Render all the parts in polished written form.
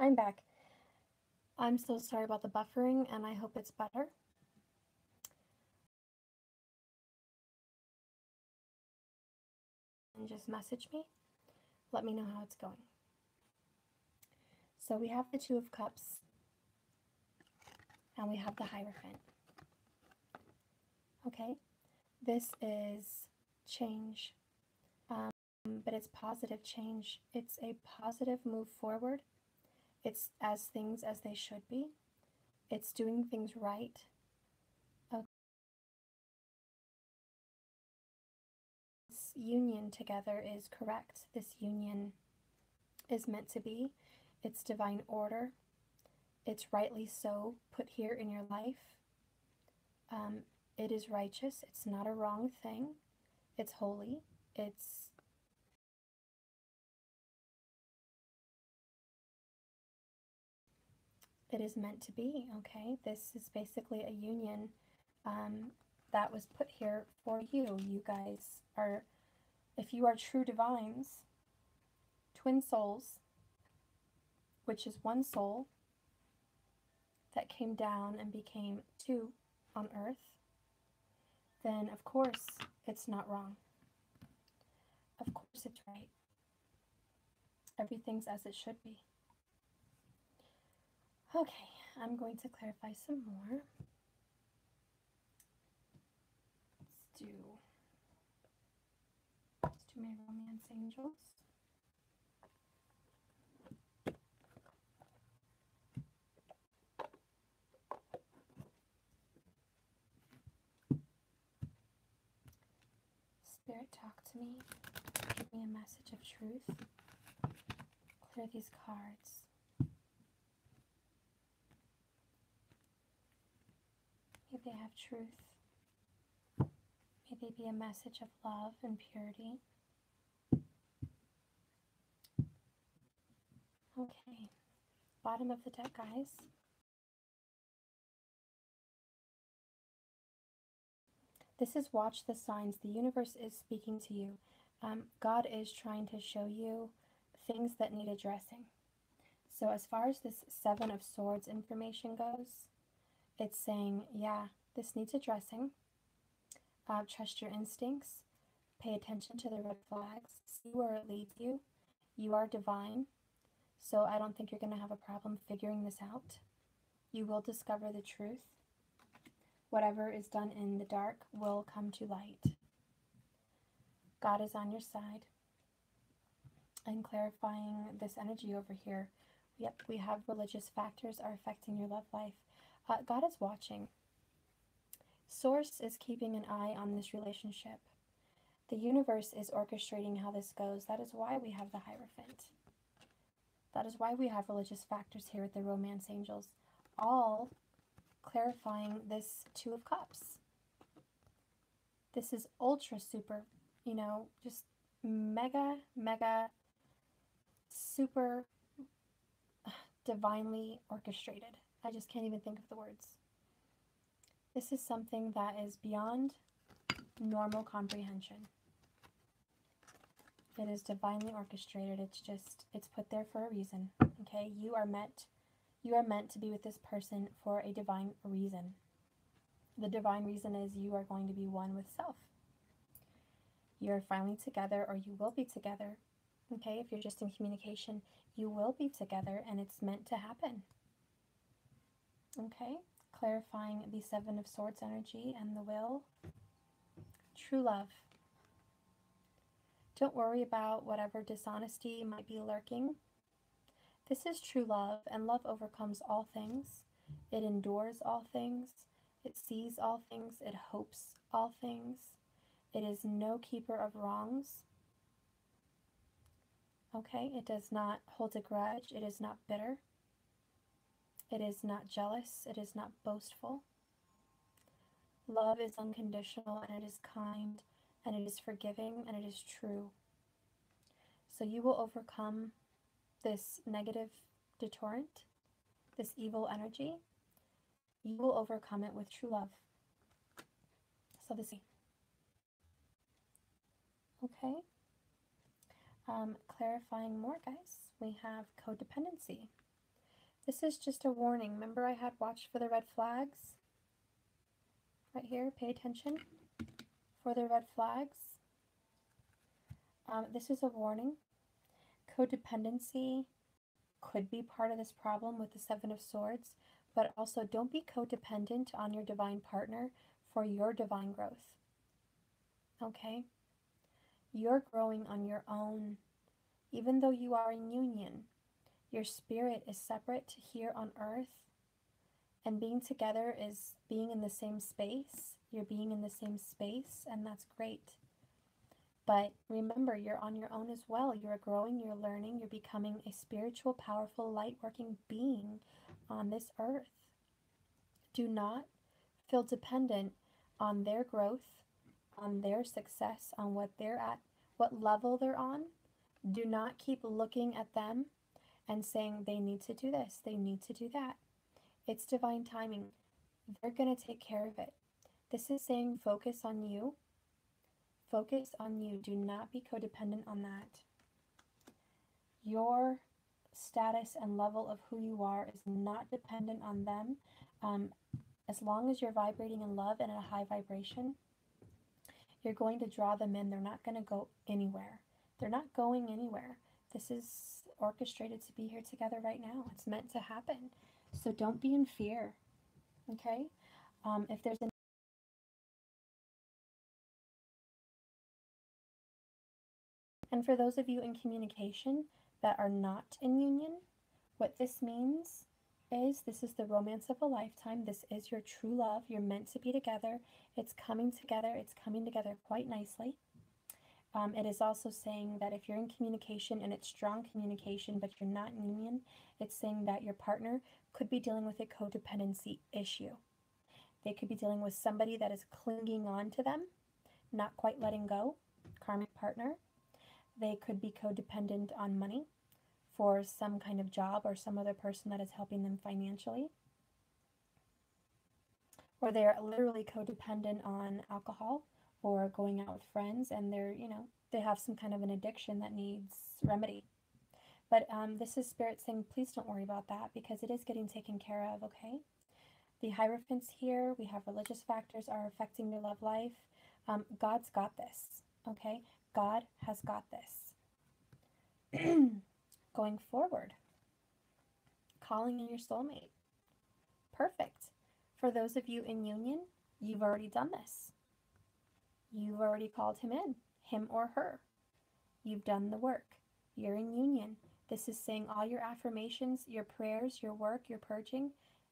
I'm back. I'm so sorry about the buffering, and I hope it's better. And just message me. Let me know how it's going. So we have the Two of Cups, and we have the Hierophant. Okay, this is change, but it's positive change. It's a positive move forward. It's as things as they should be. It's doing things right. Okay. This union together is correct. This union is meant to be. It's divine order. It's rightly so put here in your life. It is righteous. It's not a wrong thing. It's holy. It is meant to be, okay? This is basically a union that was put here for you. You guys are, if you are true divines, twin souls, which is one soul that came down and became two on earth, then of course it's not wrong. Of course it's right. Everything's as it should be. Okay, I'm going to clarify some more. Let's do my romance angels. Spirit, talk to me. Give me a message of truth. Clear these cards. May they have truth. May they be a message of love and purity. Okay, bottom of the deck, guys. This is watch the signs. The universe is speaking to you. God is trying to show you things that need addressing. So as far as this Seven of Swords information goes, it's saying, yeah, this needs addressing. Trust your instincts. Pay attention to the red flags. See where it leads you. You are divine, so I don't think you're going to have a problem figuring this out. You will discover the truth. Whatever is done in the dark will come to light. God is on your side. And clarifying this energy over here. Yep, we have religious factors are affecting your love life. God is watching. Source is keeping an eye on this relationship. The universe is orchestrating how this goes. That is why we have the Hierophant. That is why we have religious factors here with the romance angels. All clarifying this Two of Cups. This is ultra super, you know, just mega, super divinely orchestrated. I just can't even think of the words. This is something that is beyond normal comprehension. It is divinely orchestrated. It's put there for a reason. Okay, you are meant to be with this person for a divine reason. The divine reason is you are going to be one with self. You're finally together, or you will be together. Okay, if you're just in communication, you will be together, and it's meant to happen. Okay, clarifying the Seven of Swords energy and the will. True love. Don't worry about whatever dishonesty might be lurking. This is true love, and love overcomes all things. It endures all things. It sees all things. It hopes all things. It is no keeper of wrongs. Okay, it does not hold a grudge. It is not bitter. It is not jealous. It is not boastful. Love is unconditional, and it is kind, and it is forgiving, and it is true. So you will overcome this negative deterrent, this evil energy. You will overcome it with true love. So this, okay. Clarifying more, guys. We have codependency. This is just a warning. Remember I had watched for the red flags? Right here, pay attention for the red flags. This is a warning. Codependency could be part of this problem with the Seven of Swords, but also don't be codependent on your divine partner for your divine growth. Okay? You're growing on your own. Even though you are in union, your spirit is separate here on earth, and being together is being in the same space. You're being in the same space, and that's great. But remember, you're on your own as well. You're growing, you're learning, you're becoming a spiritual, powerful, light-working being on this earth. Do not feel dependent on their growth, on their success, on what they're at, what level they're on. Do not keep looking at them and saying they need to do this, they need to do that. It's divine timing. They're going to take care of it. This is saying focus on you. Focus on you. Do not be codependent on that. Your status and level of who you are is not dependent on them. As long as you're vibrating in love and at a high vibration, you're going to draw them in. They're not going to go anywhere. They're not going anywhere. This is orchestrated to be here together right now. It's meant to happen. So don't be in fear. Okay? If there's And for those of you in communication that are not in union, what this means is this is the romance of a lifetime. This is your true love. You're meant to be together. It's coming together. It's coming together quite nicely. It is also saying that if you're in communication and it's strong communication, but you're not in union, it's saying that your partner could be dealing with a codependency issue. They could be dealing with somebody that is clinging on to them, not quite letting go, karmic partner. They could be codependent on money for some kind of job or some other person that is helping them financially. Or they're literally codependent on alcohol or going out with friends, and they're, they have some kind of an addiction that needs remedy. But this is Spirit saying, please don't worry about that because it is getting taken care of, okay? The Hierophants here, we have religious factors are affecting your love life. God's got this, okay? God has got this. Going forward, calling in your soulmate. Perfect. For those of you in union, you've already done this. You've already called him in, him or her. You've done the work. You're in union. This is saying all your affirmations, your prayers, your work, your purging,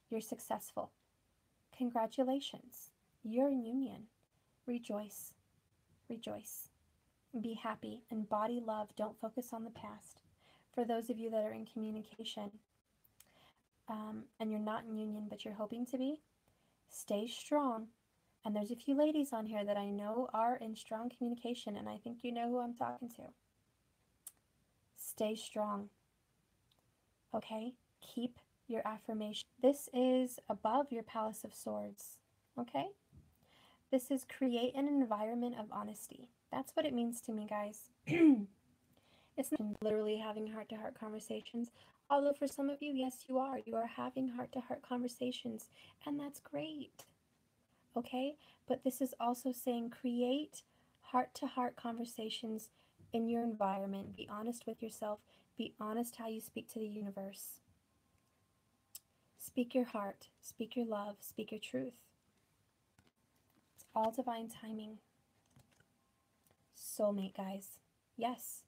you're successful. Congratulations. You're in union. Rejoice. Rejoice. Be happy. Embody love. Don't focus on the past. For those of you that are in communication and you're not in union but you're hoping to be, stay strong. And there's a few ladies on here that I know are in strong communication, and I think you know who I'm talking to. Stay strong. Okay? Keep your affirmation. This is above your Palace of Swords. Okay? This is create an environment of honesty. That's what it means to me, guys. It's not literally having heart-to-heart conversations. Although for some of you, yes, you are. You are having heart-to-heart conversations, and that's great. Okay? But this is also saying create heart-to-heart conversations in your environment. Be honest with yourself. Be honest how you speak to the universe. Speak your heart. Speak your love. Speak your truth. It's all divine timing. Soulmate, guys. Yes,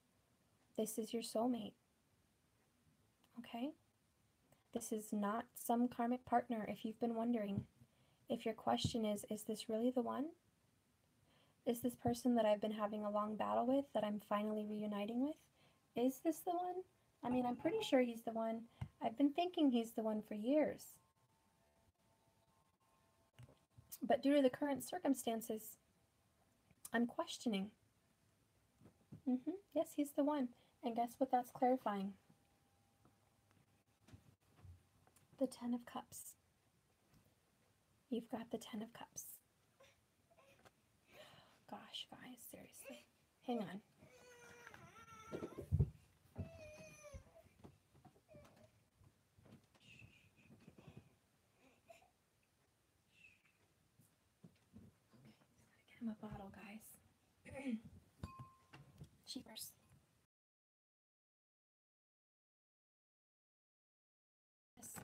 this is your soulmate. Okay? This is not some karmic partner, if you've been wondering. If your question is this really the one? Is this person that I've been having a long battle with, that I'm finally reuniting with? Is this the one? I mean, I'm pretty sure he's the one. I've been thinking he's the one for years. But due to the current circumstances, I'm questioning. Yes, he's the one. And guess what that's clarifying? The Ten of Cups. You've got the Ten of Cups. Gosh, guys, seriously. Hang on. I'm a bottle, guys. Cheapers.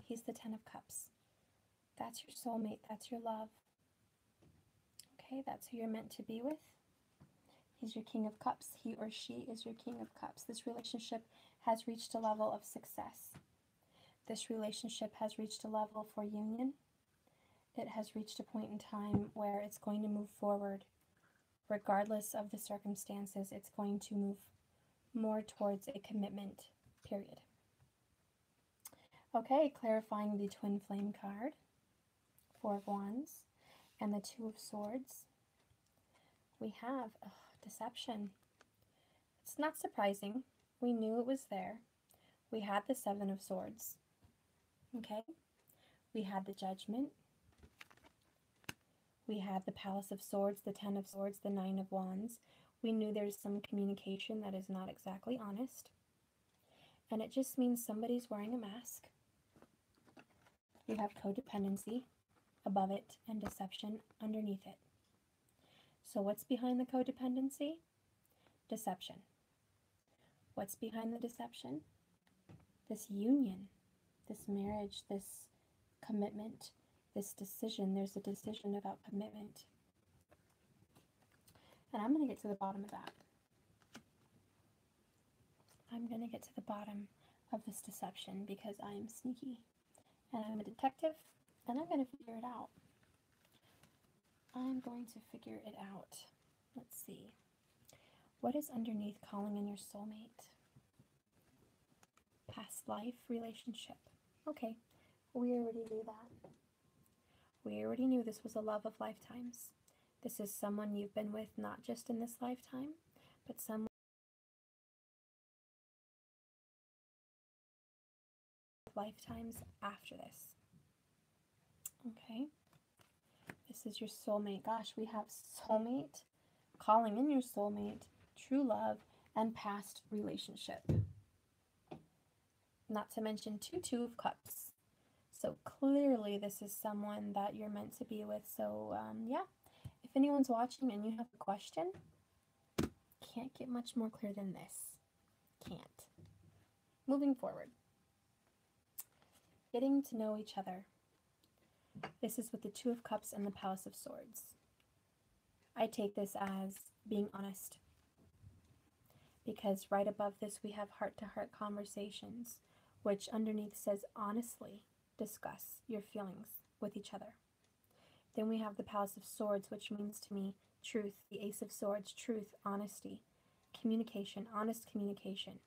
He's the 10 of Cups. That's your soulmate. That's your love. Okay, that's who you're meant to be with. He's your King of Cups. He or she is your King of Cups. This relationship has reached a level of success. This relationship has reached a level for union. It has reached a point in time where it's going to move forward. Regardless of the circumstances, it's going to move more towards a commitment, period. Okay, clarifying the Twin Flame card, 4 of Wands, and the 2 of Swords. We have deception. It's not surprising. We knew it was there. We had the 7 of Swords. Okay? We had the Judgment. We had the Palace of Swords, the 10 of Swords, the 9 of Wands. We knew there's some communication that is not exactly honest. And it just means somebody's wearing a mask. You have codependency above it and deception underneath it. So what's behind the codependency? Deception. What's behind the deception? This union, this marriage, this commitment, this decision. There's a decision about commitment. And I'm going to get to the bottom of that. I'm going to get to the bottom of this deception because I am sneaky. And I'm a detective, and I'm going to figure it out. I'm going to figure it out. Let's see. What is underneath calling in your soulmate? Past life relationship. Okay, we already knew that. We already knew this was a love of lifetimes. This is someone you've been with not just in this lifetime, but someone lifetimes after this. Okay, this is your soulmate. Gosh, we have soulmate, calling in your soulmate, true love, and past relationship. Not to mention two of Cups. So clearly this is someone that you're meant to be with. So yeah, if anyone's watching and you have a question, can't get much more clear than this. Can't. Moving forward. Getting to know each other. This is with the 2 of Cups and the Palace of Swords. I take this as being honest. Because right above this we have heart-to-heart conversations, which underneath says honestly discuss your feelings with each other. Then we have the Palace of Swords, which means to me truth, the Ace of Swords, truth, honesty, communication, honest communication.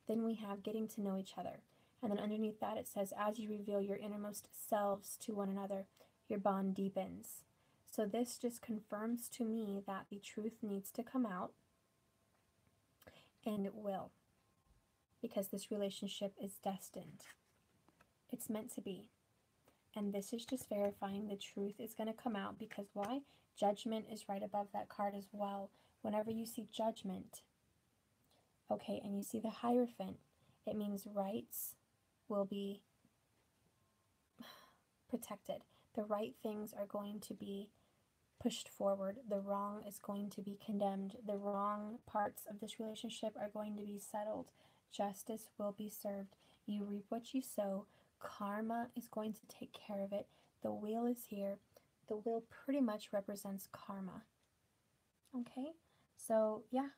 Then we have getting to know each other. And then underneath that it says, as you reveal your innermost selves to one another, your bond deepens. So this just confirms to me that the truth needs to come out, and it will. Because this relationship is destined. It's meant to be. And this is just verifying the truth is going to come out, because why? Judgment is right above that card as well. Whenever you see judgment, okay, and you see the Hierophant, it means rights will be protected. The right things are going to be pushed forward. The wrong is going to be condemned. The wrong parts of this relationship are going to be settled. Justice will be served. You reap what you sow. Karma is going to take care of it. The wheel is here. The wheel pretty much represents karma. Okay? So, yeah,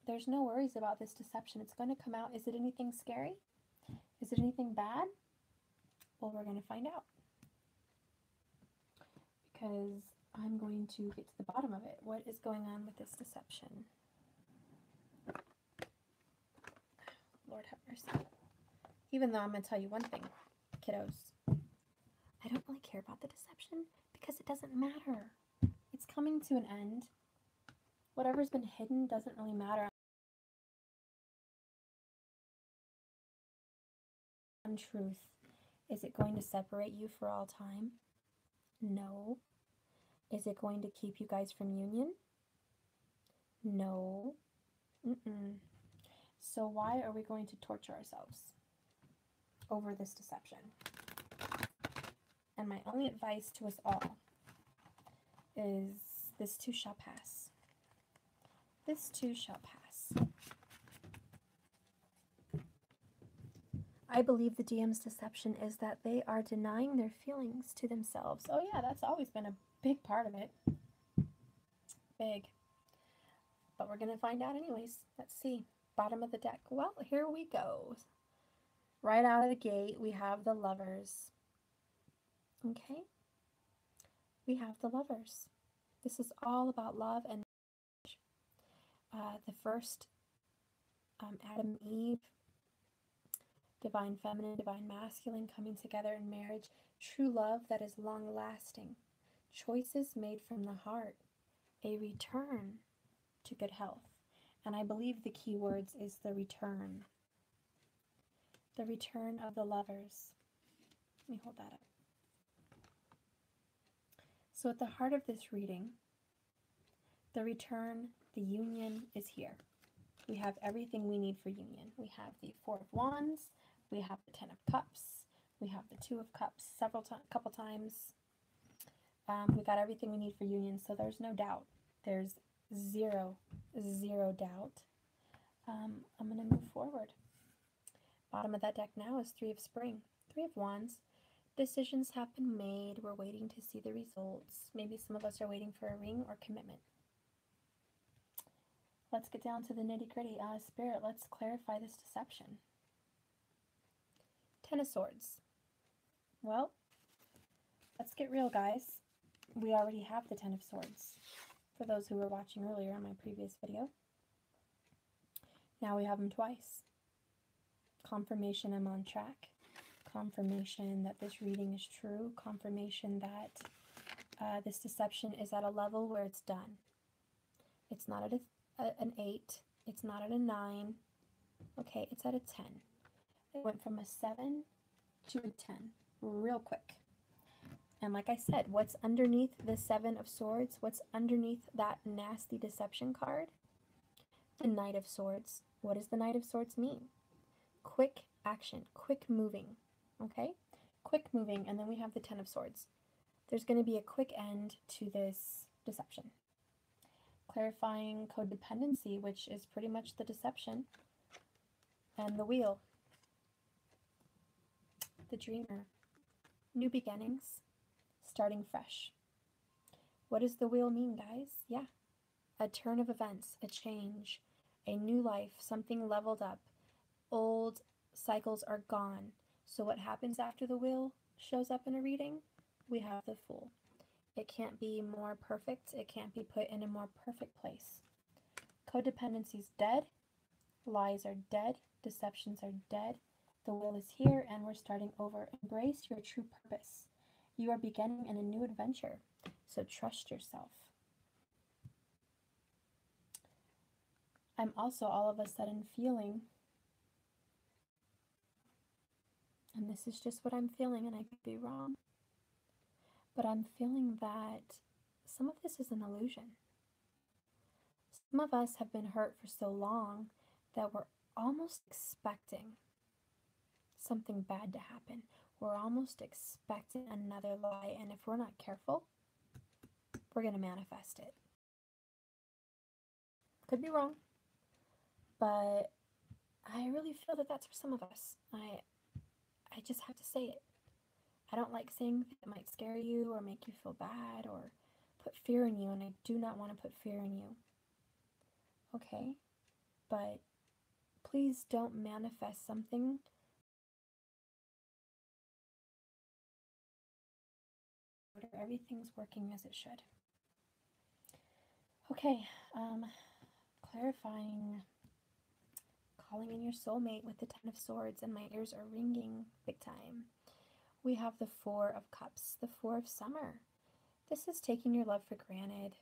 there's no worries about this deception. It's going to come out. Is it anything scary? Is it anything bad? Well, we're going to find out. Because I'm going to get to the bottom of it. What is going on with this deception? Lord have mercy. Even though I'm going to tell you one thing, kiddos. I don't really care about the deception because it doesn't matter. It's coming to an end. Whatever's been hidden doesn't really matter. Truth. Is it going to separate you for all time? No. Is it going to keep you guys from union? No. So why are we going to torture ourselves over this deception? And my only advice to us all is This too shall pass. This too shall pass. I believe the DM's deception is that they are denying their feelings to themselves. Oh yeah, that's always been a big part of it. Big. But we're going to find out anyways. Let's see. Bottom of the deck. Well, here we go. Right out of the gate, we have the Lovers. Okay? We have the Lovers. This is all about love and the first Adam and Eve, divine feminine, divine masculine coming together in marriage, true love that is long lasting, choices made from the heart, a return to good health. And I believe the key words is the return. The return of the Lovers. Let me hold that up. So at the heart of this reading, the return, the union is here. We have everything we need for union. We have the Four of Wands, we have the Ten of Cups, we have the Two of Cups couple times. We got everything we need for union, so there's no doubt. There's zero doubt. I'm going to move forward. Bottom of that deck now is Three of Spring. Three of Wands. Decisions have been made. We're waiting to see the results. Maybe some of us are waiting for a ring or commitment. Let's get down to the nitty-gritty. Spirit, let's clarify this deception. Ten of Swords. Well, let's get real, guys. We already have the Ten of Swords. For those who were watching earlier on my previous video. Now we have them twice. Confirmation I'm on track. Confirmation that this reading is true. Confirmation that this deception is at a level where it's done. It's not at an 8. It's not at a 9. Okay, it's at a 10. It went from a 7 to a 10 real quick. And like I said, what's underneath the Seven of Swords? What's underneath that nasty deception card? The Knight of Swords. What does the Knight of Swords mean? Quick action, quick moving, okay? Quick moving, and then we have the Ten of Swords. There's going to be a quick end to this deception. Clarifying codependency, which is pretty much the deception, and the Wheel. The Dreamer. New beginnings. Starting fresh. What does the Wheel mean, guys? Yeah. A turn of events, a change, a new life, something leveled up. Old cycles are gone. So what happens after the Wheel shows up in a reading? We have the Fool. It can't be more perfect. It can't be put in a more perfect place. Codependency is dead. Lies are dead. Deceptions are dead. The Wheel is here and we're starting over. Embrace your true purpose. You are beginning in a new adventure, so trust yourself. I'm also all of a sudden feeling, and this is just what I'm feeling, and I could be wrong, but I'm feeling that some of this is an illusion. Some of us have been hurt for so long that we're almost expecting something bad to happen. We're almost expecting another lie, and if we're not careful, we're going to manifest it. Could be wrong, but I really feel that that's for some of us. I just have to say it. I don't like saying that it might scare you or make you feel bad or put fear in you, and I do not want to put fear in you. Okay? But please don't manifest something everything's working as it should. Okay, clarifying, calling in your soulmate with the Ten of Swords, and my ears are ringing big time. We have the Four of Cups, the Four of Summer. This is taking your love for granted,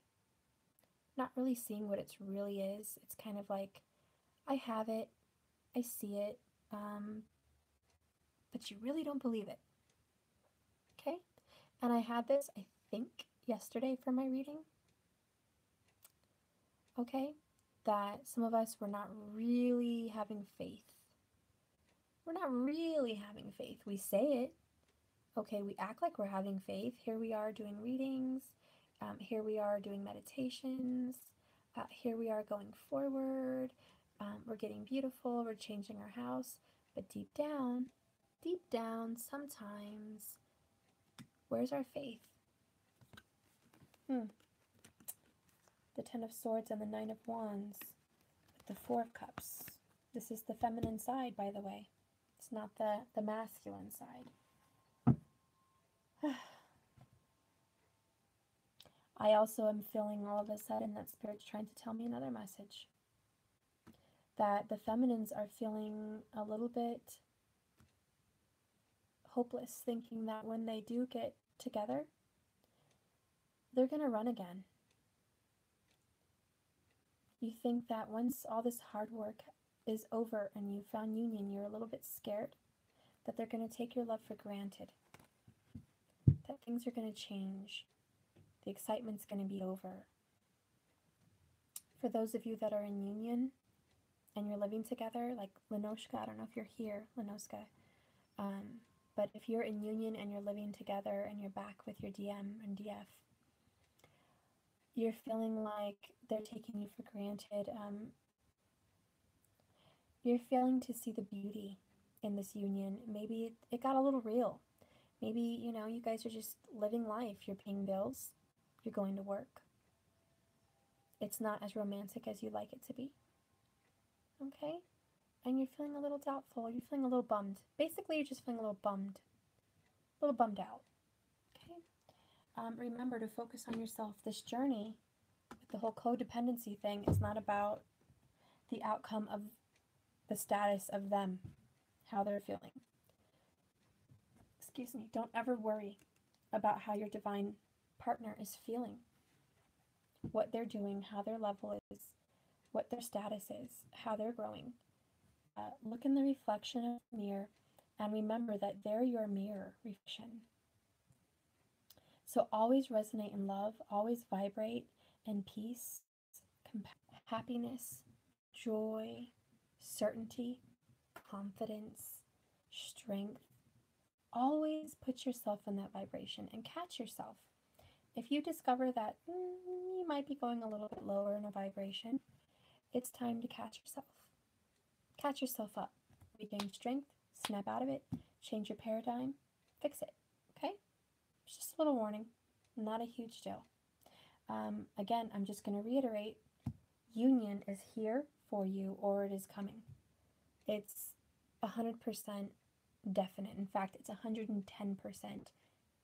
not really seeing what it really is. It's kind of like, I have it, I see it, but you really don't believe it. Okay? And I had this, I think, yesterday for my reading. Okay? That some of us were not really having faith. We're not really having faith. We say it. Okay, we act like we're having faith. Here we are doing readings. Here we are doing meditations. Here we are going forward. We're getting beautiful. We're changing our house. But deep down, sometimes, where's our faith? The Ten of Swords and the Nine of Wands. The Four of Cups. This is the feminine side, by the way. It's not the masculine side. I also am feeling all of a sudden that Spirit's trying to tell me another message. That the feminines are feeling a little bit hopeless, thinking that when they do get together, they're going to run again. You think that once all this hard work is over and you found union, you're a little bit scared that they're going to take your love for granted, that things are going to change, the excitement's going to be over. For those of you that are in union and you're living together, like Lenoshka, I don't know if you're here, Lenoshka, but if you're in union and you're living together and you're back with your DM and DF, you're feeling like they're taking you for granted. You're failing to see the beauty in this union. Maybe it got a little real. Maybe, you guys are just living life. You're paying bills. You're going to work. It's not as romantic as you'd like it to be. Okay? And you're feeling a little doubtful. You're feeling a little bummed. Basically, you're just feeling a little bummed. A little bummed out. Okay? Remember to focus on yourself. This journey with the whole codependency thing is not about the outcome of the status of them, how they're feeling. Excuse me. Don't ever worry about how your divine partner is feeling, what they're doing, how their level is, what their status is, how they're growing. Look in the reflection of the mirror and remember that they're your mirror reflection. So always resonate in love, always vibrate in peace, happiness, joy, certainty, confidence, strength. Always put yourself in that vibration and catch yourself. If you discover that you might be going a little bit lower in a vibration, it's time to catch yourself. Catch yourself up. Regain strength, snap out of it, change your paradigm, fix it. Okay? It's just a little warning, not a huge deal. Again, I'm just going to reiterate, union is here for you or it is coming. It's 100% definite. In fact, it's 110%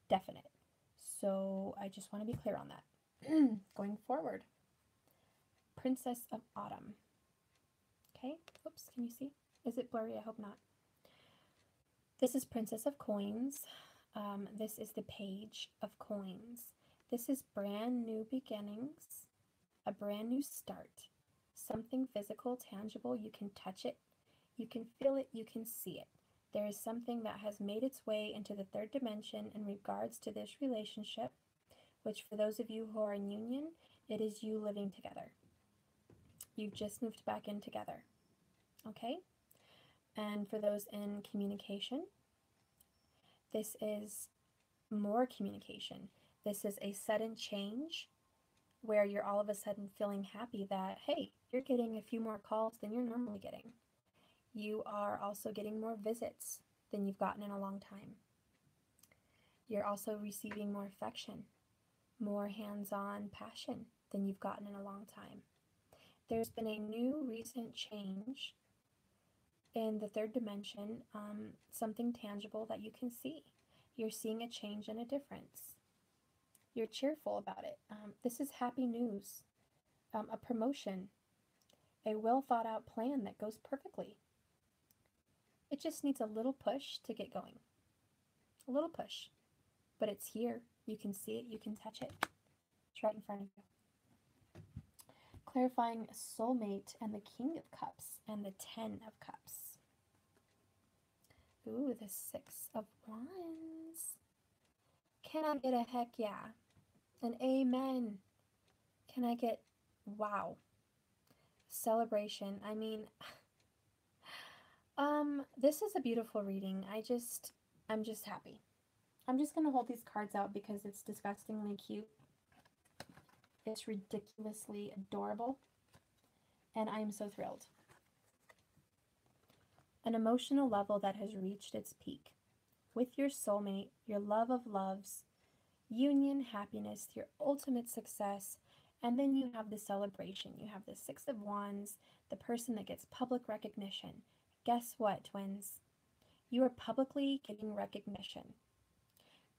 definite. So I just want to be clear on that. Going forward, Princess of Autumn. Okay, oops, can you see? Is it blurry? I hope not. This is Princess of Coins. This is the Page of Coins. This is brand new beginnings, a brand new start, something physical, tangible. You can touch it, you can feel it, you can see it. There is something that has made its way into the third dimension in regards to this relationship, which for those of you who are in union, it is you living together. You've just moved back in together. Okay? And for those in communication, this is more communication. This is a sudden change where you're all of a sudden feeling happy that, hey, you're getting a few more calls than you're normally getting. You are also getting more visits than you've gotten in a long time. You're also receiving more affection, more hands-on passion than you've gotten in a long time. There's been a new recent change in the third dimension, something tangible that you can see. You're seeing a change and a difference. You're cheerful about it. This is happy news, a promotion, a well thought out plan that goes perfectly. It just needs a little push to get going. A little push. But it's here. You can see it. You can touch it. It's right in front of you. Clarifying soulmate and the King of Cups and the 10 of Cups. Ooh, the 6 of Wands. Can I get a heck yeah? An amen? Can I get wow? Celebration. I mean, this is a beautiful reading. I'm just happy. I'm just going to hold these cards out because it's disgustingly cute. It's ridiculously adorable, and I'm so thrilled. An emotional level that has reached its peak. With your soulmate, your love of loves, union, happiness, your ultimate success, and then you have the celebration. You have the Six of Wands, the person that gets public recognition. Guess what, twins? You are publicly getting recognition.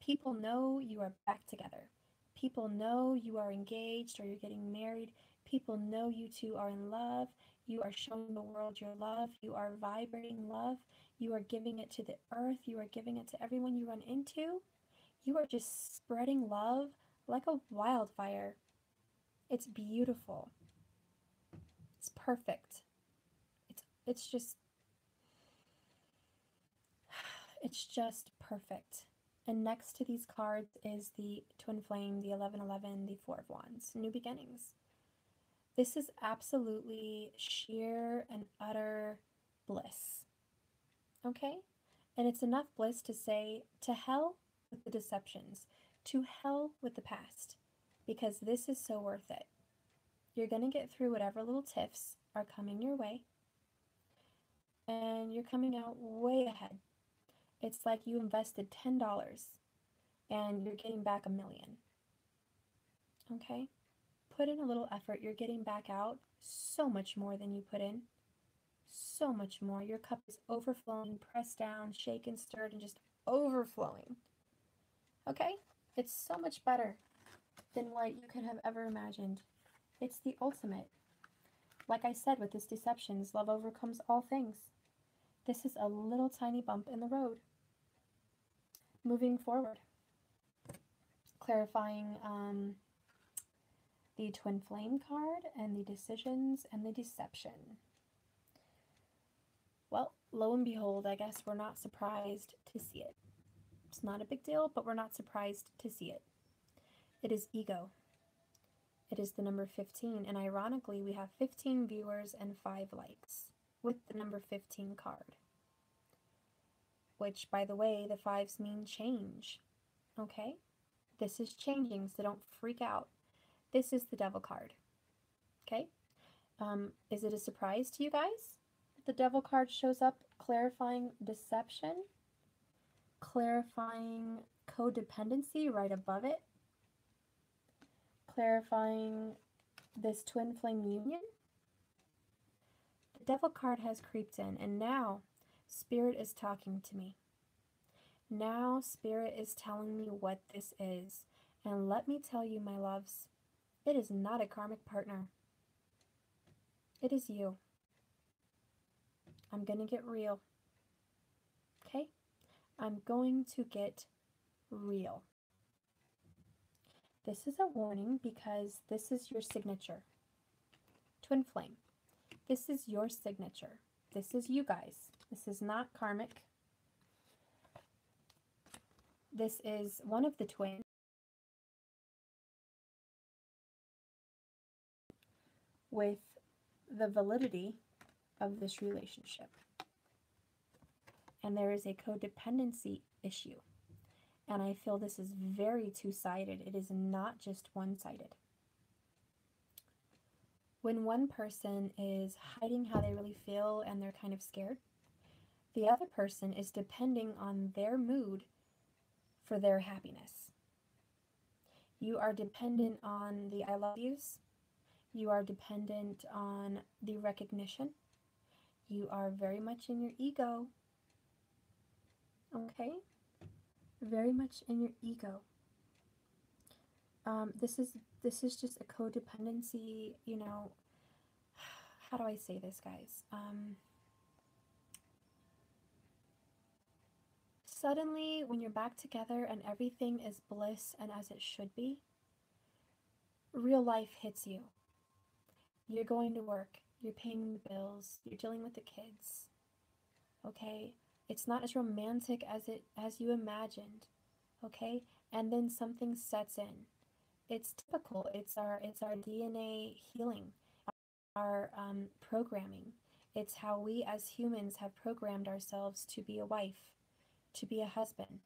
People know you are back together. People know you are engaged or you're getting married. People know you two are in love. You are showing the world your love. You are vibrating love. You are giving it to the earth. You are giving it to everyone you run into. You are just spreading love like a wildfire. It's beautiful. It's perfect. It's just perfect. And next to these cards is the Twin Flame, the 1111, the Four of Wands, New Beginnings. This is absolutely sheer and utter bliss. Okay? And it's enough bliss to say, to hell with the deceptions, to hell with the past, because this is so worth it. You're going to get through whatever little tiffs are coming your way, and you're coming out way ahead. It's like you invested $10 and you're getting back $1 million. Okay? Put in a little effort, you're getting back out so much more than you put in. So much more. Your cup is overflowing, pressed down, shaken, stirred, and just overflowing. Okay? It's so much better than what you could have ever imagined. It's the ultimate. Like I said with this deceptions, love overcomes all things. This is a little tiny bump in the road. Moving forward. Clarifying the Twin Flame card and the decisions and the deception. Well, lo and behold, I guess we're not surprised to see it. It's not a big deal, but we're not surprised to see it. It is ego. It is the number 15, and ironically, we have 15 viewers and 5 likes with the number 15 card. Which, by the way, the 5s mean change. Okay? This is changing, so don't freak out. This is the Devil card. Okay? Is it a surprise to you guys? The Devil card shows up clarifying deception, clarifying codependency right above it, clarifying this Twin Flame union. The Devil card has creeped in, and now Spirit is talking to me. Now Spirit is telling me what this is. And let me tell you, my loves, it is not a karmic partner. It is you. I'm going to get real. Okay? I'm going to get real. This is a warning because this is your signature. Twin Flame. This is your signature. This is you guys. This is not karmic. This is one of the twins with the validity of this relationship. And there is a codependency issue. And I feel this is very two-sided. It is not just one-sided. When one person is hiding how they really feel and they're kind of scared, the other person is depending on their mood for their happiness. You are dependent on the I love yous. You are dependent on the recognition. You are very much in your ego. Okay? Very much in your ego. This is just a codependency, you know, how do I say this, guys? Suddenly, when you're back together and everything is bliss and as it should be, real life hits you. You're going to work, you're paying the bills, you're dealing with the kids, okay? It's not as romantic as you imagined, okay? And then something sets in. It's typical. It's our DNA healing, our programming. It's how we as humans have programmed ourselves to be a wife, to be a husband.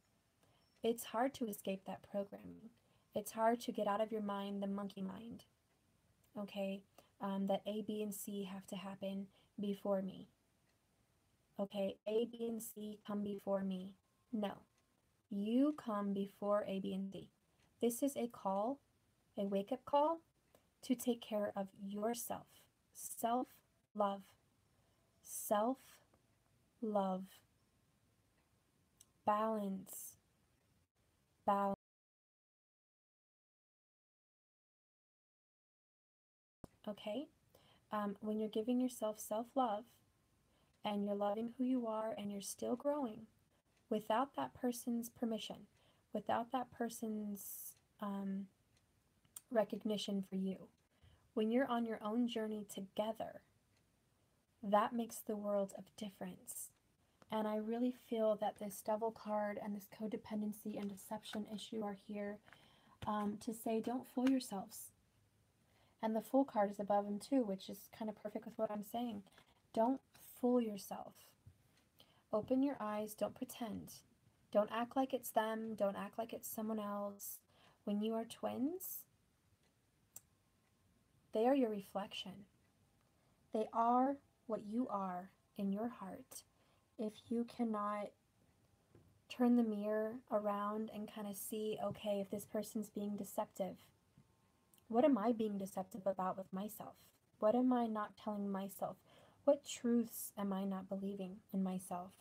It's hard to escape that programming. It's hard to get out of your mind the monkey mind, okay? That A, B, and C have to happen before me. Okay, A, B, and C come before me. No, you come before A, B, and C. This is a call, a wake-up call to take care of yourself. Self-love. Self-love. Balance. Balance. Okay? When you're giving yourself self-love and you're loving who you are and you're still growing without that person's permission, without that person's recognition for you, when you're on your own journey together, that makes the world of difference. And I really feel that this devil card and this codependency and deception issue are here to say, don't fool yourselves. And the Fool card is above them too, which is kind of perfect with what I'm saying. Don't fool yourself. Open your eyes. Don't pretend. Don't act like it's them. Don't act like it's someone else. When you are twins, they are your reflection. They are what you are in your heart. If you cannot turn the mirror around and kind of see, okay, if this person's being deceptive, what am I being deceptive about with myself? What am I not telling myself? What truths am I not believing in myself?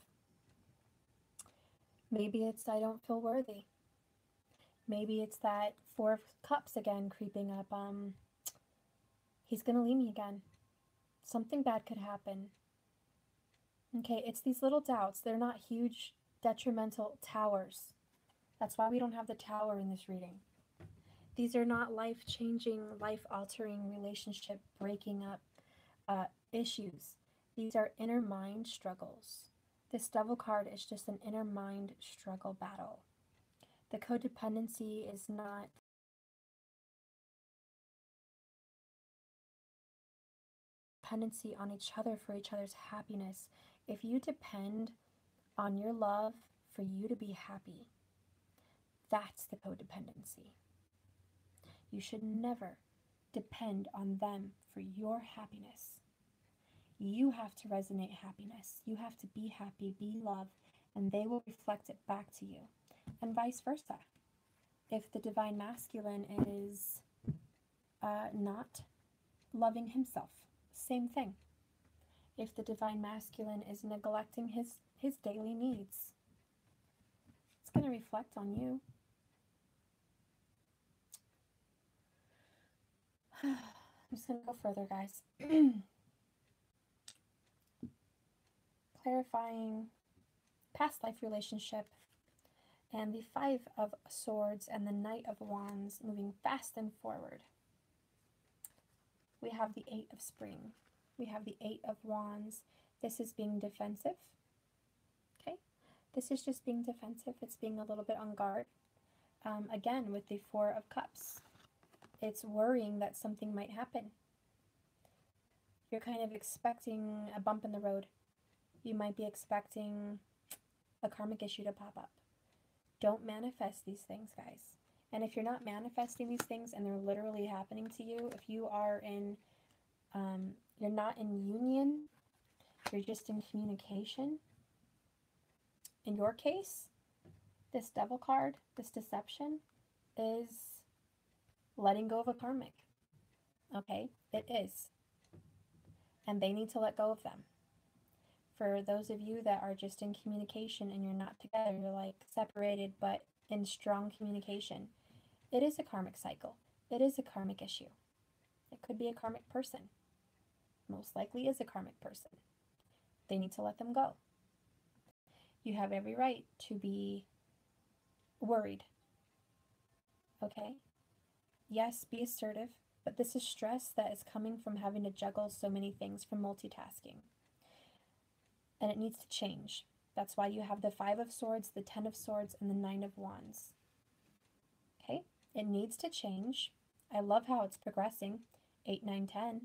Maybe it's I don't feel worthy. Maybe it's that Four of Cups again creeping up. He's going to leave me again. Something bad could happen. Okay, it's these little doubts. They're not huge, detrimental towers. That's why we don't have the tower in this reading. These are not life-changing, life-altering, relationship-breaking up issues. These are inner mind struggles. This Devil card is just an inner mind struggle battle. The codependency is not dependency on each other for each other's happiness. If you depend on your love for you to be happy, that's the codependency. You should never depend on them for your happiness. You have to resonate happiness. You have to be happy, be love, and they will reflect it back to you. And vice versa. If the divine masculine is not loving himself, same thing. If the divine masculine is neglecting his daily needs, it's going to reflect on you. I'm just going to go further, guys. Clarifying past life relationship, and the Five of Swords and the Knight of Wands moving fast and forward. We have the Eight of Spring. We have the Eight of Wands. This is being defensive. Okay? This is just being defensive. It's being a little bit on guard. Again, with the Four of Cups, it's worrying that something might happen. You're kind of expecting a bump in the road. You might be expecting a karmic issue to pop up. Don't manifest these things, guys. And if you're not manifesting these things and they're literally happening to you, if you are in, you're not in union, you're just in communication. In your case, this Devil card, this deception, is letting go of a karmic. Okay? It is. And they need to let go of them. For those of you that are just in communication and you're not together, you're like separated but in strong communication, it is a karmic cycle. It is a karmic issue. It could be a karmic person. Most likely is a karmic person. They need to let them go. You have every right to be worried. Okay? Yes, be assertive, but this is stress that is coming from having to juggle so many things, from multitasking. And it needs to change. That's why you have the Five of Swords, the Ten of Swords, and the Nine of Wands. Okay? It needs to change. I love how it's progressing. 8, 9, 10.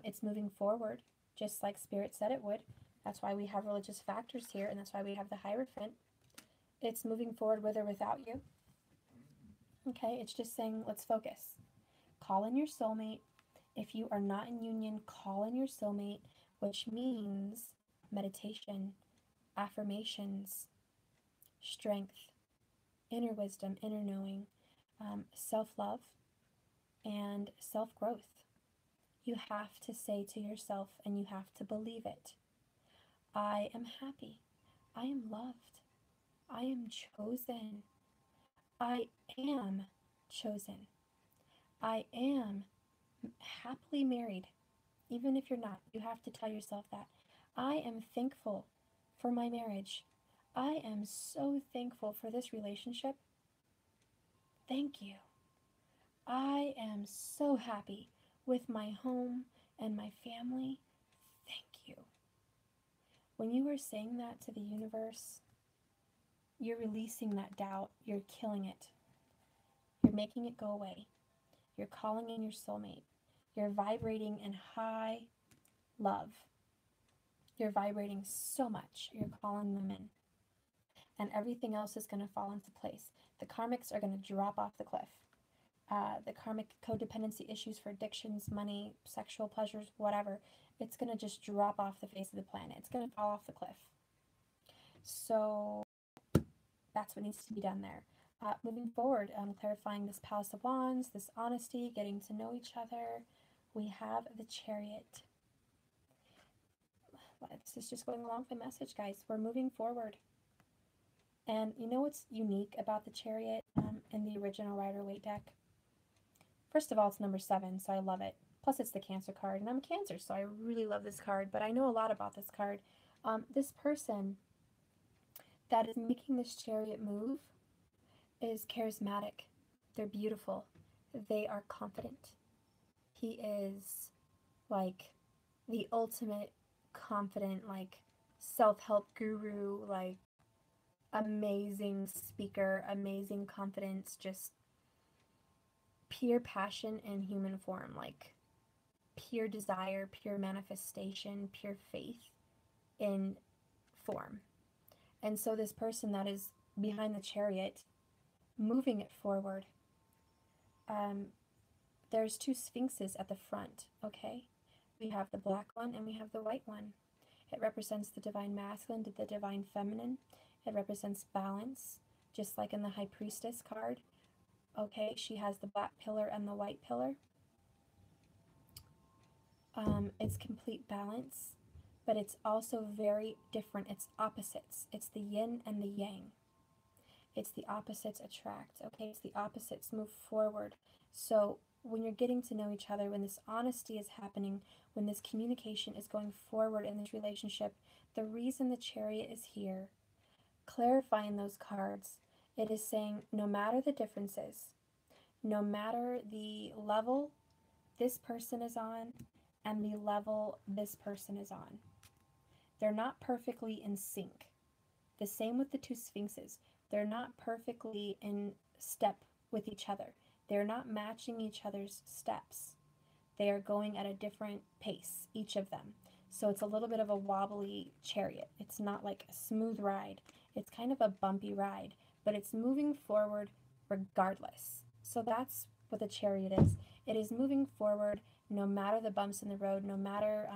It's moving forward, just like Spirit said it would. That's why we have religious factors here, and that's why we have the Hierophant. It's moving forward with or without you. Okay, it's just saying, let's focus. Call in your soulmate. If you are not in union, call in your soulmate, which means meditation, affirmations, strength, inner wisdom, inner knowing, self love, and self growth. You have to say to yourself, and you have to believe it, I am happy. I am loved. I am chosen. I am chosen. I am happily married. Even if you're not, you have to tell yourself that. I am thankful for my marriage. I am so thankful for this relationship. Thank you. I am so happy with my home and my family. Thank you. When you are saying that to the universe, you're releasing that doubt. You're killing it. You're making it go away. You're calling in your soulmate. You're vibrating in high love. You're vibrating so much. You're calling them in. And everything else is going to fall into place. The karmics are going to drop off the cliff. The karmic codependency issues for addictions, money, sexual pleasures, whatever, it's going to just drop off the face of the planet. It's going to fall off the cliff. So that's what needs to be done there. Moving forward, clarifying this Palace of Wands, this honesty, getting to know each other. We have the Chariot. This is just going along with the message, guys. We're moving forward. And you know what's unique about the Chariot in the original Rider-Waite deck? First of all, it's number 7, so I love it. Plus, it's the Cancer card, and I'm a Cancer, so I really love this card, but I know a lot about this card. This person that is making this Chariot move is charismatic. They're beautiful. They are confident. He is, like, the ultimate confident, like, self-help guru, like, amazing speaker, amazing confidence, just pure passion in human form, like pure desire, pure manifestation, pure faith in form. And so this person that is behind the Chariot, moving it forward, there's 2 sphinxes at the front, okay? We have the black one and we have the white one. It represents the divine masculine to the divine feminine. It represents balance, just like in the High Priestess card. Okay, she has the black pillar and the white pillar. It's complete balance, but it's also very different. It's opposites. It's the yin and the yang. It's the opposites attract, okay? It's the opposites move forward. So when you're getting to know each other, when this honesty is happening, when this communication is going forward in this relationship, the reason the Chariot is here, clarifying those cards, it is saying no matter the differences, no matter the level this person is on and the level this person is on, they're not perfectly in sync. The same with the 2 sphinxes. They're not perfectly in step with each other. They're not matching each other's steps. They are going at a different pace, each of them. So it's a little bit of a wobbly Chariot. It's not like a smooth ride. It's kind of a bumpy ride, but it's moving forward regardless. So that's what the Chariot is. It is moving forward no matter the bumps in the road, no matter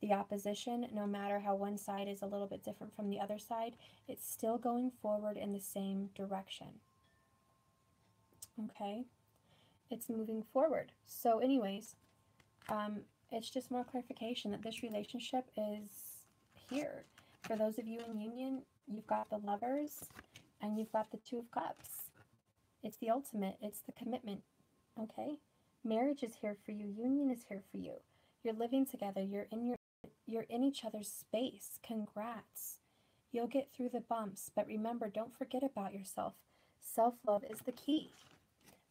the opposition, no matter how one side is a little bit different from the other side. It's still going forward in the same direction. Okay? It's moving forward. So anyways, it's just more clarification that this relationship is here. For those of you in union, you've got the Lovers and you've got the 2 of Cups. It's the ultimate. It's the commitment. Okay? Marriage is here for you. Union is here for you. You're living together. You're in each other's space. Congrats. You'll get through the bumps, but remember, don't forget about yourself. Self-love is the key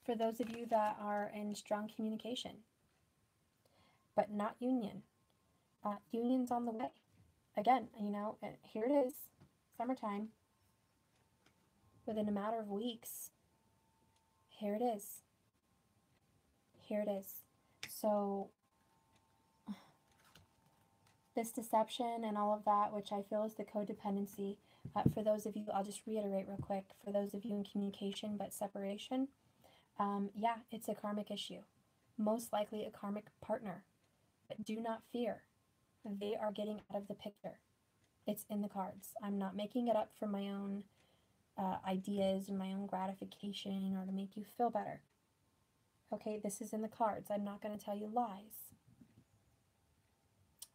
for those of you that are in strong communication, but not union. Union's on the way. Again, you know, here it is, summertime. Within a matter of weeks, here it is. Here it is. So this deception and all of that, which I feel is the codependency, for those of you, I'll just reiterate real quick, for those of you in communication but separation, Yeah, it's a karmic issue. Most likely a karmic partner. But do not fear. They are getting out of the picture. It's in the cards. I'm not making it up for my own ideas and my own gratification or to make you feel better. Okay, this is in the cards. I'm not going to tell you lies.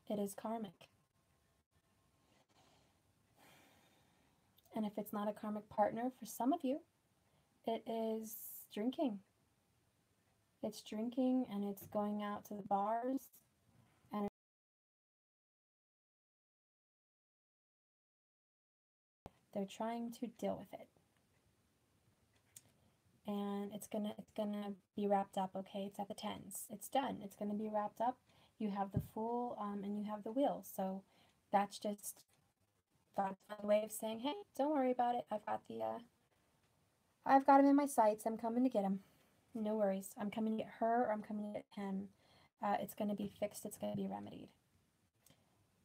It is karmic. And if it's not a karmic partner, for some of you, it is drinking. It's drinking and it's going out to the bars and they're trying to deal with it. And it's gonna be wrapped up, okay? It's at the tens. It's done. It's gonna be wrapped up. You have the Fool and you have the Wheel. So that's just God's way of saying, hey, don't worry about it. I've got him in my sights. I'm coming to get him. No worries. I'm coming to get her or I'm coming to get him. It's going to be fixed. It's going to be remedied.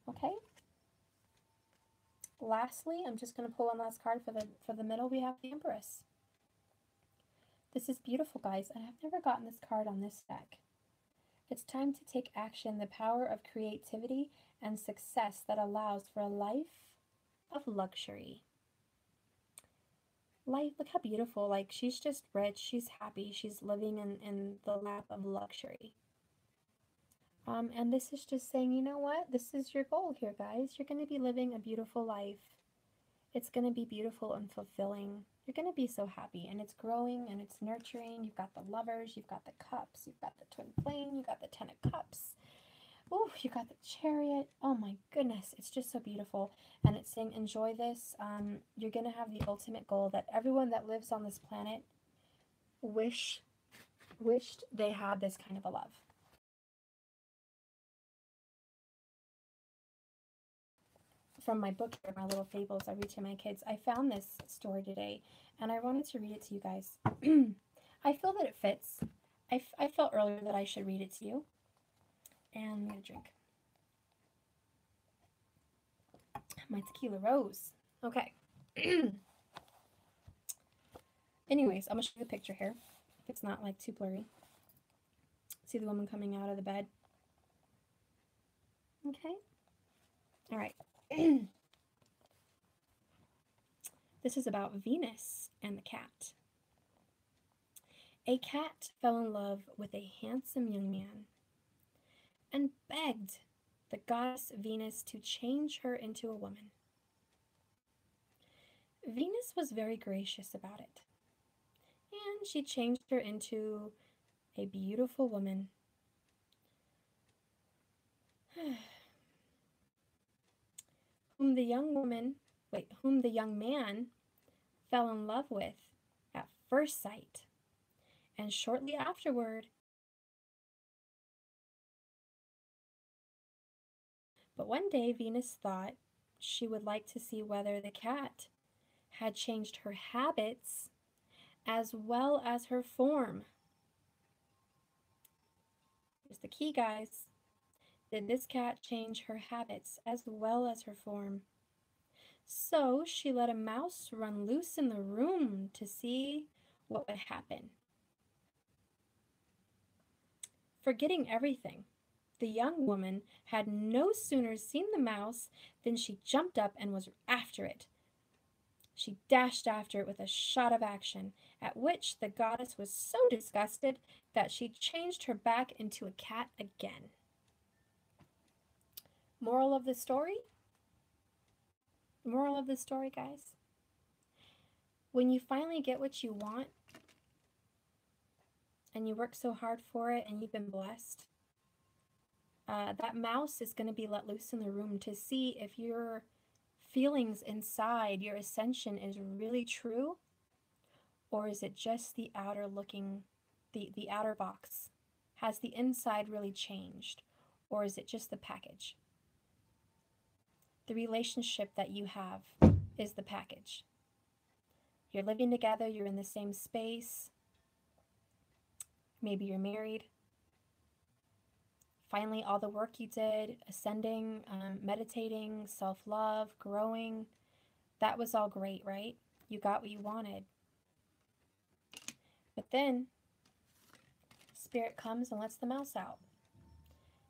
Okay? Lastly, I'm just going to pull one last card for the middle. We have the Empress. This is beautiful, guys, and I've never gotten this card on this deck. It's time to take action, the power of creativity and success that allows for a life of luxury. Life, look how beautiful. Like, she's just rich. She's happy. She's living in the lap of luxury. And this is just saying, you know what? This is your goal here, guys. You're going to be living a beautiful life. It's going to be beautiful and fulfilling. You're going to be so happy, and it's growing and it's nurturing. You've got the Lovers, you've got the Cups, you've got the Twin Flame, you've got the Ten of Cups. Oh, you got the Chariot. Oh my goodness, it's just so beautiful. And it's saying, enjoy this. You're going to have the ultimate goal that everyone that lives on this planet wished they had this kind of a love. From my book here, My Little Fables I Read to My Kids, I found this story today, and I wanted to read it to you guys. I feel that it fits. I felt earlier that I should read it to you. And I'm going to drink my tequila rose. Okay. Anyways, I'm going to show you the picture here, if it's not like too blurry. See the woman coming out of the bed? Okay. All right. This is about Venus and the cat. A cat fell in love with a handsome young man and begged the goddess Venus to change her into a woman. Venus was very gracious about it, and she changed her into a beautiful woman. whom the young man fell in love with at first sight, and shortly afterward. But one day Venus thought she would like to see whether the cat had changed her habits as well as her form. Here's the key, guys. Did this cat change her habits as well as her form? So she let a mouse run loose in the room to see what would happen. Forgetting everything, the young woman had no sooner seen the mouse than she jumped up and was after it. She dashed after it with a shot of action, at which the goddess was so disgusted that she changed her back into a cat again. Moral of the story? Moral of the story, guys? When you finally get what you want, and you work so hard for it, and you've been blessed, that mouse is going to be let loose in the room to see if your feelings inside, your ascension, is really true, or is it just the outer looking, the outer box? Has the inside really changed, or is it just the package? The relationship that you have is the package. You're living together, you're in the same space, maybe you're married. Finally, all the work you did, ascending, meditating, self-love, growing, that was all great, right? You got what you wanted. But then Spirit comes and lets the mouse out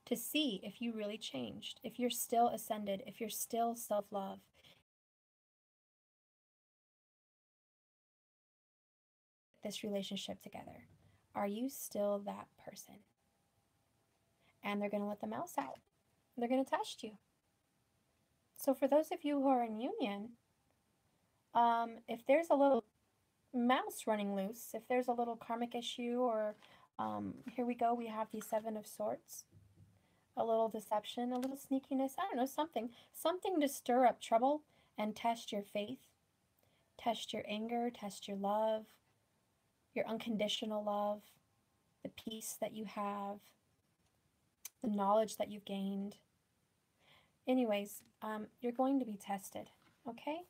to see if you really changed, if you're still ascended, if you're still self-love. This relationship together. Are you still that person? And they're going to let the mouse out. They're going to test you. So for those of you who are in union, if there's a little mouse running loose, if there's a little karmic issue, or here we go, we have the Seven of Swords, a little deception, a little sneakiness, I don't know, something to stir up trouble and test your faith, test your anger, test your love, your unconditional love, the peace that you have, the knowledge that you've gained. Anyways, you're going to be tested, okay?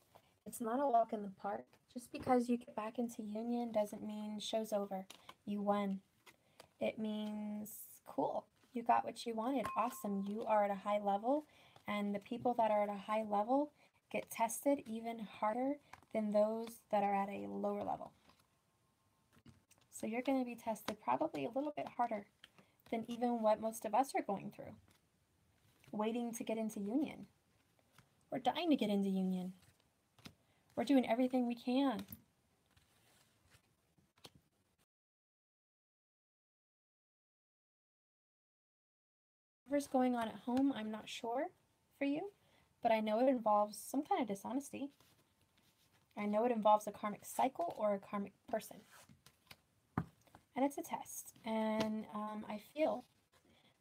It's not a walk in the park. Just because you get back into union doesn't mean show's over. You won. It means, cool, you got what you wanted. Awesome, you are at a high level, and the people that are at a high level get tested even harder than those that are at a lower level. So you're going to be tested probably a little bit harder than even what most of us are going through, waiting to get into union. We're dying to get into union. We're doing everything we can. Whatever's going on at home, I'm not sure for you, but I know it involves some kind of dishonesty. I know it involves a karmic cycle or a karmic person. And it's a test. And I feel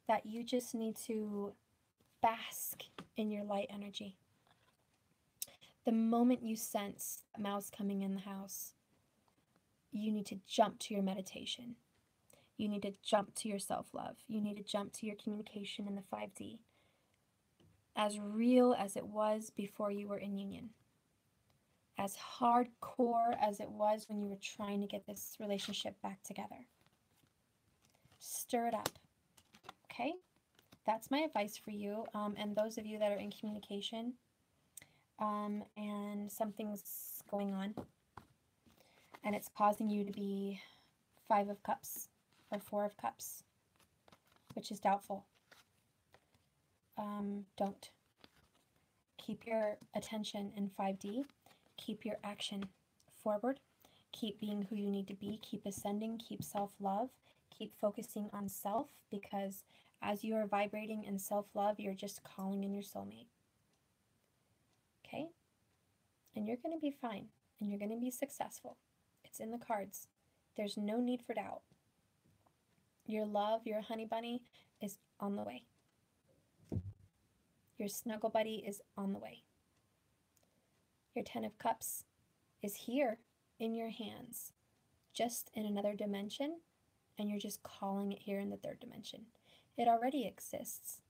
that you just need to bask in your light energy. The moment you sense a mouse coming in the house, you need to jump to your meditation. You need to jump to your self-love. You need to jump to your communication in the 5D. As real as it was before you were in union. As hardcore as it was when you were trying to get this relationship back together. Stir it up. Okay? That's my advice for you. And those of you that are in communication, and something's going on, and it's causing you to be 5 of Cups or 4 of Cups, which is doubtful. Don't. Keep your attention in 5D. Keep your action forward. Keep being who you need to be. Keep ascending. Keep self-love. Keep focusing on self, because as you are vibrating in self-love, you're just calling in your soulmate. Okay? And you're going to be fine. And you're going to be successful. It's in the cards. There's no need for doubt. Your love, your honey bunny, is on the way. Your snuggle buddy is on the way. Your 10 of Cups is here in your hands, just in another dimension, and you're just calling it here in the 3rd dimension. It already exists.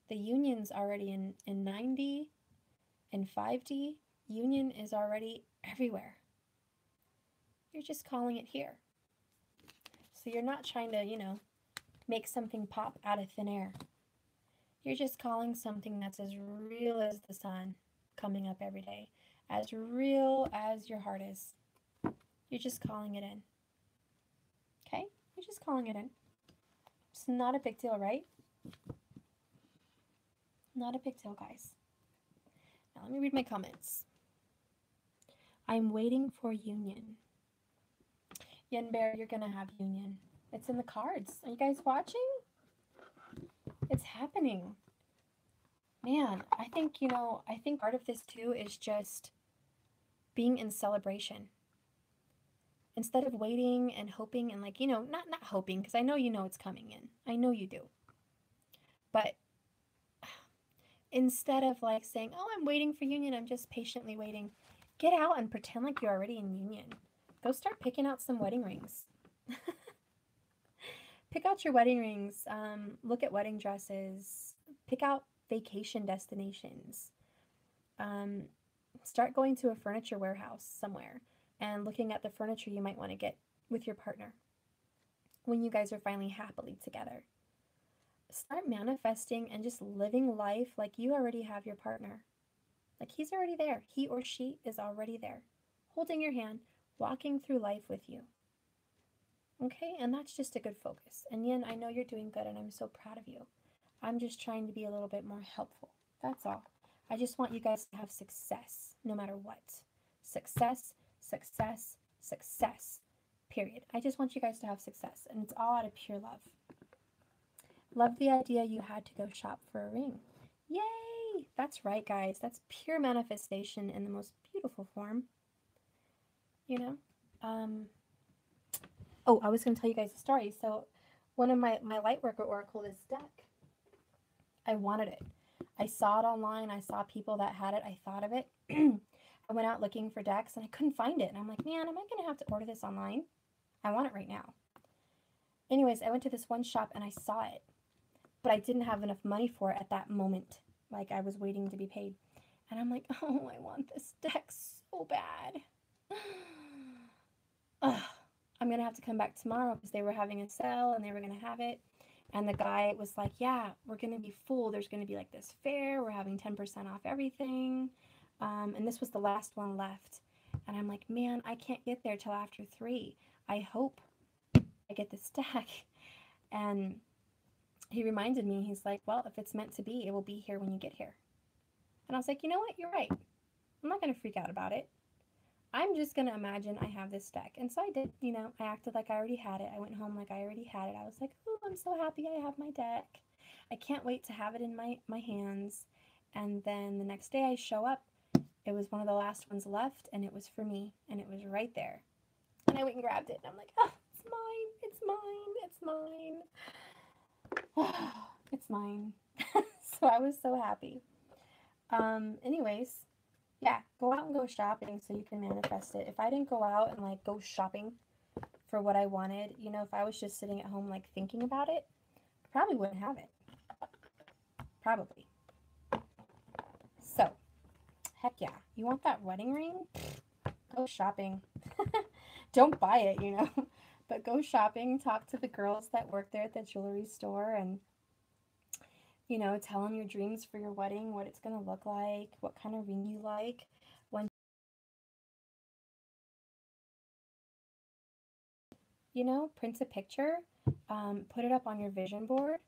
The union's already in 9D, in 5D. Union is already everywhere. You're just calling it here. So you're not trying to, make something pop out of thin air. You're just calling something that's as real as the sun coming up every day. As real as your heart is. You're just calling it in. Okay? You're just calling it in. It's not a big deal, right? Not a big deal, guys. Now let me read my comments. I'm waiting for union. Yen Bear, you're going to have union. It's in the cards. Are you guys watching? It's happening. Man, I think part of this too is just being in celebration. Instead of waiting and hoping and not hoping, because I know it's coming in. I know you do. But instead of saying, oh, I'm waiting for union, I'm just patiently waiting, get out and pretend like you're already in union. Go start picking out some wedding rings. Pick out your wedding rings. Look at wedding dresses. Pick out vacation destinations. Start going to a furniture warehouse somewhere and looking at the furniture you might want to get with your partner when you guys are finally happily together. Start manifesting and just living life like you already have your partner. Like he's already there. He or she is already there, holding your hand, walking through life with you. Okay, and that's just a good focus. And Yin, I know you're doing good and I'm so proud of you. I'm just trying to be a little bit more helpful. That's all. I just want you guys to have success no matter what. Success, success, success. Period. I just want you guys to have success, and it's all out of pure love. Love the idea you had to go shop for a ring. Yay! That's right, guys. That's pure manifestation in the most beautiful form. You know? Oh, I was going to tell you guys a story. So, one of my Lightworker Oracle, this deck, I wanted it. I saw it online. I saw people that had it. I thought of it. I went out looking for decks and I couldn't find it. And I'm like, man, am I going to have to order this online? I want it right now. Anyways, I went to this one shop and I saw it, but I didn't have enough money for it at that moment. Like, I was waiting to be paid. And I'm like, oh, I want this deck so bad. Ugh. I'm going to have to come back tomorrow because they were having a sale and they were going to have it. And the guy was like, yeah, we're going to be full. There's going to be like this fair. We're having 10% off everything. And this was the last one left. And I'm like, man, I can't get there till after 3. I hope I get this deck. And he reminded me, he's like, well, if it's meant to be, it will be here when you get here. And I was like, you know what? You're right. I'm not going to freak out about it. I'm just going to imagine I have this deck. And so I did, you know, I acted like I already had it. I went home like I already had it. I was like, oh, I'm so happy I have my deck. I can't wait to have it in my hands. And then the next day I show up. It was one of the last ones left, and it was for me, and it was right there. And I went and grabbed it, and I'm like, oh, it's mine, it's mine, it's mine. It's mine. So I was so happy. Anyways, yeah, go out and go shopping so you can manifest it. If I didn't go out and like go shopping for what I wanted, you know, if I was just sitting at home like thinking about it, I probably wouldn't have it. Probably. So, heck yeah. You want that wedding ring? Go shopping. Don't buy it, you know, but go shopping, talk to the girls that work there at the jewelry store, and, you know, tell them your dreams for your wedding, what it's going to look like, what kind of ring you like. When, you know, print a picture, put it up on your vision board,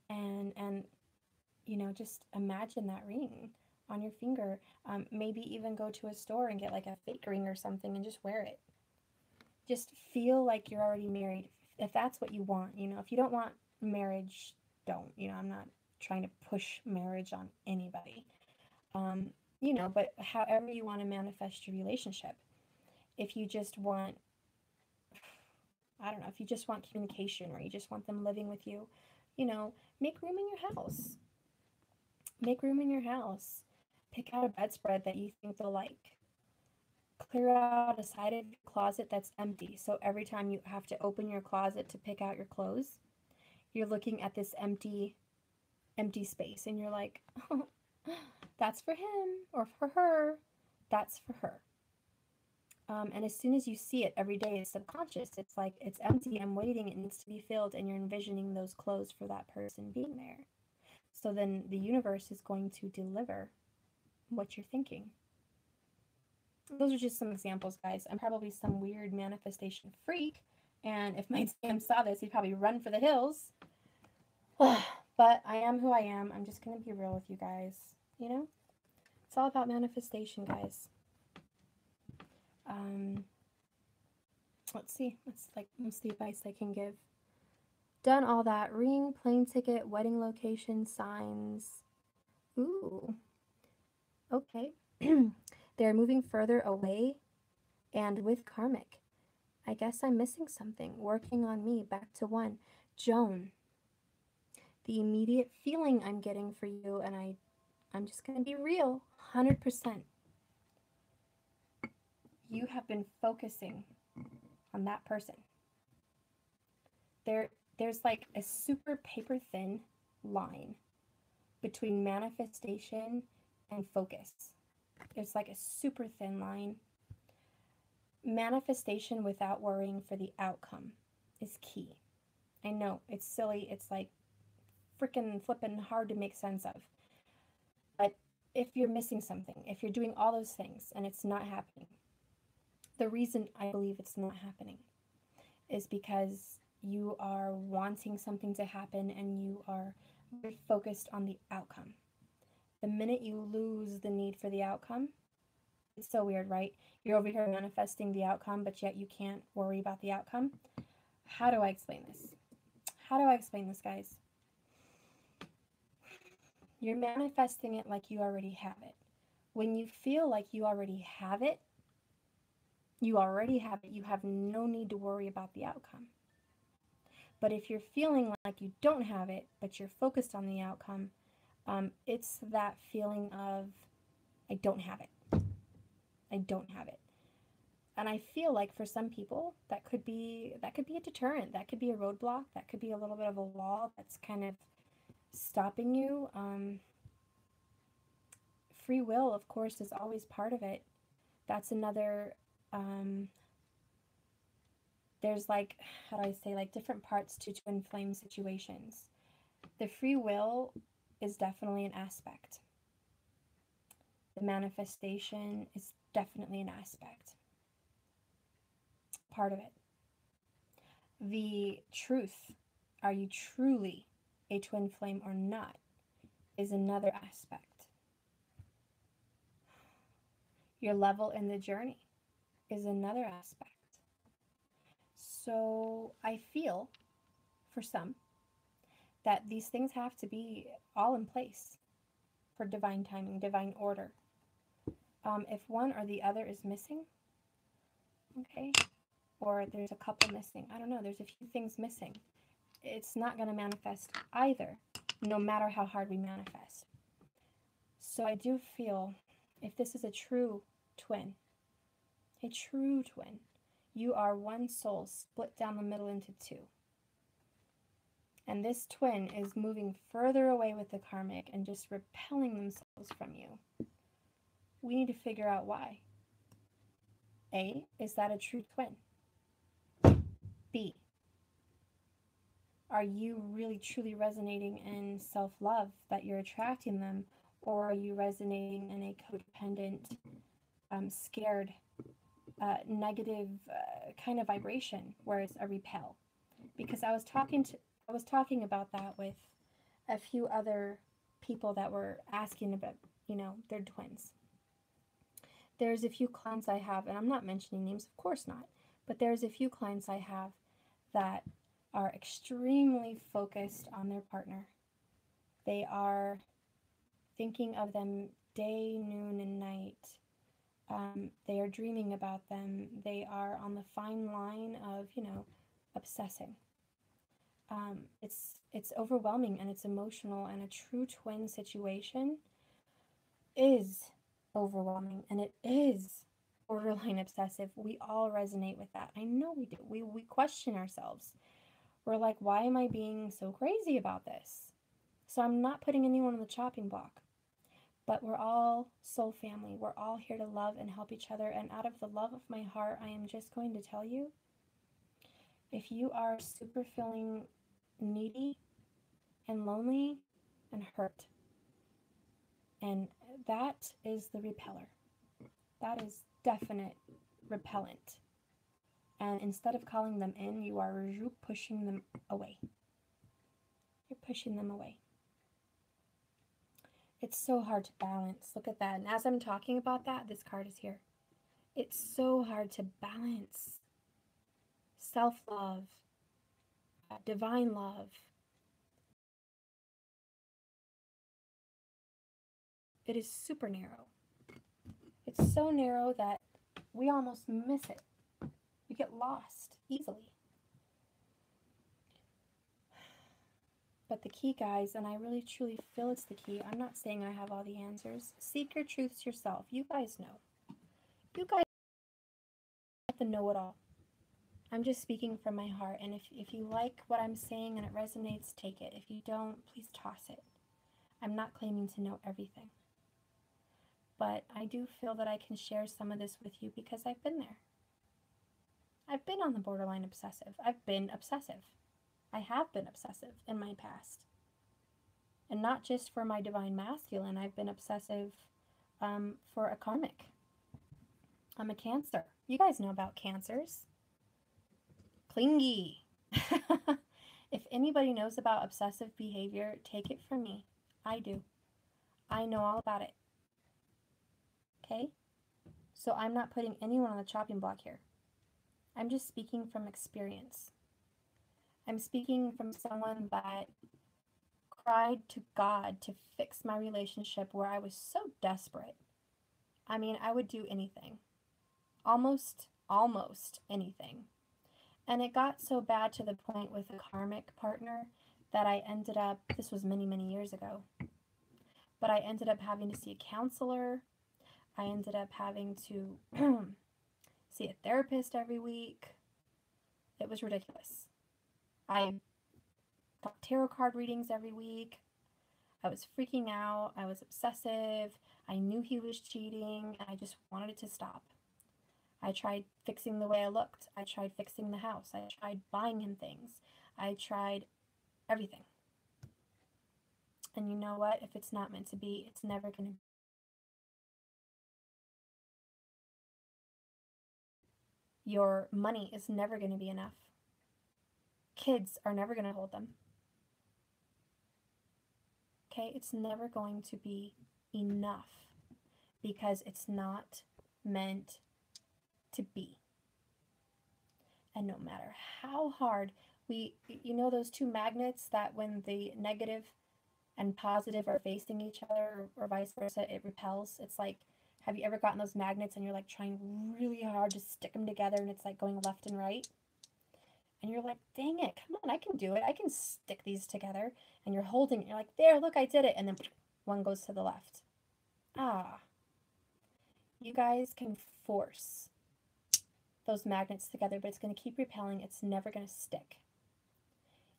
and you know, just imagine that ring on your finger. Maybe even go to a store and get like a fake ring or something and just wear it. Just feel like you're already married if that's what you want. You know, if you don't want marriage, don't. You know, I'm not trying to push marriage on anybody. You know, but however you want to manifest your relationship. If you just want, I don't know, if you just want communication or you just want them living with you, you know, make room in your house. Make room in your house. Pick out a bedspread that you think they'll like. Clear out a side of your closet that's empty. So every time you have to open your closet to pick out your clothes, you're looking at this empty space and you're like, oh, that's for him or for her. That's for her. And as soon as you see it every day, it's subconscious. It's like, it's empty. I'm waiting. It needs to be filled. And you're envisioning those clothes for that person being there. So then the universe is going to deliver what you're thinking. Those are just some examples, guys. I'm probably some weird manifestation freak, and if my DM saw this, he'd probably run for the hills. But I am who I am. I'm just going to be real with you guys, you know? It's all about manifestation, guys. Let's see. What's the advice I can give? Done all that. Ring, plane ticket, wedding location, signs. Ooh. Okay. They're moving further away and with karmic. I guess I'm missing something. Working on me. Back to 1. Joan. The immediate feeling I'm getting for you, and I'm just going to be real, 100%. You have been focusing on that person. There's like a super paper thin line between manifestation and focus. It's like a super thin line. Manifestation without worrying for the outcome is key. I know, it's silly. It's like freaking flipping hard to make sense of. But if you're missing something, if you're doing all those things and it's not happening, the reason I believe it's not happening is because you are wanting something to happen and you are very focused on the outcome. The minute you lose the need for the outcome, it's so weird, right? You're over here manifesting the outcome, but yet you can't worry about the outcome. How do I explain this? How do I explain this, guys? You're manifesting it like you already have it. When you feel like you already have it, you already have it. You have no need to worry about the outcome. But if you're feeling like you don't have it, but you're focused on the outcome, it's that feeling of, I don't have it. I don't have it. And I feel like for some people, that could be a deterrent. That could be a roadblock. That could be a little bit of a wall that's kind of stopping you. Free will, of course, is always part of it. That's another, there's like, how do I say, like different parts to twin flame situations. The free will is definitely an aspect. The manifestation is definitely an aspect. Part of it. The truth, are you truly a twin flame or not, is another aspect. Your level in the journey is another aspect. So I feel, for some, that these things have to be all in place for divine timing, divine order. If one or the other is missing, okay, or there's a couple missing, I don't know, there's a few things missing, it's not going to manifest either, no matter how hard we manifest. So I do feel, if this is a true twin, you are one soul split down the middle into two. And this twin is moving further away with the karmic and just repelling themselves from you. We need to figure out why. A, is that a true twin? B, are you really truly resonating in self-love that you're attracting them, or are you resonating in a codependent, scared, negative kind of vibration where it's a repel? Because I was talking about that with a few other people that were asking about, their twins. There's a few clients I have, and I'm not mentioning names, of course not, but there's a few clients I have that are extremely focused on their partner. They are thinking of them day, noon, and night. They are dreaming about them. They are on the fine line of, obsessing. It's overwhelming and it's emotional, and a true twin situation is overwhelming and it is borderline obsessive. We all resonate with that. I know we do. We question ourselves. We're like, why am I being so crazy about this? So I'm not putting anyone on the chopping block, but we're all soul family. We're all here to love and help each other. And out of the love of my heart, I am just going to tell you, if you are super feeling needy and lonely and hurt, and that is the repeller. That is definite repellent. And instead of calling them in, you are pushing them away. You're pushing them away. It's so hard to balance. Look at that. And as I'm talking about that, this card is here. It's so hard to balance self-love, divine love. It is super narrow. It's so narrow that we almost miss it. We get lost easily. But the key, guys, and I really truly feel it's the key. I'm not saying I have all the answers. Seek your truths yourself. You guys know. You guys have the know-it-all. I'm just speaking from my heart. And if you like what I'm saying and it resonates, take it. If you don't, please toss it. I'm not claiming to know everything. But I do feel that I can share some of this with you because I've been there. I've been on the borderline obsessive. I've been obsessive. I have been obsessive in my past. And not just for my divine masculine. I've been obsessive for a karmic. I'm a Cancer. You guys know about Cancers. clingy. If anybody knows about obsessive behavior, take it from me. I do. I know all about it. Okay? So I'm not putting anyone on the chopping block here. I'm just speaking from experience. I'm speaking from someone that cried to God to fix my relationship where I was so desperate. I mean, I would do anything. Almost anything. And it got so bad to the point with a karmic partner that I ended up, this was many, many years ago, but I ended up having to see a counselor. I ended up having to see a therapist every week. It was ridiculous. I got tarot card readings every week. I was freaking out. I was obsessive. I knew he was cheating, and I just wanted it to stop. I tried fixing the way I looked. I tried fixing the house. I tried buying him things. I tried everything. And you know what? If it's not meant to be, it's never going to be. Your money is never going to be enough. Kids are never going to hold them. Okay? It's never going to be enough because it's not meant to be. And no matter how hard you know those two magnets that when the negative and positive are facing each other or vice versa, it repels? It's like, have you ever gotten those magnets and you're like trying really hard to stick them together and it's like going left and right? And you're like, dang it, come on, I can do it. I can stick these together. And you're holding it. You're like, there, look, I did it. And then one goes to the left. You guys can force those magnets together, but it's going to keep repelling. It's never going to stick.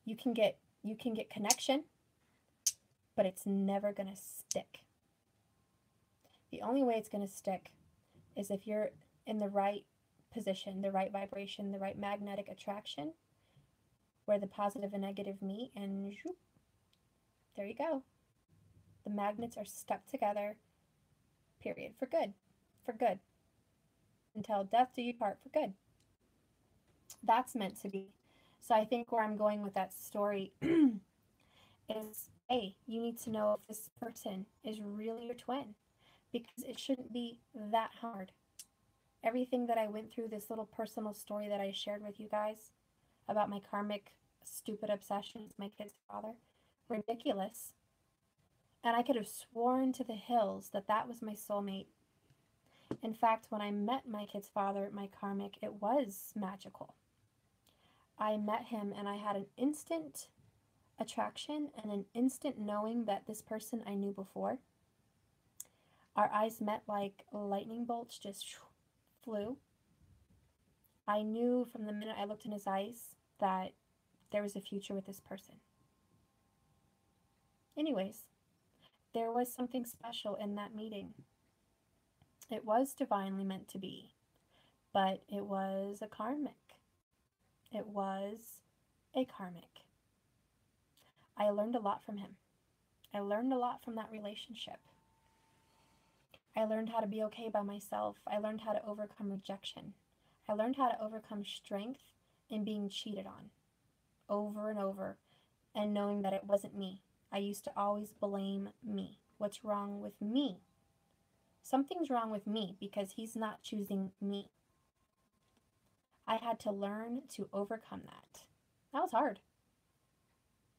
You can get connection, but it's never going to stick. The only way it's going to stick is if you're in the right position, the right vibration, the right magnetic attraction, where the positive and negative meet, and whoop, there you go. The magnets are stuck together, period, for good. For good. Until death do you part, for good. That's meant to be. So I think where I'm going with that story is, hey, you need to know if this person is really your twin, because it shouldn't be that hard. Everything that I went through, this little personal story that I shared with you guys about my karmic stupid obsession with my kid's father, ridiculous. And I could have sworn to the hills that that was my soulmate. In fact, when I met my kid's father, my karmic, it was magical. I met him and I had an instant attraction and an instant knowing that this person I knew before. Our eyes met like lightning bolts, just flew. I knew from the minute I looked in his eyes that there was a future with this person. Anyways, there was something special in that meeting. It was divinely meant to be, but it was a karmic. It was a karmic. I learned a lot from him. I learned a lot from that relationship. I learned how to be okay by myself. I learned how to overcome rejection. I learned how to overcome strength in being cheated on over and over and knowing that it wasn't me. I used to always blame me. What's wrong with me? Something's wrong with me because he's not choosing me. I had to learn to overcome that. That was hard.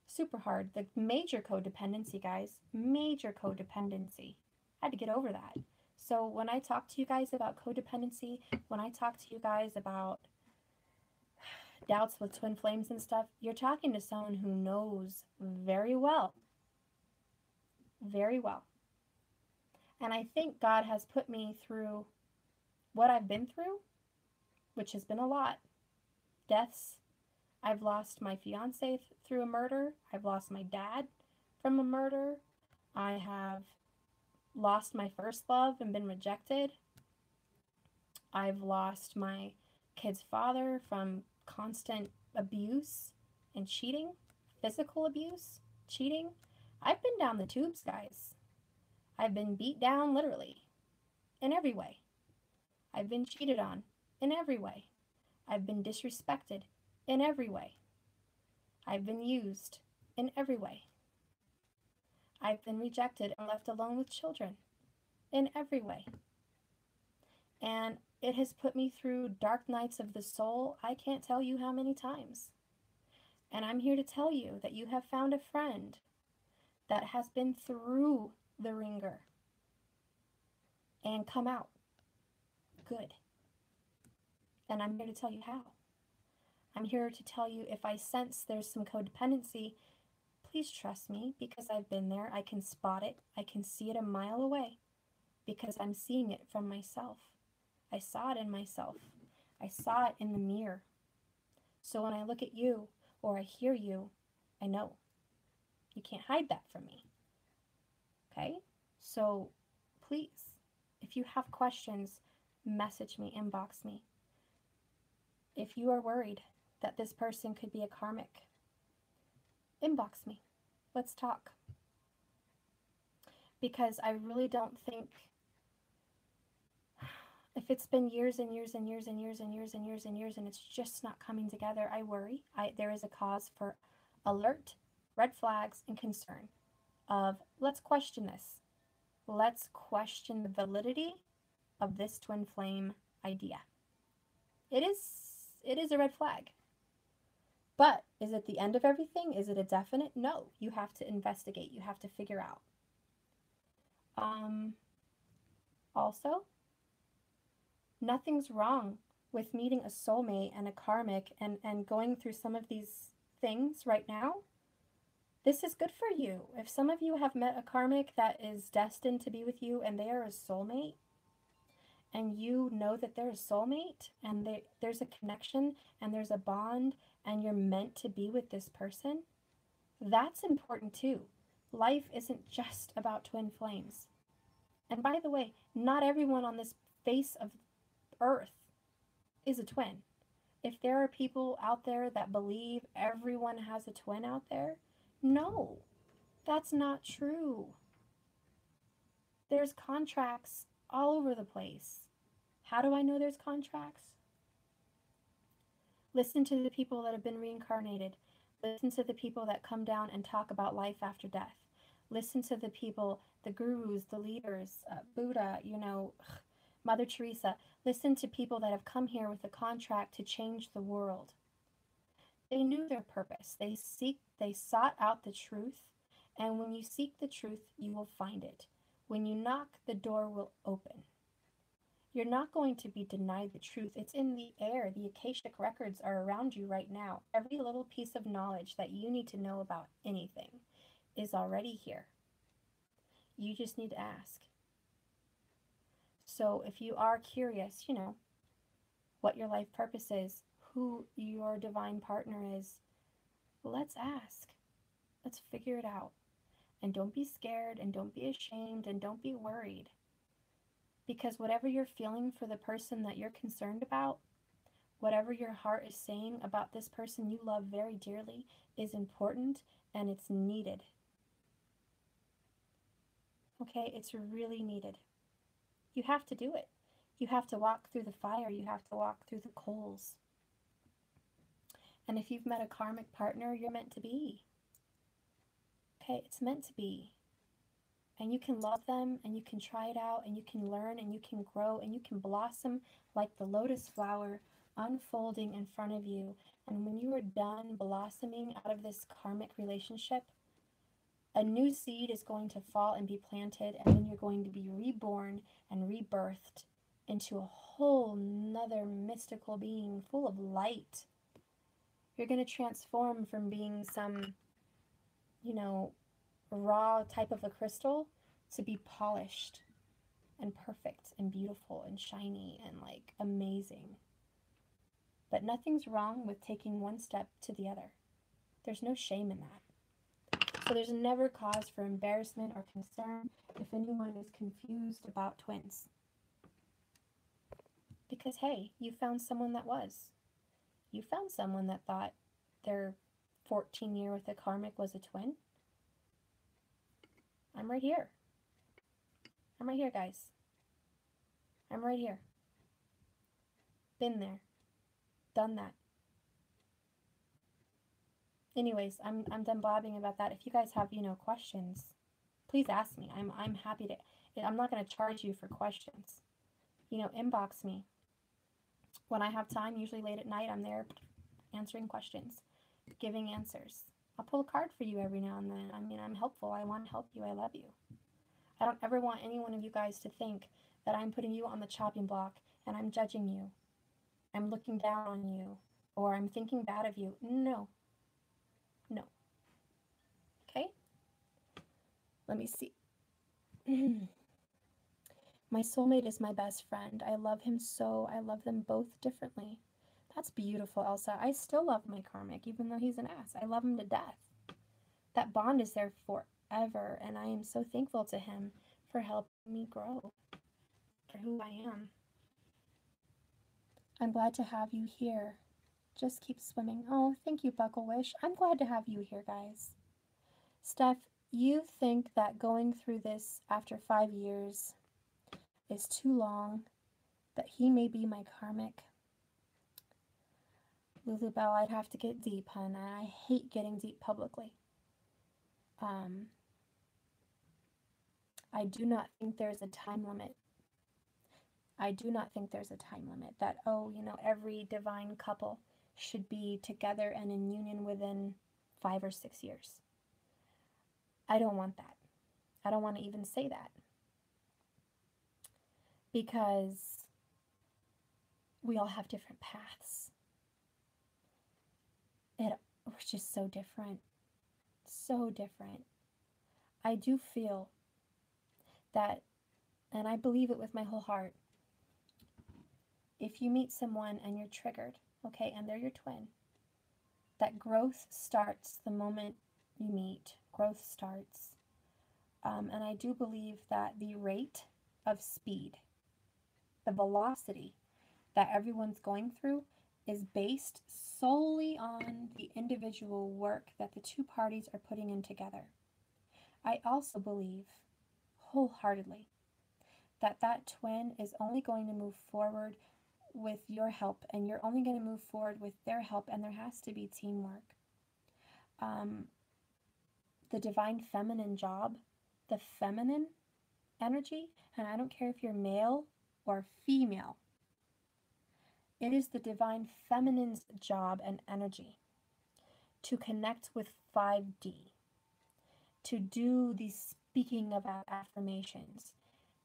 Super hard. The major codependency, guys. Major codependency. I had to get over that. So when I talk to you guys about codependency, when I talk to you guys about doubts with twin flames and stuff, you're talking to someone who knows very well. Very well. And I think God has put me through what I've been through, which has been a lot. Deaths. I've lost my fiance through a murder. I've lost my dad from a murder. I have lost my first love and been rejected. I've lost my kid's father from constant abuse and cheating, physical abuse, cheating. I've been down the tubes, guys. I've been beat down literally in every way. I've been cheated on in every way. I've been disrespected in every way. I've been used in every way. I've been rejected and left alone with children in every way. And it has put me through dark nights of the soul, I can't tell you how many times. And I'm here to tell you that you have found a friend that has been through the ringer and come out good. And I'm here to tell you how. I'm here to tell you if I sense there's some codependency, please trust me, because I've been there. I can spot it. I can see it a mile away because I'm seeing it from myself. I saw it in myself. I saw it in the mirror. So when I look at you or I hear you, I know. You can't hide that from me. Okay? So please, if you have questions, message me, inbox me. If you are worried that this person could be a karmic, inbox me. Let's talk. Because I really don't think, if it's been years and years and years and years and years and years and years and it's just not coming together, I worry. There is a cause for alert, red flags, and concern of let's question this. Let's question the validity of this twin flame idea. It is a red flag. But is it the end of everything? Is it a definite? No. You have to investigate. You have to figure out. Also, nothing's wrong with meeting a soulmate and a karmic and going through some of these things right now. This is good for you. If some of you have met a karmic that is destined to be with you and they are a soulmate, and you know that they're a soulmate and there's a connection and there's a bond and you're meant to be with this person, that's important too. Life isn't just about twin flames. And by the way, not everyone on this face of earth is a twin. If there are people out there that believe everyone has a twin out there, no, that's not true. There's contracts all over the place. How do I know there's contracts? Listen to the people that have been reincarnated. Listen to the people that come down and talk about life after death. Listen to the people, the gurus, the leaders, Buddha, Mother Teresa. Listen to people that have come here with a contract to change the world. They knew their purpose. They sought out the truth. And when you seek the truth, you will find it. When you knock, the door will open. You're not going to be denied the truth. It's in the air. The Akashic records are around you right now. Every little piece of knowledge that you need to know about anything is already here. You just need to ask. So if you are curious, what your life purpose is, who your divine partner is, let's ask. Let's figure it out. And don't be scared and don't be ashamed and don't be worried. Because whatever you're feeling for the person that you're concerned about, whatever your heart is saying about this person you love very dearly is important and it's needed. Okay, it's really needed. You have to do it. You have to walk through the fire. You have to walk through the coals. And if you've met a karmic partner, you're meant to be. Okay, it's meant to be. And you can love them, and you can try it out, and you can learn, and you can grow, and you can blossom like the lotus flower unfolding in front of you. And when you are done blossoming out of this karmic relationship, a new seed is going to fall and be planted, and then you're going to be reborn and rebirthed into a whole nother mystical being full of light. You're going to transform from being some, raw type of a crystal to be polished and perfect and beautiful and shiny and amazing. But nothing's wrong with taking one step to the other. There's no shame in that. So there's never cause for embarrassment or concern if anyone is confused about twins. Because hey, you found someone that was. You found someone that thought their 14-year with a karmic was a twin. I'm right here. I'm right here, guys. I'm right here. Been there. Done that. Anyways, I'm done blabbing about that. If you guys have, questions, please ask me. I'm happy to. I'm not going to charge you for questions. Inbox me. When I have time, usually late at night, I'm there answering questions, giving answers. I'll pull a card for you every now and then. I mean, I'm helpful. I want to help you. I love you. I don't ever want any one of you guys to think that I'm putting you on the chopping block and I'm judging you. I'm looking down on you or I'm thinking bad of you. No. No. Okay? Let me see. My soulmate is my best friend. I love him so. I love them both differently. That's beautiful, Elsa. I still love my karmic, even though he's an ass. I love him to death. That bond is there forever, and I am so thankful to him for helping me grow for who I am. I'm glad to have you here. Just keep swimming. Oh, thank you, Bucklewish. I'm glad to have you here, guys. Steph, you think that going through this after 5 years is too long, that he may be my karmic? Lulu Bell, I'd have to get deep, hun, and I hate getting deep publicly. I do not think there's a time limit. I do not think there's a time limit that, every divine couple should be together and in union within 5 or 6 years. I don't want that. I don't want to even say that. Because we all have different paths. We're just so different. So different. I do feel that, and I believe it with my whole heart, if you meet someone and you're triggered, okay, and they're your twin, that growth starts the moment you meet. Growth starts. And I do believe that the rate of speed, the velocity that everyone's going through is based solely on the individual work that the two parties are putting in together. I also believe wholeheartedly that that twin is only going to move forward with your help, and you're only going to move forward with their help, and there has to be teamwork. The divine feminine job, the feminine energy, and I don't care if you're male or female, it is the divine feminine's job and energy to connect with 5D, to do the speaking of affirmations,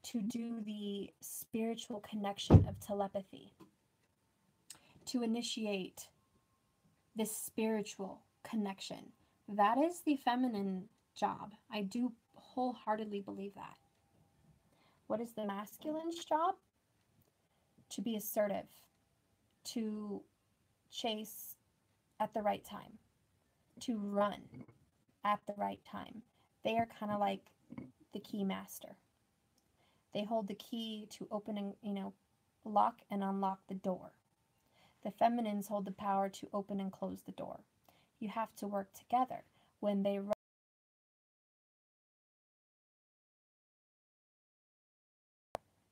to do the spiritual connection of telepathy, to initiate this spiritual connection. That is the feminine job. I do wholeheartedly believe that. What is the masculine's job? To be assertive, to chase at the right time, to run at the right time. They are kind of like the key master. They hold the key to opening, lock and unlock the door. The feminines hold the power to open and close the door. You have to work together. When they run,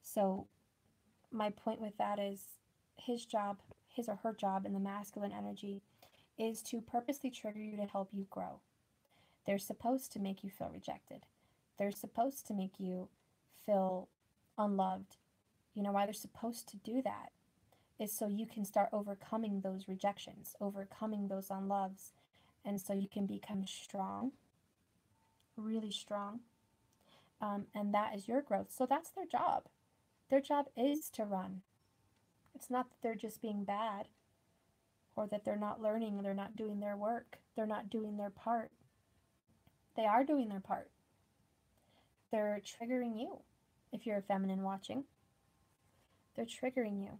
so my point with that is his job, his or her job in the masculine energy, is to purposely trigger you to help you grow. They're supposed to make you feel rejected. They're supposed to make you feel unloved. You know why they're supposed to do that? Is so you can start overcoming those rejections, overcoming those unloves, and so you can become strong, really strong. And that is your growth. So that's their job. Their job is to run. It's not that they're just being bad, or that they're not learning, they're not doing their work, they're not doing their part. They are doing their part. They're triggering you. If you're a feminine watching, they're triggering you.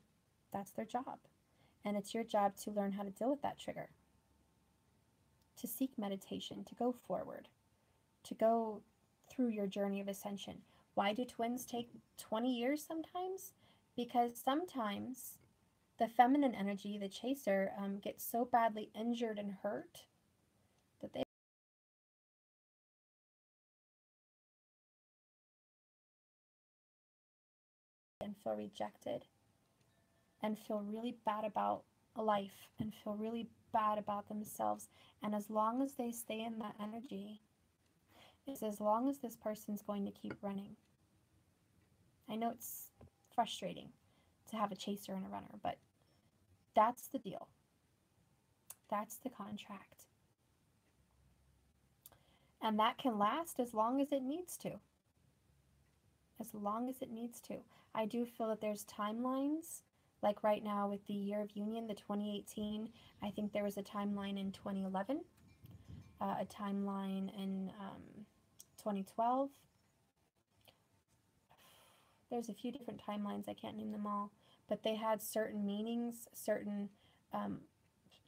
That's their job. And it's your job to learn how to deal with that trigger, to seek meditation, to go forward, to go through your journey of ascension. Why do twins take 20 years sometimes? Because sometimes the feminine energy, the chaser, gets so badly injured and hurt that they and feel rejected and feel really bad about life and feel really bad about themselves. And as long as they stay in that energy, is as long as this person's going to keep running. I know it's frustrating to have a chaser and a runner, but that's the deal. That's the contract. And that can last as long as it needs to. As long as it needs to. I do feel that there's timelines, like right now with the year of union, the 2018, I think there was a timeline in 2011, a timeline in 2012. There's a few different timelines, I can't name them all, but they had certain meanings, certain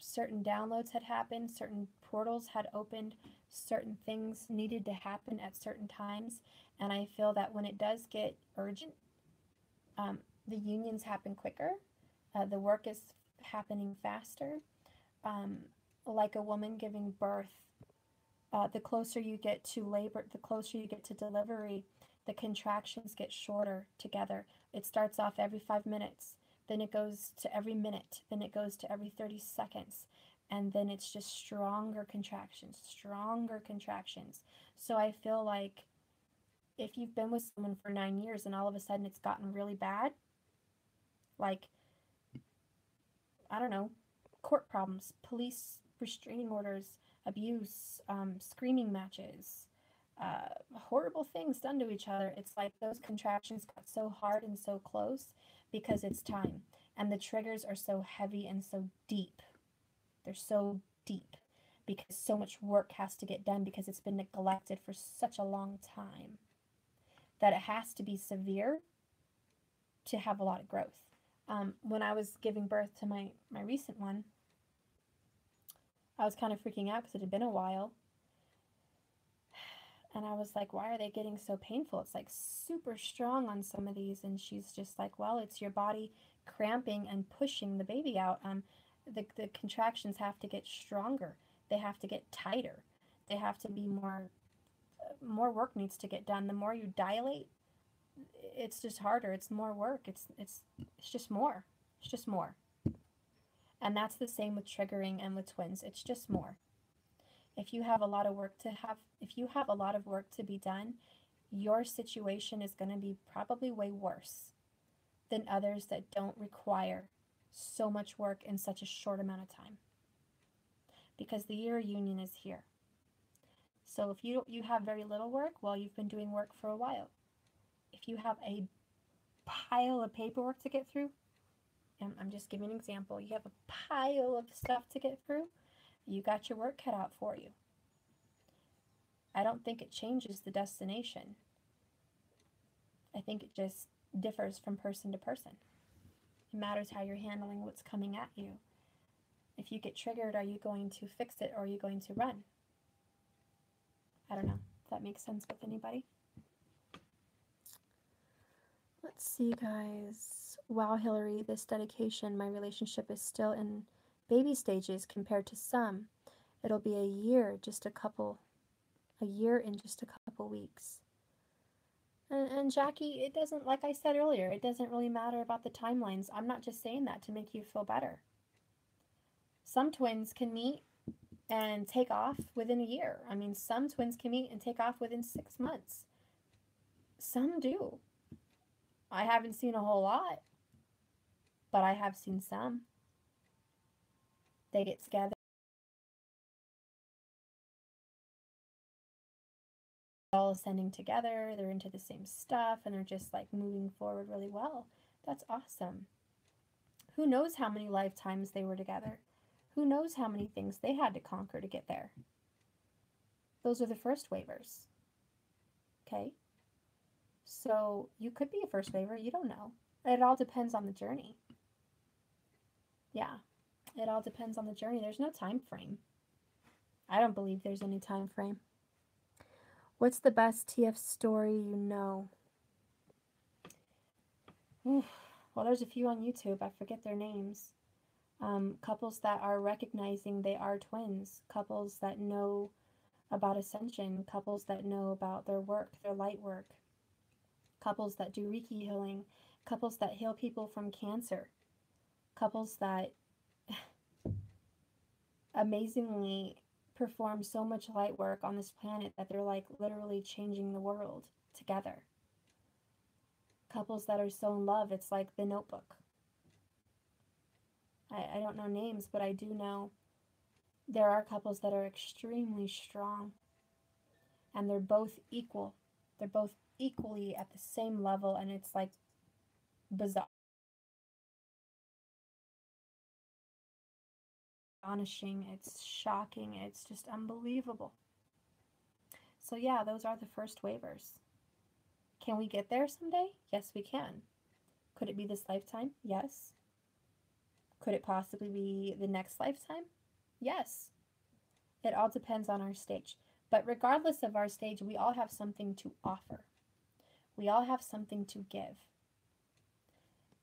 downloads had happened, certain portals had opened, certain things needed to happen at certain times. And I feel that when it does get urgent, the unions happen quicker, the work is happening faster. Like a woman giving birth, the closer you get to labor, the closer you get to delivery, the contractions get shorter together. It starts off every 5 minutes, then it goes to every minute, then it goes to every 30 seconds, and then it's just stronger contractions, stronger contractions. So I feel like if you've been with someone for 9 years and all of a sudden it's gotten really bad, like, I don't know, court problems, police restraining orders, abuse, screaming matches, horrible things done to each other. It's like those contractions got so hard and so close because it's time. And the triggers are so heavy and so deep. They're so deep because so much work has to get done because it's been neglected for such a long time that it has to be severe to have a lot of growth. When I was giving birth to my recent one, I was kind of freaking out because it had been a while. And I was like, why are they getting so painful? It's like super strong on some of these. And she's just like, well, it's your body cramping and pushing the baby out. The contractions have to get stronger. They have to get tighter. They have to be more work needs to get done. The more you dilate, it's just harder. It's more work. It's just more. It's just more. And that's the same with triggering and with twins. It's just more. If you have a lot of work to be done, your situation is going to be probably way worse than others that don't require so much work in such a short amount of time. Because the year of union is here. So if you have very little work, well, you've been doing work for a while. If you have a pile of paperwork to get through, and I'm just giving an example, you have a pile of stuff to get through, you got your work cut out for you. I don't think it changes the destination. I think it just differs from person to person. It matters how you're handling what's coming at you. If you get triggered, are you going to fix it or are you going to run? I don't know if that makes sense with anybody. Let's see, guys. Wow, Hillary, this dedication, my relationship is still in baby stages compared to some. It'll be a year in just a couple weeks. And Jackie, it doesn't, like I said earlier, it doesn't really matter about the timelines. I'm not just saying that to make you feel better. Some twins can meet and take off within a year. I mean, some twins can meet and take off within 6 months. Some do. I haven't seen a whole lot, but I have seen some. They get together, all ascending together, they're into the same stuff, and they're just like moving forward really well. That's awesome. Who knows how many lifetimes they were together? Who knows how many things they had to conquer to get there? Those are the first waivers. Okay? So you could be a first waiver, you don't know. It all depends on the journey. Yeah, it all depends on the journey. There's no time frame. I don't believe there's any time frame. What's the best TF story you know? Oof. Well, there's a few on YouTube. I forget their names. Couples that are recognizing they are twins. Couples that know about ascension. Couples that know about their work, their light work. Couples that do Reiki healing. Couples that heal people from cancer. Couples that amazingly perform so much light work on this planet that they're like literally changing the world together. Couples that are so in love, it's like The Notebook. I don't know names, but I do know there are couples that are extremely strong, and they're both equal. They're both equally at the same level, and it's like bizarre, astonishing, it's shocking, it's just unbelievable. So yeah, those are the first waivers. Can we get there someday? Yes, we can. Could it be this lifetime? Yes. Could it possibly be the next lifetime? Yes. It all depends on our stage. But regardless of our stage, we all have something to offer. We all have something to give.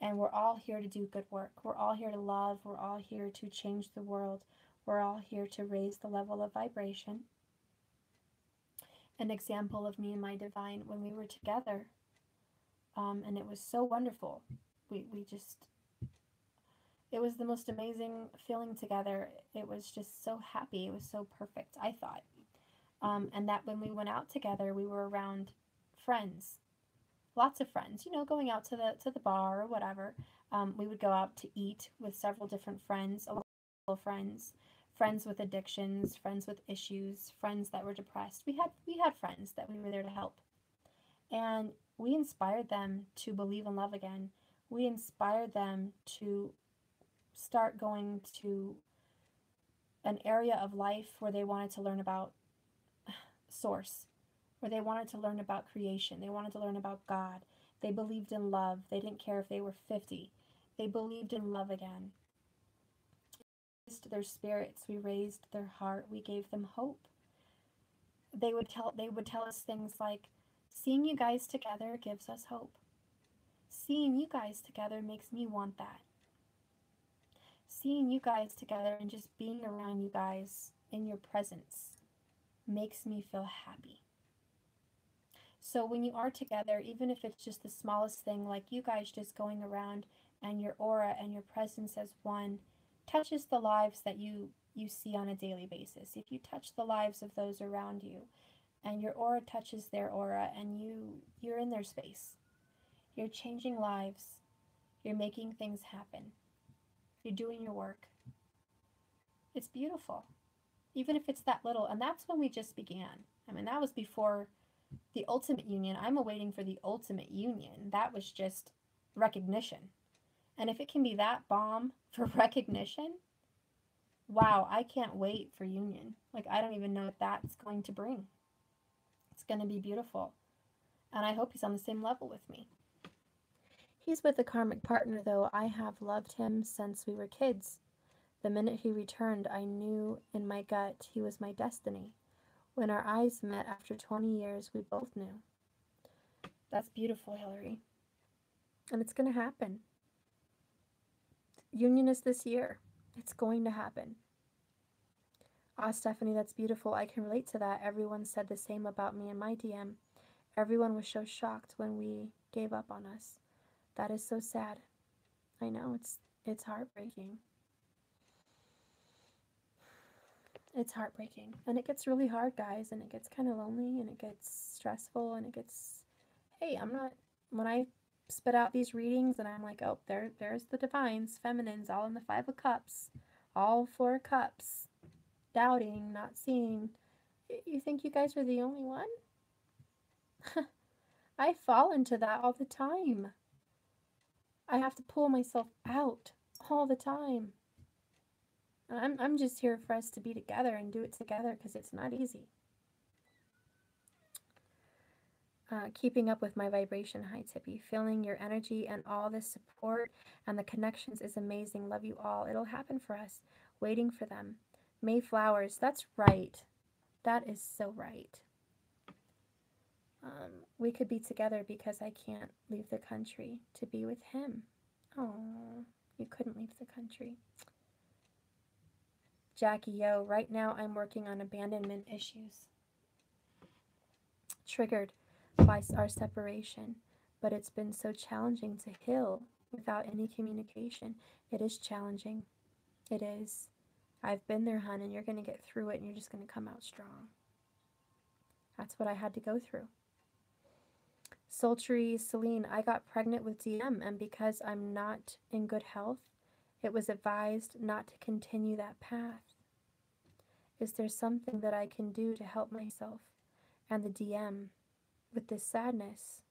And we're all here to do good work. We're all here to love. We're all here to change the world. We're all here to raise the level of vibration. An example of me and my divine when we were together, and it was so wonderful. It was the most amazing feeling together. It was just so happy. It was so perfect, I thought. And that when we went out together, we were around friends, lots of friends, going out to the bar or whatever. We would go out to eat with several different friends, a lot of friends with addictions, friends with issues, friends that were depressed. We had friends that we were there to help. And we inspired them to believe in love again. We inspired them to start going to an area of life where they wanted to learn about source, where they wanted to learn about creation. They wanted to learn about God. They believed in love. They didn't care if they were 50. They believed in love again. We raised their spirits. We raised their heart. We gave them hope. They would tell us things like, seeing you guys together gives us hope. Seeing you guys together makes me want that. Seeing you guys together and just being around you guys in your presence makes me feel happy. So when you are together, even if it's just the smallest thing, like you guys just going around and your aura and your presence as one touches the lives that you see on a daily basis. If you touch the lives of those around you and your aura touches their aura and you're in their space, you're changing lives, you're making things happen, you're doing your work. It's beautiful, even if it's that little. And that's when we just began. I mean, that was before the ultimate union. I'm awaiting for the ultimate union. That was just recognition. And if it can be that bomb for recognition, wow, I can't wait for union. Like, I don't even know what that's going to bring. It's going to be beautiful. And I hope he's on the same level with me. He's with a karmic partner, though. I have loved him since we were kids. The minute he returned, I knew in my gut he was my destiny. When our eyes met after 20 years, we both knew. That's beautiful, Hillary. And it's going to happen. Union is this year. It's going to happen. Ah, Stephanie, that's beautiful. I can relate to that. Everyone said the same about me in my DM. Everyone was so shocked when we gave up on us. That is so sad. I know, it's heartbreaking. It's heartbreaking. And it gets really hard, guys, and it gets kind of lonely, and it gets stressful, and it gets, hey, when I spit out these readings and I'm like, oh, there's the divines, feminines, all in the 5 of Cups, all 4 cups, doubting, not seeing. You think you guys are the only one? I fall into that all the time. I have to pull myself out all the time. I'm just here for us to be together and do it together because it's not easy. Keeping up with my vibration, hi Tippy. Feeling your energy and all the support and the connections is amazing. Love you all. It'll happen for us. Waiting for them. Mayflowers, that's right. That is so right. We could be together because I can't leave the country to be with him. Oh, you couldn't leave the country. Jackie, yo, right now I'm working on abandonment issues. Triggered by our separation, but it's been so challenging to heal without any communication. It is challenging. It is. I've been there, hun, and you're going to get through it, and you're just going to come out strong. That's what I had to go through. Sultry Celine, I got pregnant with DM, and because I'm not in good health, it was advised not to continue that path. Is there something that I can do to help myself and the DM with this sadness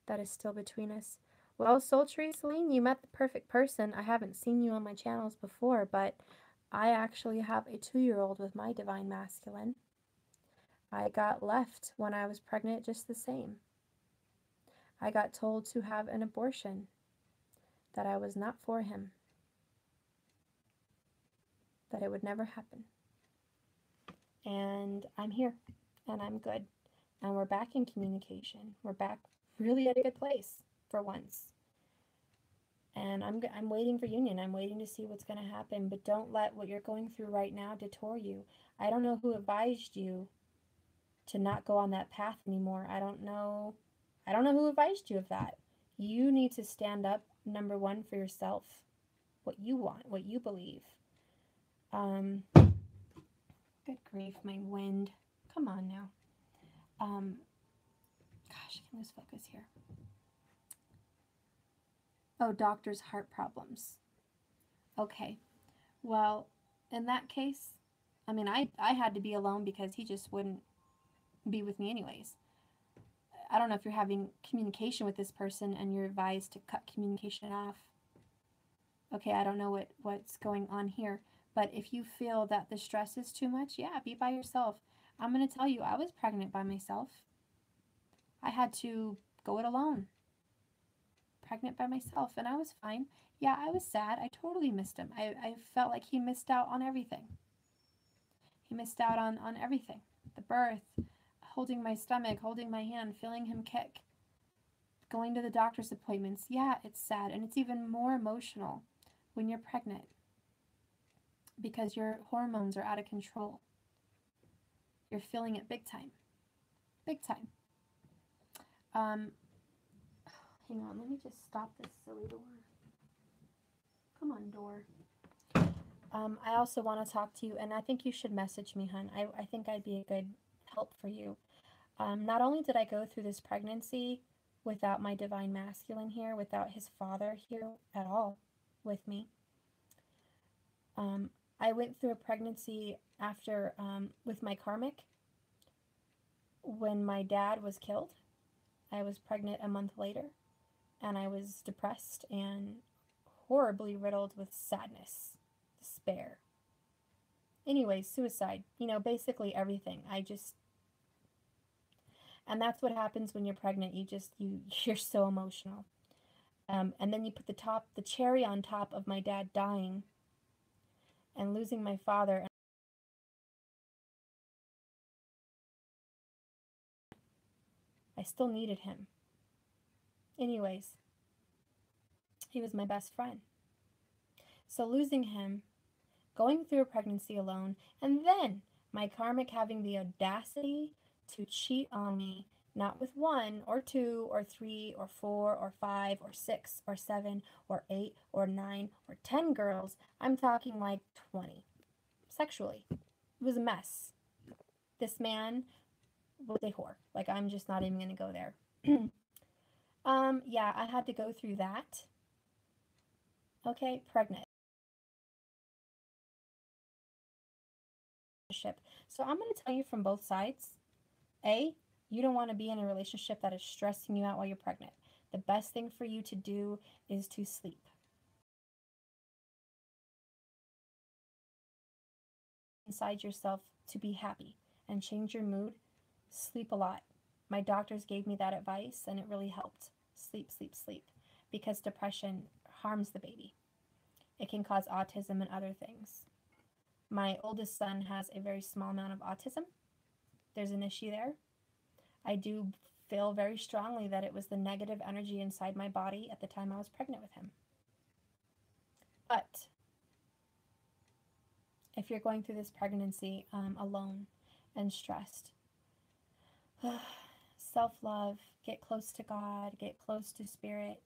that is still between us? Well, Sultry Celine, you met the perfect person. I haven't seen you on my channels before, but I actually have a 2-year-old with my divine masculine. I got left when I was pregnant just the same. I got told to have an abortion, that I was not for him, that it would never happen. And I'm here, and I'm good. And we're back in communication. We're back really at a good place for once. And I'm waiting for union. I'm waiting to see what's going to happen. But don't let what you're going through right now detour you. I don't know who advised you to not go on that path anymore. I don't know who advised you of that. You need to stand up, number one, for yourself. What you want, what you believe. Good grief, my wind. Come on now. Gosh, I can lose focus here. Oh, doctor's heart problems. Okay. Well, in that case, I mean, I had to be alone because he just wouldn't be with me anyways. I don't know if you're having communication with this person and you're advised to cut communication off. Okay, I don't know what's going on here. But if you feel that the stress is too much, yeah, be by yourself. I'm going to tell you, I was pregnant by myself. I had to go it alone. Pregnant by myself, and I was fine. Yeah, I was sad. I totally missed him. I felt like he missed out on everything. He missed out on everything. The birth, holding my stomach, holding my hand, feeling him kick, going to the doctor's appointments. Yeah, it's sad, and it's even more emotional when you're pregnant because your hormones are out of control. You're feeling it big time. Big time. Hang on, let me just stop this silly door. Come on, door. I also want to talk to you, and I think you should message me, hun. I think I'd be a good help for you. Not only did I go through this pregnancy without my divine masculine here, without his father here at all with me, I went through a pregnancy after, with my karmic, when my dad was killed. I was pregnant a month later, and I was depressed and horribly riddled with sadness, despair. Anyways, suicide, basically everything. And that's what happens when you're pregnant. You're so emotional. And then you put the cherry on top of my dad dying and losing my father. I still needed him. Anyways, he was my best friend. So losing him, going through a pregnancy alone, and then my karmic having the audacity to cheat on me, not with 1 or 2 or 3 or 4 or 5 or 6 or 7 or 8 or 9 or 10 girls. I'm talking like 20. Sexually. It was a mess. This man was a whore. Like, I'm just not even going to go there. Yeah, I had to go through that. Okay, pregnant. So I'm going to tell you from both sides. A, you don't want to be in a relationship that is stressing you out while you're pregnant. The best thing for you to do is to sleep. Inside yourself to be happy and change your mood. Sleep a lot. My doctors gave me that advice and it really helped. Sleep, sleep, sleep. Because depression harms the baby. It can cause autism and other things. My oldest son has a very small amount of autism. There's an issue there. I do feel very strongly that it was the negative energy inside my body at the time I was pregnant with him. But if you're going through this pregnancy alone and stressed, self-love, get close to God, get close to Spirit,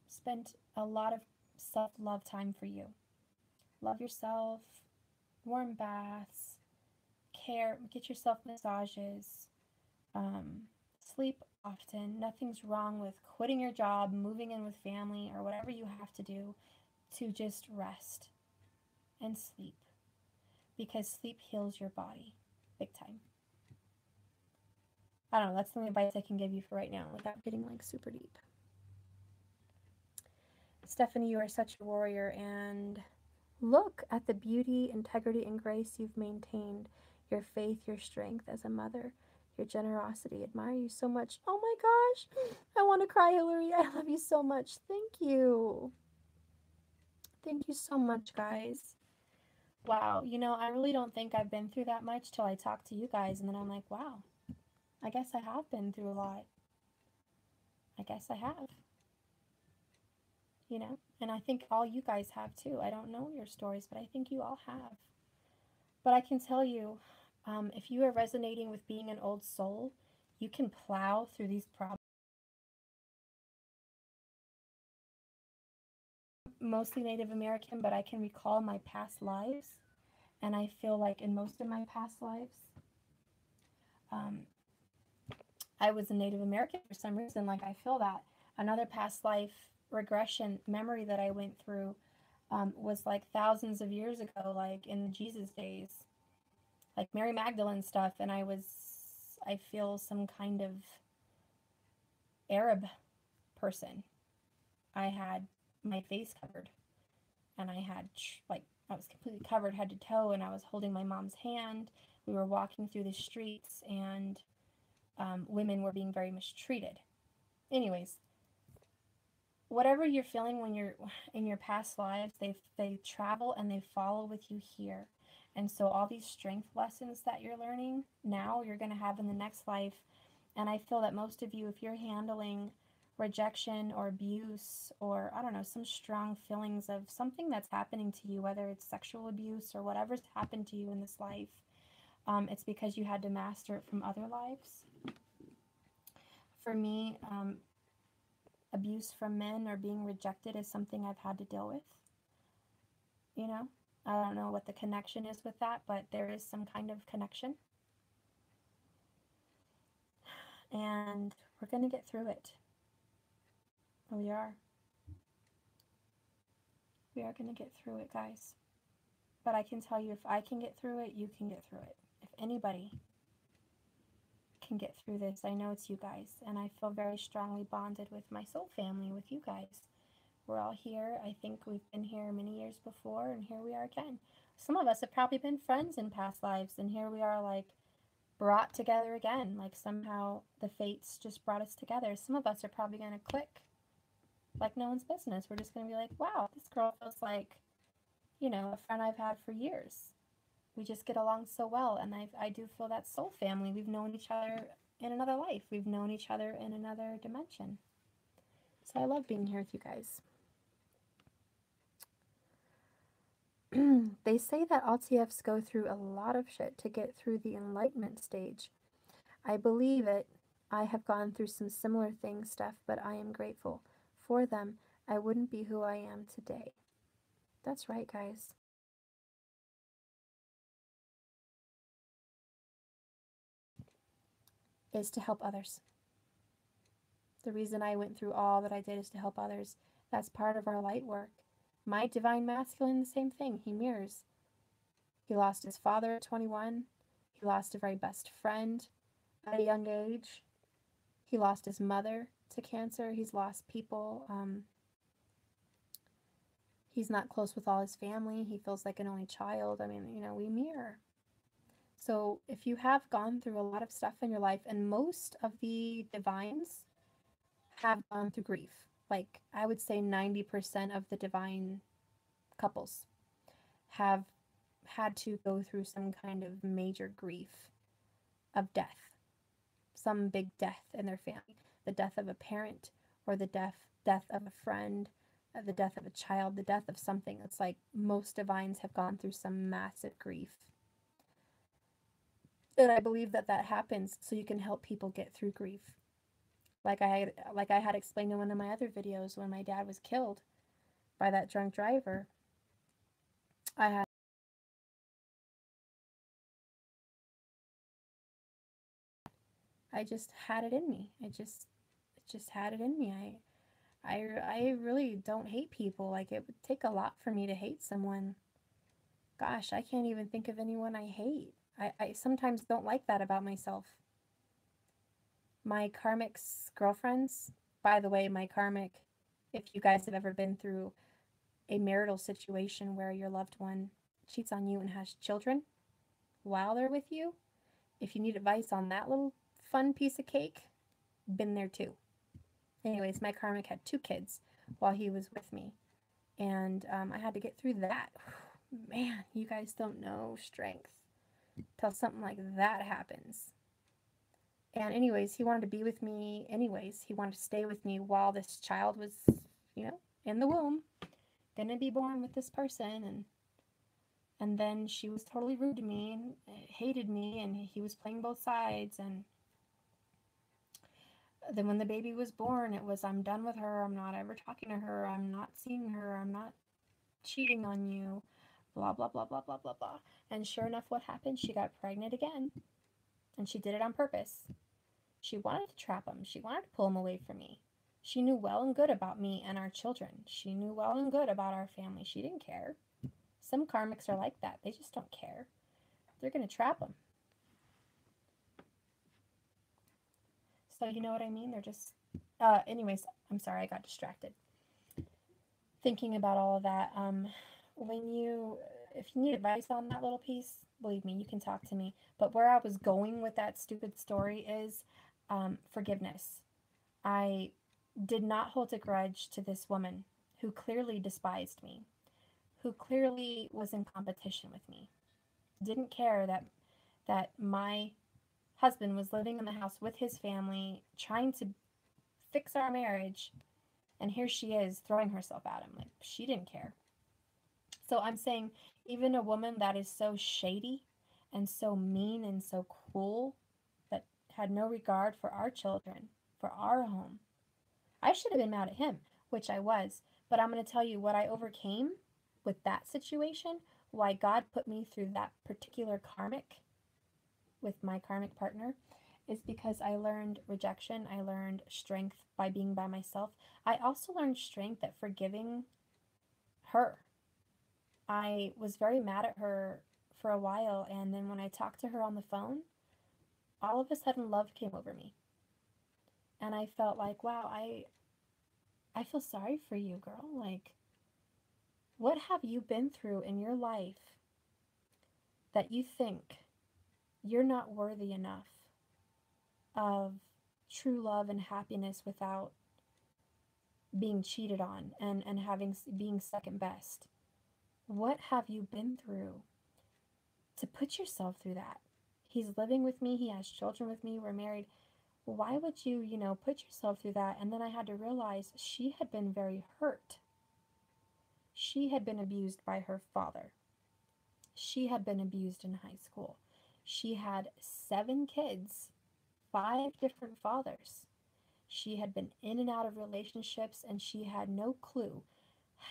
spend a lot of self-love time for you. Love yourself, warm baths, get yourself massages, sleep often. Nothing's wrong with quitting your job, moving in with family, or whatever you have to do to just rest and sleep, because sleep heals your body big time. I don't know, that's the only advice I can give you for right now without getting like super deep. Stephanie, you are such a warrior, and look at the beauty, integrity, and grace you've maintained. Your faith, your strength as a mother, your generosity. Admire you so much. Oh my gosh, I want to cry, Hillary. I love you so much. Thank you. Thank you so much, guys. Wow, you know, I really don't think I've been through that much till I talk to you guys, and then I'm like, wow, I guess I have been through a lot. I guess I have. You know, and I think all you guys have too. I don't know your stories, but I think you all have. But I can tell you, if you are resonating with being an old soul, you can plow through these problems. Mostly Native American, but I can recall my past lives, and I feel like in most of my past lives, I was a Native American for some reason. Like, I feel that. Another past life regression memory that I went through was like thousands of years ago, like in the Jesus days, like Mary Magdalene stuff, and I feel some kind of Arab person. I had my face covered, and I was completely covered head to toe, and I was holding my mom's hand. We were walking through the streets, and women were being very mistreated. Anyways, whatever you're feeling when you're in your past lives, they travel and they follow with you here. And so all these strength lessons that you're learning now, you're going to have in the next life. And I feel that most of you, if you're handling rejection or abuse, or I don't know, some strong feelings of something that's happening to you, whether it's sexual abuse or whatever's happened to you in this life, it's because you had to master it from other lives. For me, abuse from men or being rejected is something I've had to deal with. You know, I don't know what the connection is with that, but there is some kind of connection. And we're going to get through it. We are. We are going to get through it, guys. But I can tell you, if I can get through it, you can get through it. If anybody can get through this, I know it's you guys. And I feel very strongly bonded with my soul family, with you guys. We're all here. I think we've been here many years before, and here we are again. Some of us have probably been friends in past lives, and here we are, like, brought together again. Like, somehow the fates just brought us together. Some of us are probably going to click like no one's business. We're just going to be like, wow, this girl feels like, you know, a friend I've had for years. We just get along so well, and I do feel that soul family. We've known each other in another life. We've known each other in another dimension. So I love being here with you guys. They say that LTFs go through a lot of shit to get through the enlightenment stage. I believe it. I have gone through some similar things, Steph, but I am grateful. For them, I wouldn't be who I am today. That's right, guys. Is to help others. The reason I went through all that I did is to help others. That's part of our light work. My divine masculine, the same thing. He mirrors. He lost his father at 21. He lost a very best friend at a young age. He lost his mother to cancer. He's lost people. He's not close with all his family. He feels like an only child. I mean, you know, we mirror. So if you have gone through a lot of stuff in your life, and most of the divines have gone through grief, like I would say 90% of the divine couples have had to go through some kind of major grief of death, some big death in their family, the death of a parent, or the death of a friend, the death of a child, the death of something. It's like most divines have gone through some massive grief. And I believe that that happens so you can help people get through grief. Like I had explained in one of my other videos, when my dad was killed by that drunk driver, I just had it in me. Just had it in me. I really don't hate people. Like, it would take a lot for me to hate someone. Gosh, I can't even think of anyone I hate. I sometimes don't like that about myself. My karmic girlfriends, by the way, my karmic, if you guys have ever been through a marital situation where your loved one cheats on you and has children while they're with you, if you need advice on that little fun piece of cake, been there too. Anyways, my karmic had 2 kids while he was with me, and I had to get through that. Man, you guys don't know strength till something like that happens. And anyways, he wanted to be with me anyways. He wanted to stay with me while this child was, in the womb, gonna be born with this person. And then she was totally rude to me and hated me, and he was playing both sides. And then when the baby was born, it was, I'm done with her. I'm not ever talking to her. I'm not seeing her. I'm not cheating on you. Blah, blah, blah, blah, blah, blah, blah. And sure enough, what happened? She got pregnant again. And she did it on purpose. She wanted to trap him. She wanted to pull him away from me. She knew well and good about me and our children. She knew well and good about our family. She didn't care. Some karmics are like that. They just don't care. They're going to trap them. So you know what I mean? They're just... anyways, I'm sorry, I got distracted. Thinking about all of that. If you need advice on that little piece, believe me, you can talk to me. But where I was going with that stupid story is forgiveness. I did not hold a grudge to this woman who clearly despised me, who clearly was in competition with me. Didn't care that my husband was living in the house with his family, trying to fix our marriage, and here she is throwing herself at him. Like, she didn't care. So I'm saying, even a woman that is so shady and so mean and so cruel, that had no regard for our children, for our home, I should have been mad at him, which I was. But I'm going to tell you what I overcame with that situation, why God put me through that particular karmic with my karmic partner, is because I learned rejection. I learned strength by being by myself. I also learned strength at forgiving her. I was very mad at her for a while, and then when I talked to her on the phone, all of a sudden love came over me. And I felt like, wow, I feel sorry for you, girl. Like, what have you been through in your life that you think you're not worthy enough of true love and happiness without being cheated on and being second best? What have you been through to put yourself through that? He's living with me. He has children with me. We're married. Why would you, put yourself through that? And then I had to realize she had been very hurt. She had been abused by her father. She had been abused in high school. She had 7 kids, 5 different fathers. She had been in and out of relationships, and she had no clue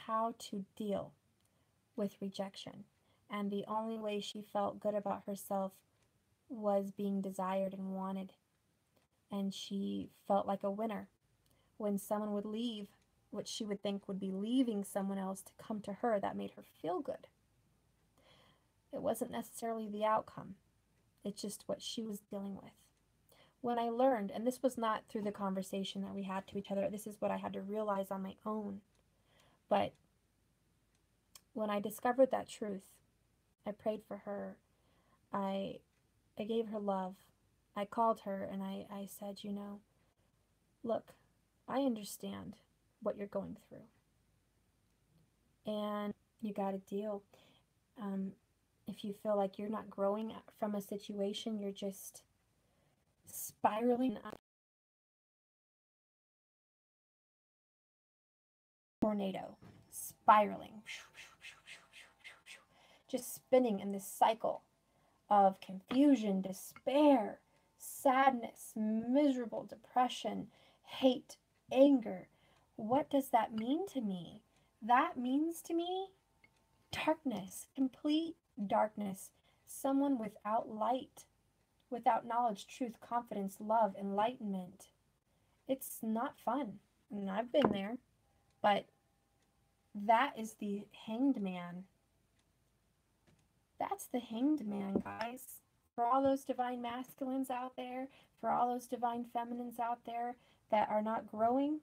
how to deal with rejection. And the only way she felt good about herself was being desired and wanted. And she felt like a winner when someone would leave what she would think would be leaving someone else to come to her. That made her feel good. It wasn't necessarily the outcome. It's just what she was dealing with. When I learned, and this was not through the conversation that we had to each other, this is what I had to realize on my own. But when I discovered that truth, I prayed for her. I gave her love. I called her and I said, look, I understand what you're going through. And you got to deal. If you feel like you're not growing from a situation, you're just spiraling up. Tornado, spiraling, just spinning in this cycle of confusion, despair, sadness, miserable depression, hate, anger. What does that mean to me? That means to me Darkness, complete darkness. Someone without light, without knowledge, truth, confidence, love, enlightenment. It's not fun. And I've been there. But that is the hanged man. That's the hanged man, guys. For all those divine masculines out there, for all those divine feminines out there that are not growing,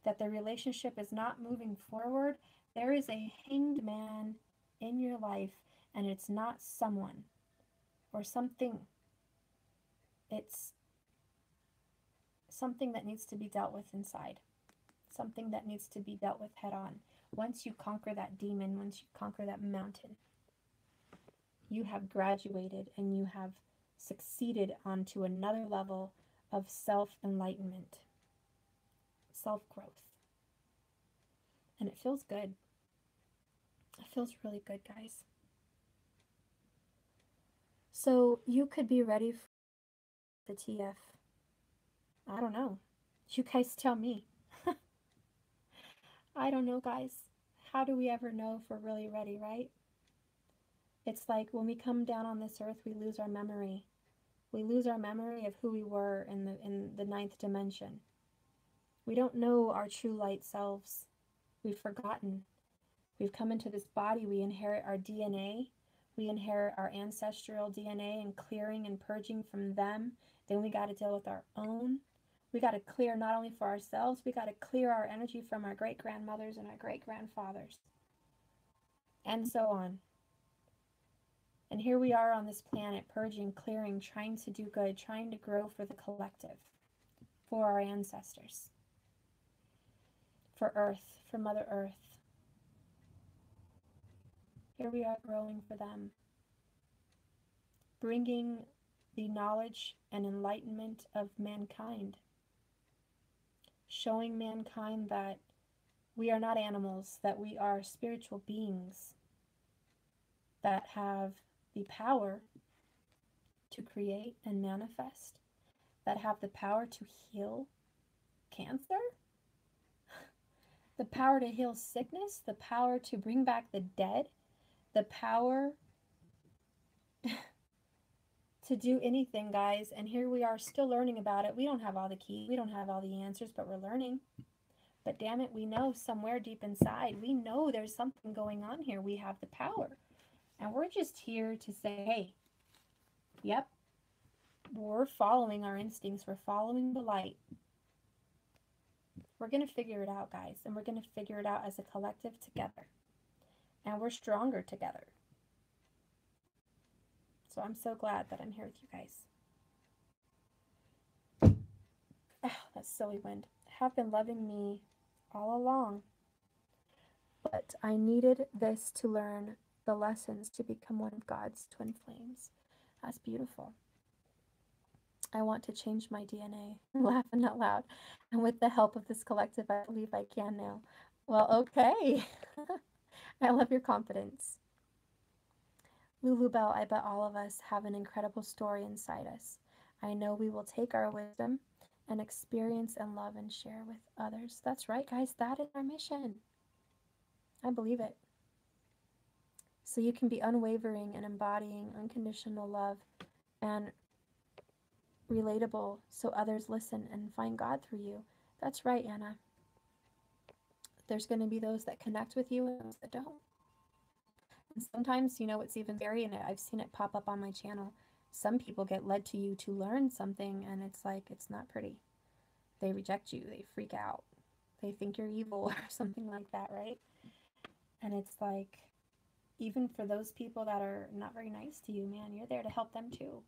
that the relationship is not moving forward, there is a hanged man in your life, and it's not someone or something. It's something that needs to be dealt with inside, something that needs to be dealt with head on. Once you conquer that demon, once you conquer that mountain, you have graduated and you have succeeded onto another level of self-enlightenment, self-growth. And it feels good. It feels really good, guys. So you could be ready for the TF. I don't know. You guys tell me. I don't know, guys. How do we ever know if we're really ready, right? It's like when we come down on this earth, we lose our memory. We lose our memory of who we were in the ninth dimension. We don't know our true light selves. We've forgotten. We've come into this body. We inherit our DNA. We inherit our ancestral DNA and clearing and purging from them. Then we got to deal with our own. We got to clear not only for ourselves, we got to clear our energy from our great-grandmothers and our great-grandfathers. And so on. And here we are on this planet, purging, clearing, trying to do good, trying to grow for the collective, for our ancestors, for Earth, for Mother Earth. Here we are growing for them, bringing the knowledge and enlightenment of mankind, showing mankind that we are not animals, that we are spiritual beings that have the power to create and manifest, that have the power to heal cancer, the power to heal sickness, the power to bring back the dead, the power to do anything, guys. And here we are still learning about it. We don't have all the keys, we don't have all the answers, but we're learning. But damn it, we know somewhere deep inside, we know there's something going on here. We have the power. And we're just here to say, hey, yep, we're following our instincts. We're following the light. We're going to figure it out, guys. And we're going to figure it out as a collective together. And we're stronger together. So I'm so glad that I'm here with you guys. Oh, that silly wind. Have been loving me all along. But I needed this to learn the lessons to become one of God's twin flames. That's beautiful. I want to change my DNA. Laughing out loud. And with the help of this collective, I believe I can now. Well, okay. I love your confidence. Lulu Bell, I bet all of us have an incredible story inside us. I know we will take our wisdom and experience and love and share with others. That's right, guys. That is our mission. I believe it. So you can be unwavering and embodying unconditional love and relatable so others listen and find God through you. That's right, Anna. There's going to be those that connect with you and those that don't. And sometimes, you know, it's even scary, and I've seen it pop up on my channel. Some people get led to you to learn something, and it's like, it's not pretty. They reject you. They freak out. They think you're evil or something like that, right? And it's like, even for those people that are not very nice to you, man, you're there to help them too.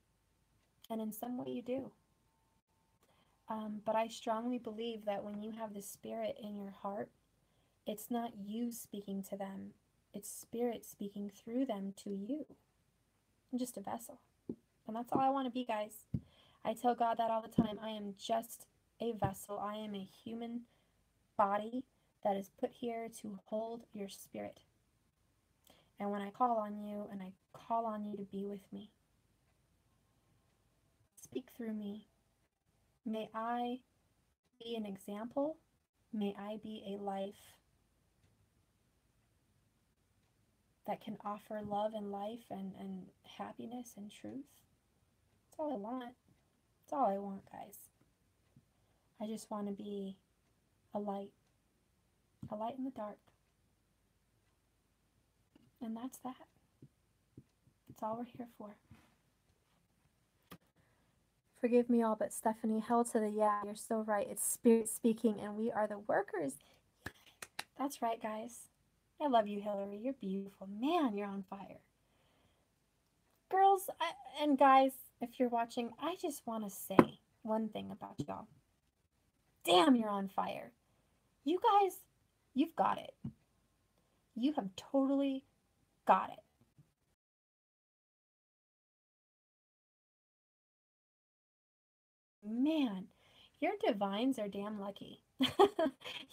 And in some way you do. But I strongly believe that when you have the spirit in your heart, it's not you speaking to them. It's spirit speaking through them to you. I'm just a vessel. And that's all I want to be, guys. I tell God that all the time. I am just a vessel. I am a human body that is put here to hold your spirit. And when I call on you, and I call on you to be with me, speak through me. May I be an example. May I be a life that can offer love and life and happiness and truth. That's all I want. That's all I want, guys. I just want to be a light in the dark. And that's that. That's all we're here for. Forgive me all but Stephanie. Hell to the yeah, you're so right. It's spirit speaking and we are the workers. That's right, guys. I love you, Hillary. You're beautiful. Man, you're on fire. Girls and guys, if you're watching, I just want to say one thing about y'all. Damn, you're on fire. You guys, you've got it. You have totally got it. Man, your divines are damn lucky.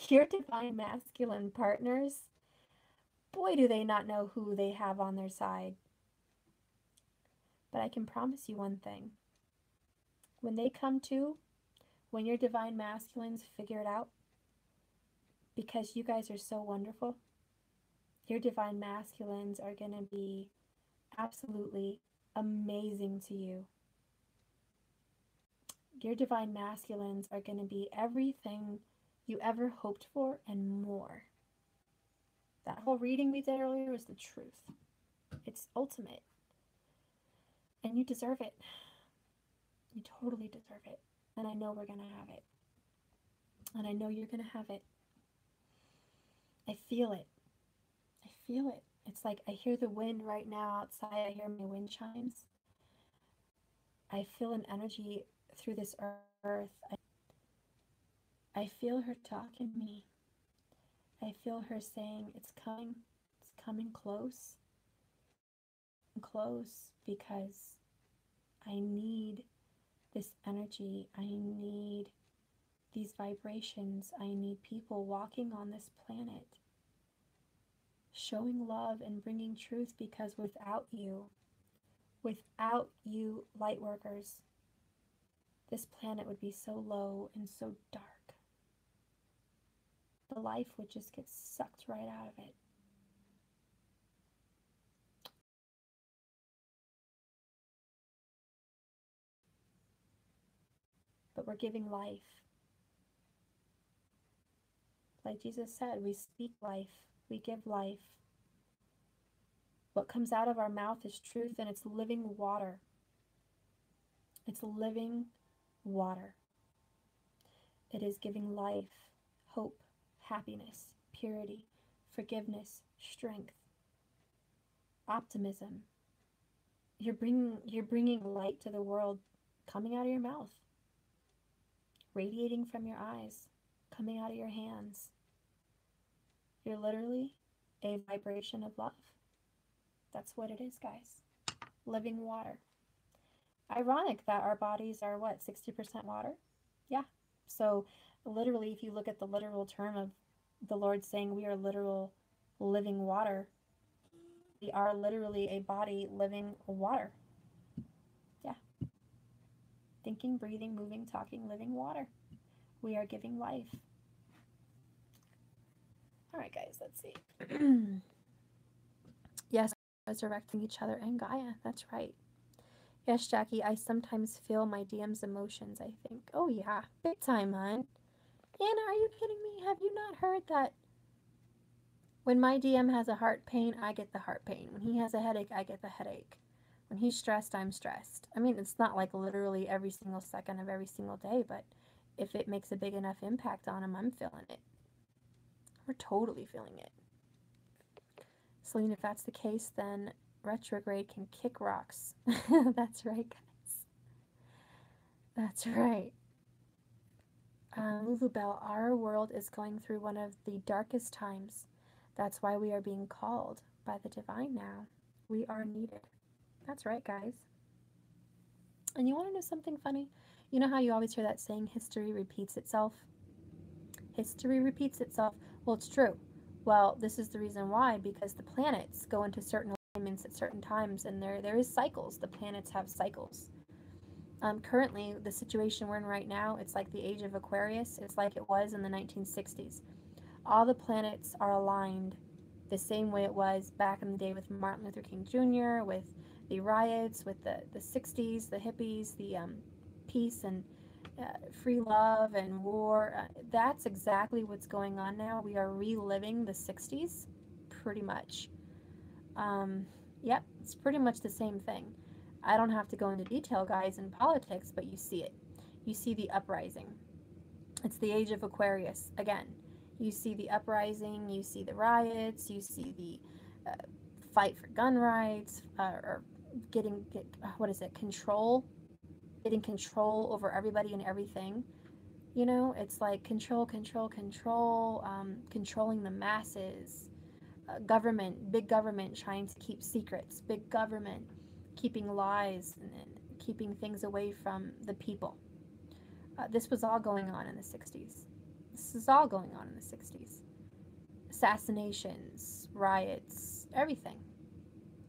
Your divine masculine partners, boy, do they not know who they have on their side. But I can promise you one thing. When they come to, when your divine masculines figure it out, because you guys are so wonderful, your divine masculines are going to be absolutely amazing to you. Your divine masculines are going to be everything you ever hoped for and more. That whole reading we did earlier was the truth. It's ultimate. And you deserve it. You totally deserve it. And I know we're going to have it. And I know you're going to have it. I feel it. I feel it. It's like I hear the wind right now outside. I hear my wind chimes. I feel an energy through this earth. I feel her talking to me. I feel her saying, it's coming close. Close, because I need this energy. I need these vibrations. I need people walking on this planet, showing love and bringing truth, because without you, Lightworkers, this planet would be so low and so dark. The life would just get sucked right out of it. But we're giving life. Like Jesus said, we speak life. We give life. What comes out of our mouth is truth, and it's living water. It's living water. It is giving life, hope, happiness, purity, forgiveness, strength, optimism. You're bringing light to the world, coming out of your mouth, radiating from your eyes, coming out of your hands. You're literally a vibration of love. That's what it is, guys. Living water. Ironic that our bodies are, what, 60% water? Yeah. So literally, if you look at the literal term of the Lord saying we are literal living water, we are literally a body living water. Yeah. Thinking, breathing, moving, talking, living water. We are giving life. All right, guys, let's see. Yes, resurrecting each other and Gaia. That's right. Yes, Jackie, I sometimes feel my DM's emotions, I think. Oh, yeah. Big time, hon. Anna, are you kidding me? Have you not heard that when my DM has a heart pain, I get the heart pain. When he has a headache, I get the headache. When he's stressed, I'm stressed. I mean, it's not like literally every single second of every single day, but if it makes a big enough impact on him, I'm feeling it. We're totally feeling it. Celine, if that's the case, then retrograde can kick rocks. That's right, guys. That's right. Lulubelle, our world is going through one of the darkest times. That's why we are being called by the divine now. We are needed. That's right, guys. And you want to know something funny? You know how you always hear that saying, history repeats itself? History repeats itself. Well, it's true. Well, this is the reason why, because the planets go into certain alignments at certain times, and there is cycles. The planets have cycles. Currently, the situation we're in right now, it's like the age of Aquarius. It's like it was in the 1960s. All the planets are aligned the same way it was back in the day with Martin Luther King Jr., with the riots, with the 60s, the hippies, the peace and free love and war. That's exactly what's going on now. We are reliving the 60s, pretty much. Yep, it's pretty much the same thing. I don't have to go into detail, guys, in politics, but you see it. You see the uprising. It's the age of Aquarius again. You see the uprising, you see the riots, you see the fight for gun rights, or control, getting control over everybody and everything. You know, it's like control, controlling the masses. Government, big government trying to keep secrets, big government keeping lies and keeping things away from the people. This was all going on in the 60s. This is all going on in the 60s. Assassinations, riots, everything.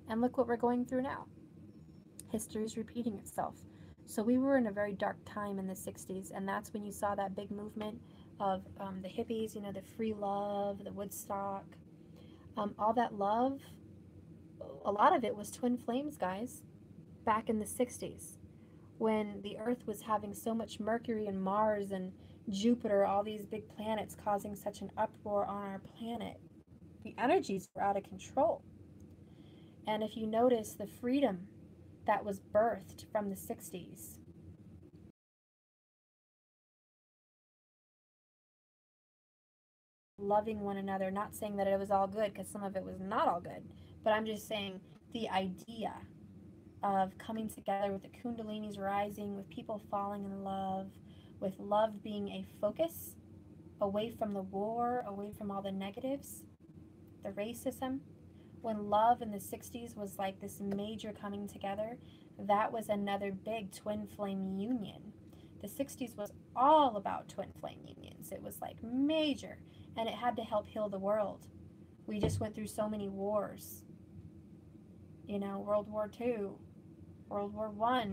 And look what we're going through now. History is repeating itself. So we were in a very dark time in the 60s, and that's when you saw that big movement of the hippies, you know, the free love, the Woodstock, all that love. A lot of it was twin flames, guys, back in the 60s, when the Earth was having so much Mercury and Mars and Jupiter, all these big planets causing such an uproar on our planet. The energies were out of control. And if you notice the freedom that was birthed from the 60s, loving one another, not saying that it was all good, because some of it was not all good, but I'm just saying the idea of coming together with the kundalinis rising, with people falling in love, with love being a focus, away from the war, away from all the negatives, the racism. When love in the 60s was like this major coming together, that was another big twin flame union. The 60s was all about twin flame unions. It was like major, and it had to help heal the world. We just went through so many wars. You know, World War II, World War I,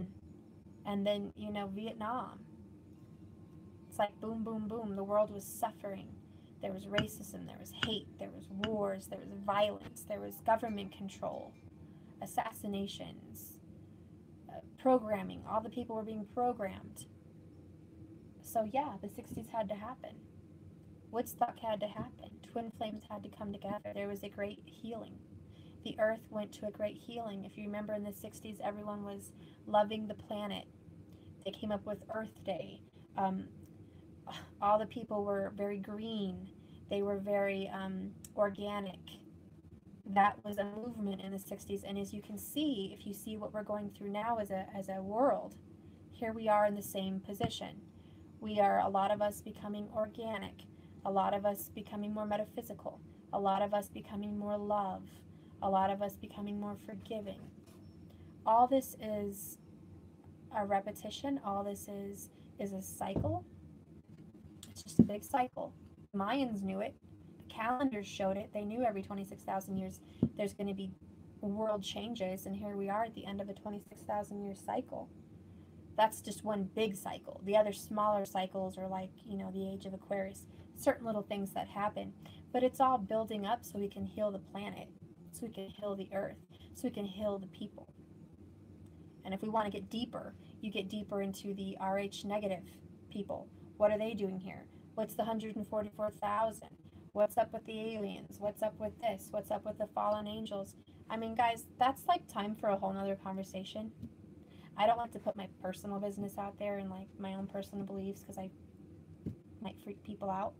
and then, you know, Vietnam. It's like boom, boom, boom. The world was suffering. There was racism, there was hate, there was wars, there was violence, there was government control, assassinations, programming. All the people were being programmed. So yeah, the 60s had to happen. Woodstock had to happen. Twin flames had to come together. There was a great healing. The earth went to a great healing. If you remember, in the 60s, everyone was loving the planet. They came up with Earth Day. All the people were very green. They were very organic. That was a movement in the 60s. And as you can see, if you see what we're going through now as a world, here we are in the same position. We are, a lot of us, becoming organic. A lot of us becoming more metaphysical. A lot of us becoming more love. A lot of us becoming more forgiving. All this is a repetition. All this is a cycle. It's just a big cycle. The Mayans knew it. The calendars showed it. They knew every 26,000 years there's going to be world changes, and here we are at the end of a 26,000 year cycle. That's just one big cycle. The other smaller cycles are like, you know, the age of Aquarius. Certain little things that happen. But it's all building up so we can heal the planet, so we can heal the earth, so we can heal the people. And if we want to get deeper, you get deeper into the RH negative people. What are they doing here? What's the 144,000? What's up with the aliens? What's up with this? What's up with the fallen angels? I mean, guys, that's like time for a whole nother conversation. I don't like to put my personal business out there and like my own personal beliefs, because I might freak people out.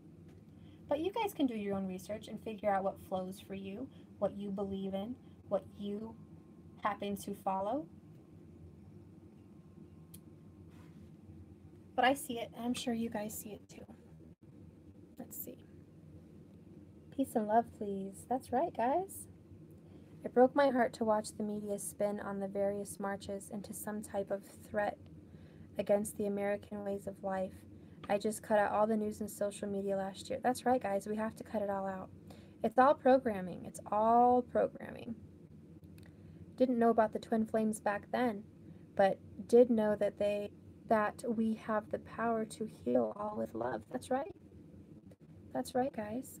But you guys can do your own research and figure out what flows for you, what you believe in, what you happen to follow. But I see it, and I'm sure you guys see it too. Let's see. Peace and love, please. That's right, guys. It broke my heart to watch the media spin on the various marches into some type of threat against the American ways of life. I just cut out all the news and social media last year. That's right, guys. We have to cut it all out. It's all programming. It's all programming. Didn't know about the twin flames back then, but did know that we have the power to heal all with love. That's right. That's right, guys.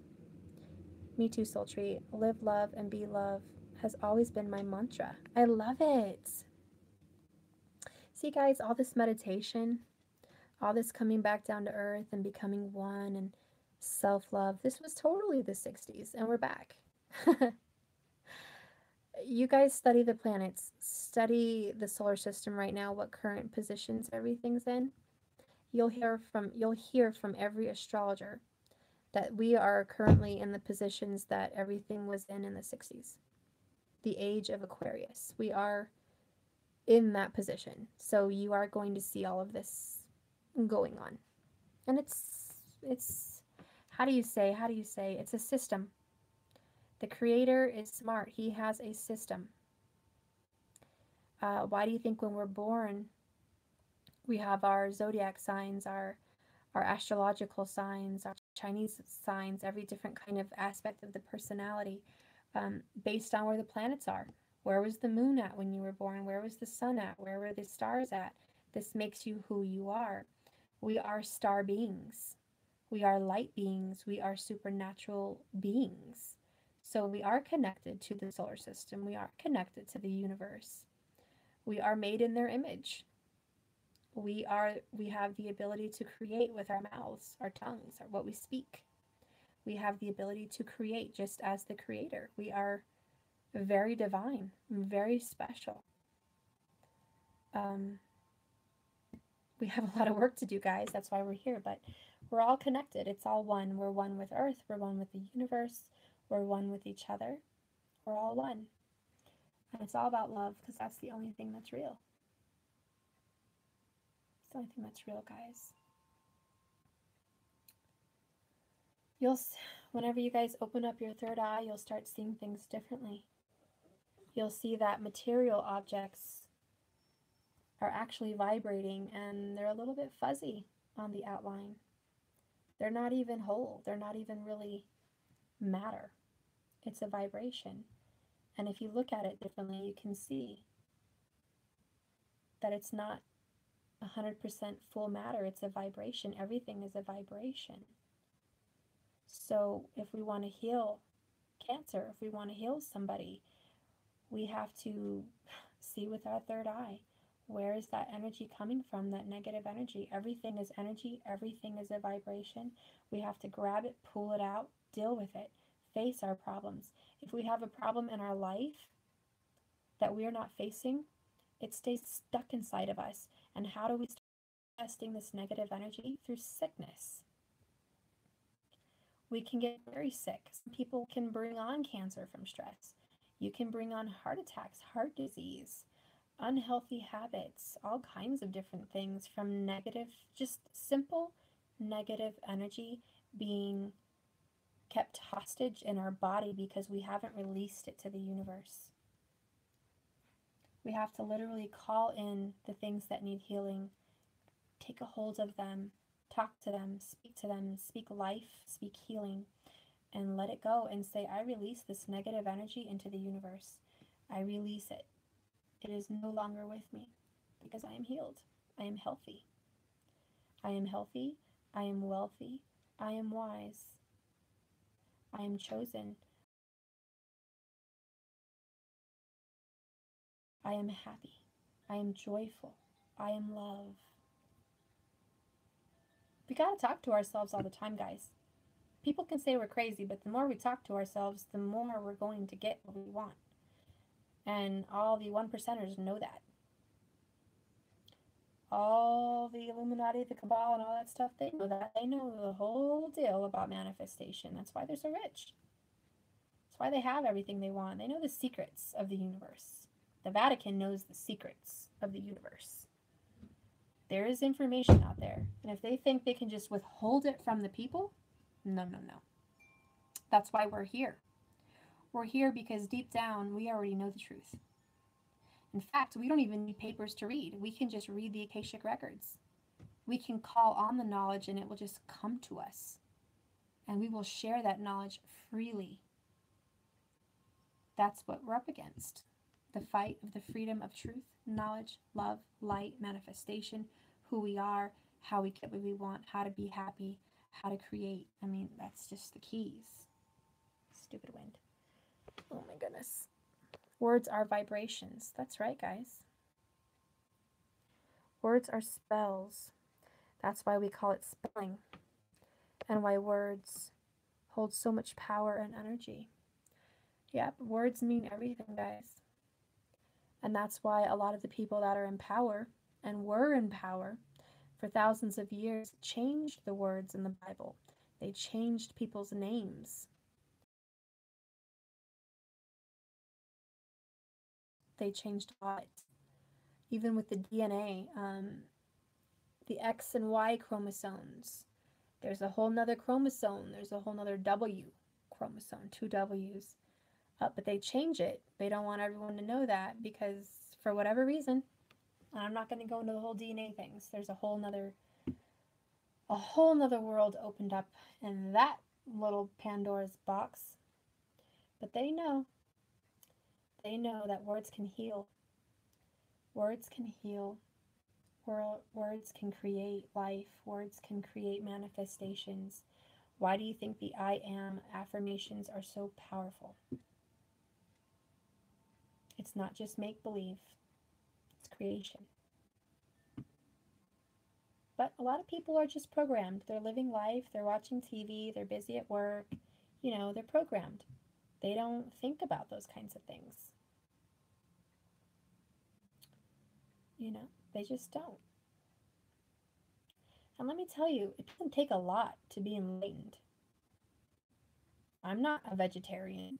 Me too, Soul Tree. Live love and be love has always been my mantra. I love it. See, guys, all this meditation, all this coming back down to earth and becoming one and self-love, this was totally the 60s, and we're back. You guys study the planets, study the solar system right now, what current positions everything's in. You'll hear from every astrologer that we are currently in the positions that everything was in the 60s. The age of Aquarius. We are in that position. So you are going to see all of this going on. And it's how do you say? It's a system. The creator is smart. He has a system. Why do you think when we're born, we have our zodiac signs, our astrological signs, our Chinese signs, every different kind of aspect of the personality, based on where the planets are? Where was the moon at when you were born? Where was the sun at? Where were the stars at? This makes you who you are. We are star beings. We are light beings. We are supernatural beings. So we are connected to the solar system. We are connected to the universe. We are made in their image. We have the ability to create with our mouths, our tongues, or what we speak. We have the ability to create just as the creator. We are very divine, very special. We have a lot of work to do, guys. That's why we're here, but we're all connected. It's all one. We're one with Earth. We're one with the universe. We're one with each other. We're all one. And it's all about love, because that's the only thing that's real. It's the only thing that's real, guys. Whenever you guys open up your third eye, you'll start seeing things differently. You'll see that material objects are actually vibrating, and they're a little bit fuzzy on the outline. They're not even whole. They're not even really matter. It's a vibration. And if you look at it differently, you can see that it's not 100% full matter. It's a vibration. Everything is a vibration. So if we want to heal cancer, if we want to heal somebody, we have to see with our third eye. Where is that energy coming from, that negative energy? Everything is energy. Everything is a vibration. We have to grab it, pull it out, deal with it, face our problems. If we have a problem in our life that we are not facing, it stays stuck inside of us. And how do we start manifesting this negative energy? Through sickness. We can get very sick. Some people can bring on cancer from stress. You can bring on heart attacks, heart disease, unhealthy habits, all kinds of different things from negative, just simple negative energy being kept hostage in our body because we haven't released it to the universe. We have to literally call in the things that need healing, take a hold of them, talk to them, speak life, speak healing, and let it go and say, I release this negative energy into the universe. I release it. It is no longer with me because I am healed. I am healthy. I am healthy. I am wealthy. I am wise. I am chosen. I am happy. I am joyful. I am love. We gotta talk to ourselves all the time, guys. People can say we're crazy, but the more we talk to ourselves, the more we're going to get what we want. And all the 1%ers know that. All the Illuminati, the Cabal, and all that stuff, they know that. They know the whole deal about manifestation. That's why they're so rich. That's why they have everything they want. They know the secrets of the universe. The Vatican knows the secrets of the universe. There is information out there. And if they think they can just withhold it from the people, no. That's why we're here. We're here because deep down, we already know the truth. In fact, we don't even need papers to read. We can just read the Akashic records. We can call on the knowledge and it will just come to us. And we will share that knowledge freely. That's what we're up against. The fight of the freedom of truth, knowledge, love, light, manifestation, who we are, how we get what we want, how to be happy, how to create. I mean, that's just the keys. Stupid wind. Oh my goodness. Words are vibrations. That's right, guys. Words are spells. That's why we call it spelling, and why words hold so much power and energy. Yep, words mean everything, guys. And that's why a lot of the people that are in power and were in power for thousands of years changed the words in the Bible. They changed people's names. They changed a lot. Even with the DNA, the X and Y chromosomes. There's a whole nother chromosome. There's a whole nother W chromosome, 2 W's. But they change it. They don't want everyone to know that because for whatever reason, and I'm not going to go into the whole DNA things. There's a whole nother world opened up in that little Pandora's box. But they know that words can heal. Words can heal. Words can create life. Words can create manifestations. Why do you think the I am affirmations are so powerful? It's not just make-believe. It's creation. But a lot of people are just programmed. They're living life. They're watching TV. They're busy at work. They're programmed. They don't think about those kinds of things. They just don't. And let me tell you, it doesn't take a lot to be enlightened. I'm not a vegetarian.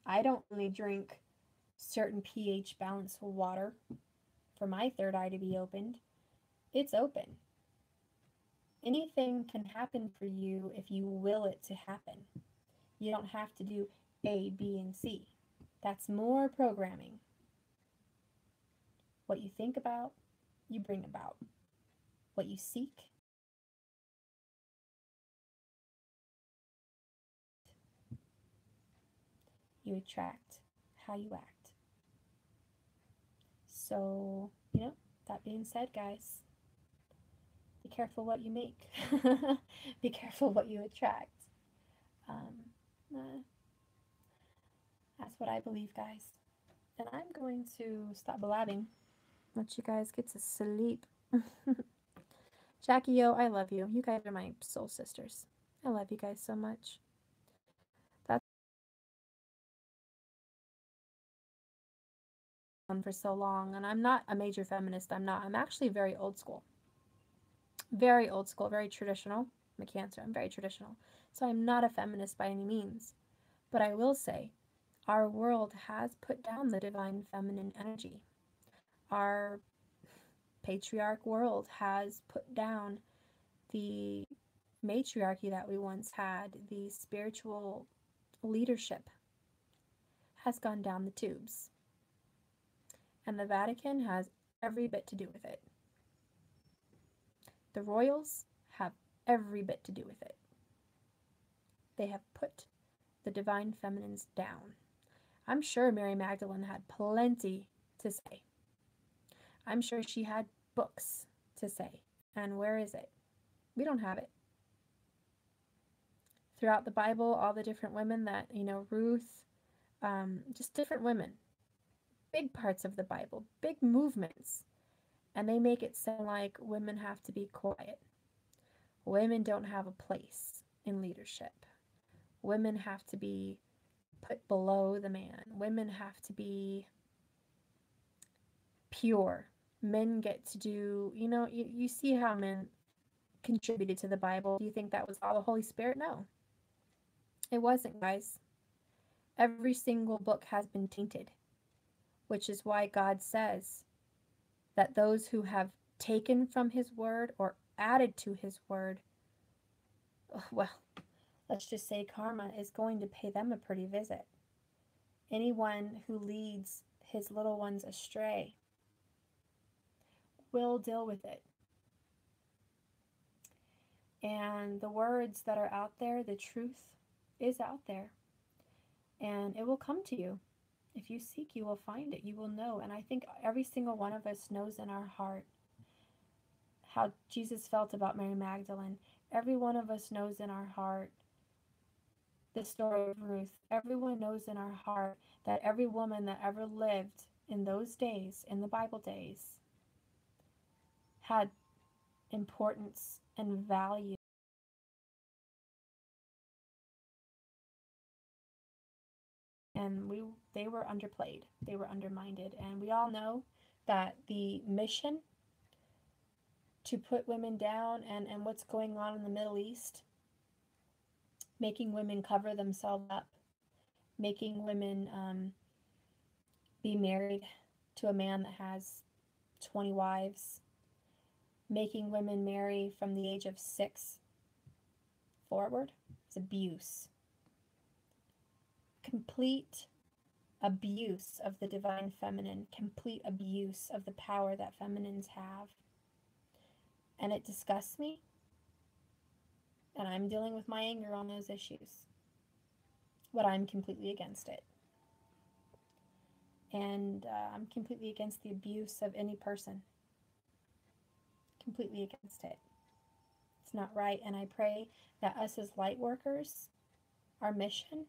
I don't really drink certain pH balance water for my third eye to be opened. It's open. Anything can happen for you if you will it to happen. You don't have to do A, B, and C. That's more programming. What you think about, you bring about. What you seek, you attract. How you act. So, that being said, guys, be careful what you make. Be careful what you attract. That's what I believe, guys. And I'm going to stop blabbing. Let you guys get to sleep. Jackie, I love you. You guys are my soul sisters. I love you guys so much. That's been for so long, and I'm not a major feminist. I'm actually very old school. Very old school, very traditional. I'm a Cancer. I'm very traditional. So I'm not a feminist by any means. But I will say, our world has put down the divine feminine energy. Our patriarch world has put down the matriarchy that we once had. The spiritual leadership has gone down the tubes. And the Vatican has every bit to do with it. The royals have every bit to do with it. They have put the divine feminines down. I'm sure Mary Magdalene had plenty to say. I'm sure she had books to say. And where is it? We don't have it. Throughout the Bible, all the different women that, Ruth, just different women. Big parts of the Bible, big movements. And they make it sound like women have to be quiet. Women don't have a place in leadership. Women have to be put below the man. Women have to be pure. Men get to do, you see how men contributed to the Bible. Do you think that was all the Holy Spirit? No. It wasn't, guys. Every single book has been tainted, which is why God says that those who have taken from his word or added to his word, well, let's just say karma is going to pay them a pretty visit. Anyone who leads his little ones astray will deal with it. And the words that are out there, the truth is out there. And it will come to you. If you seek, you will find it. You will know. And I think every single one of us knows in our heart how Jesus felt about Mary Magdalene. Every one of us knows in our heart the story of Ruth, everyone knows in our heart that every woman that ever lived in those days, in the Bible days, had importance and value. And they were underplayed, they were undermined, and we all know that the mission to put women down and what's going on in the Middle East, making women cover themselves up, making women be married to a man that has 20 wives, making women marry from the age of 6 forward, is abuse. Complete abuse of the divine feminine, complete abuse of the power that feminines have. And it disgusts me. And I'm dealing with my anger on those issues. But I'm completely against it. And I'm completely against the abuse of any person. Completely against it. It's not right. And I pray that us as light workers, our mission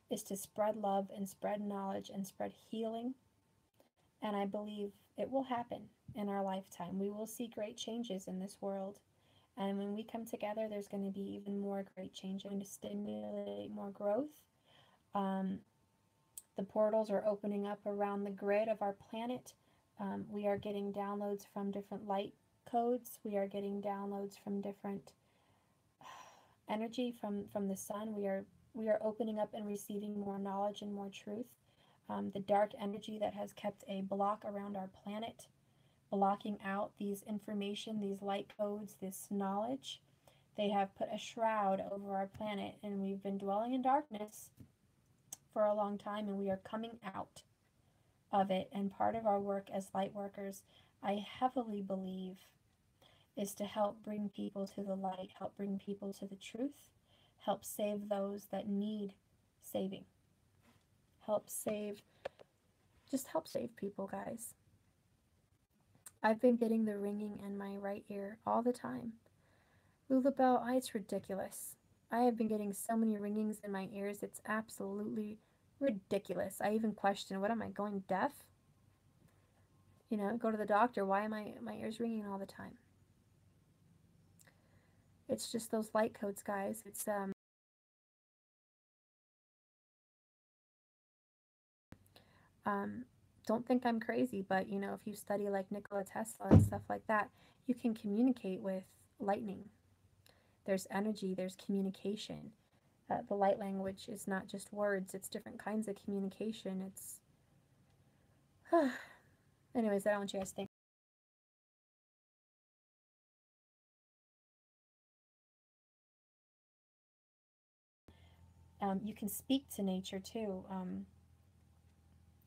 is to spread love and spread knowledge and spread healing. And I believe it will happen in our lifetime. We will see great changes in this world. And when we come together, there's going to be even more great change. Going to stimulate more growth. The portals are opening up around the grid of our planet. We are getting downloads from different light codes. We are getting downloads from different energy from the sun. We are opening up and receiving more knowledge and more truth. The dark energy that has kept a block around our planet, blocking out these information, these light codes, this knowledge. They have put a shroud over our planet, and we've been dwelling in darkness for a long time, and we are coming out of it. And part of our work as light workers, I heavily believe, is to help bring people to the light, help bring people to the truth, help save those that need saving. Help save people, guys. I've been getting the ringing in my right ear all the time. Lulabelle, it's ridiculous. I have been getting so many ringings in my ears, it's absolutely ridiculous. I even question, what am I, going deaf? You know, go to the doctor, why am my ears ringing all the time? It's just those light codes, guys. It's don't think I'm crazy, but you know, if you study like Nikola Tesla and stuff like that, you can communicate with lightning. There's energy, there's communication. The light language is not just words, it's different kinds of communication. It's anyways, I don't want you guys to think. You can speak to nature too.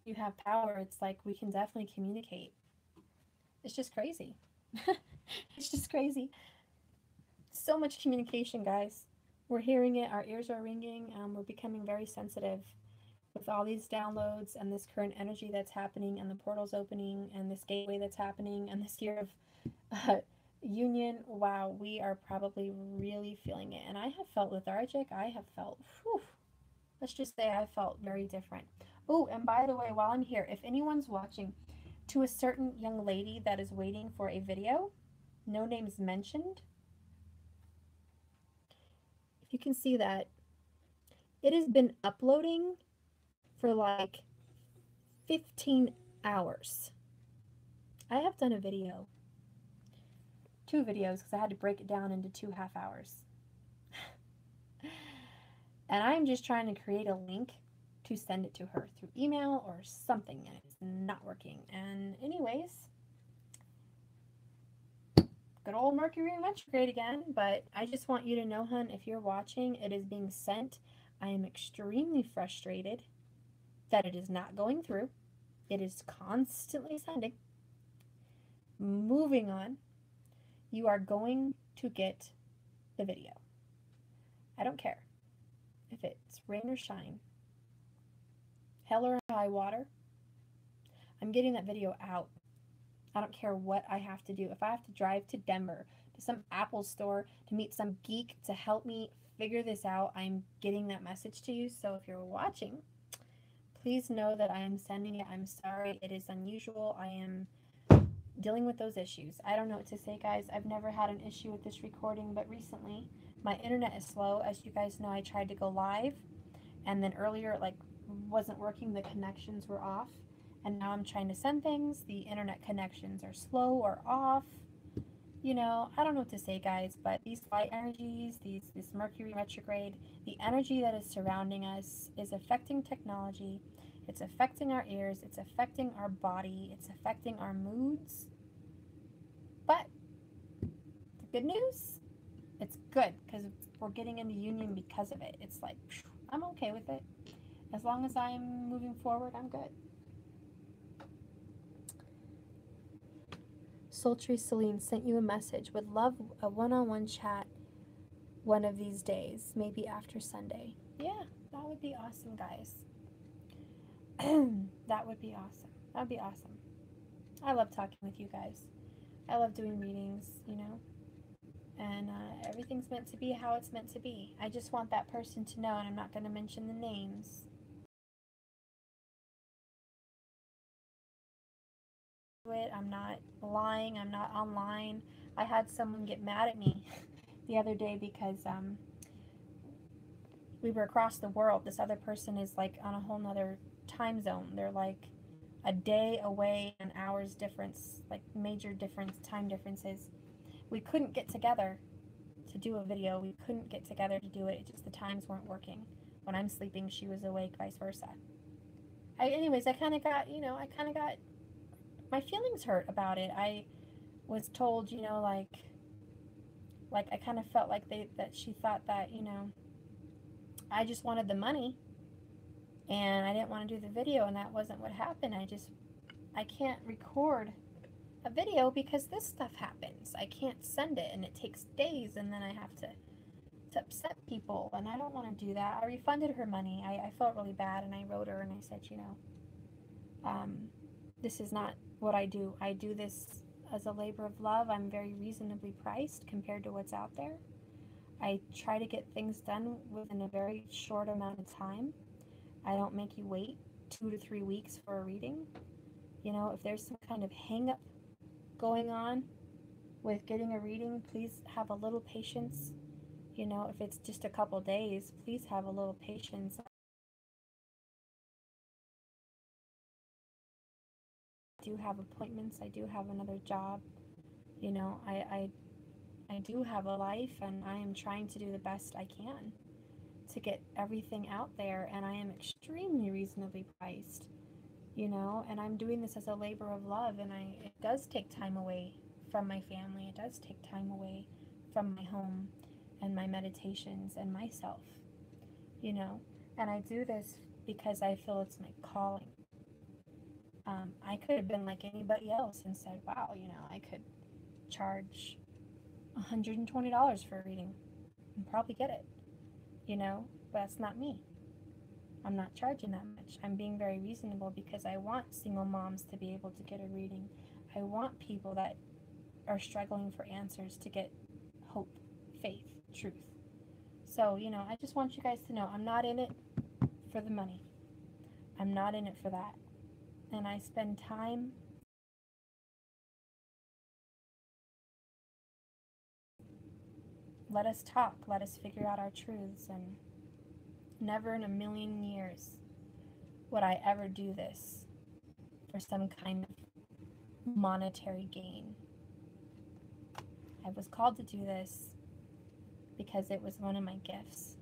You have power. It's like we can definitely communicate. It's just crazy. It's just crazy. So much communication, guys. We're hearing it. Our ears are ringing. We're becoming very sensitive with all these downloads and this current energy that's happening and the portals opening and this gateway that's happening and this year of union. Wow, we are probably really feeling it. And I have felt lethargic. I have felt, let's just say I felt very different. Oh, and by the way, while I'm here, if anyone's watching, to a certain young lady that is waiting for a video, no names mentioned, if you can see that, it has been uploading for like 15 hours. I have done a video, 2 videos, because I had to break it down into 2 half hours. And I'm just trying to create a link to send it to her through email or something, and it's not working. And anyways, good old Mercury in retrograde again. But I just want you to know, hun, if you're watching, it is being sent. I am extremely frustrated that it is not going through. It is constantly sending. Moving on. You are going to get the video. I don't care if it's rain or shine, hell or high water. I'm getting that video out. I don't care what I have to do. If I have to drive to Denver, to some Apple store, to meet some geek to help me figure this out, I'm getting that message to you. So if you're watching, please know that I am sending it. I'm sorry. It is unusual. I am dealing with those issues. I don't know what to say, guys. I've never had an issue with this recording, but recently my internet is slow. As you guys know, I tried to go live, and then earlier it wasn't working. The connections were off, and now I'm trying to send things. The internet connections are slow or off. You know, I don't know what to say, guys, but these light energies, this Mercury retrograde, the energy that is surrounding us is affecting technology. It's affecting our ears. It's affecting our body. It's affecting our moods. But the good news, it's good because we're getting into union because of it. It's like, I'm okay with it. As long as I'm moving forward, I'm good. Sultry Celine sent you a message. Would love a one-on-one chat one of these days, maybe after Sunday. Yeah, that would be awesome, guys. That would be awesome. That would be awesome. I love talking with you guys. I love doing readings, you know, and everything's meant to be how it's meant to be. I just want that person to know, and I'm not going to mention the names. I'm not lying. I'm not online. I had someone get mad at me the other day because we were across the world. This other person is like on a whole nother time zone. They're like a day away, an hour's difference, like major time differences. We couldn't get together to do a video. We couldn't get together to do it. Just the times weren't working. When I'm sleeping, she was awake, vice versa. Anyways, I kind of got my feelings hurt about it. I was told, you know, like I kind of felt like that she thought that, you know, I just wanted the money and I didn't want to do the video, and that wasn't what happened. I can't record a video because this stuff happens. I can't send it, and it takes days, and then I have to upset people, and I don't want to do that. I refunded her money. I felt really bad, and I wrote her and I said, you know, this is not what I do. I do this as a labor of love. I'm very reasonably priced compared to what's out there. I try to get things done within a very short amount of time. I don't make you wait 2 to 3 weeks for a reading. You know, if there's some kind of hang-up going on with getting a reading, please have a little patience. You know, if it's just a couple days, please have a little patience. I do have appointments. I do have another job. You know, I do have a life, and I am trying to do the best I can to get everything out there, and I am extremely reasonably priced, you know, and I'm doing this as a labor of love, and it does take time away from my family. It does take time away from my home and my meditations and myself, you know, and I do this because I feel it's my calling. I could have been like anybody else and said, wow, you know, I could charge $120 for a reading and probably get it, you know, but that's not me. I'm not charging that much. I'm being very reasonable because I want single moms to be able to get a reading. I want people that are struggling for answers to get hope, faith, truth. So, you know, I just want you guys to know I'm not in it for the money. I'm not in it for that. And I spend time let us talk, let us figure out our truths, and never in a million years would I ever do this for some kind of monetary gain. I was called to do this because it was one of my gifts,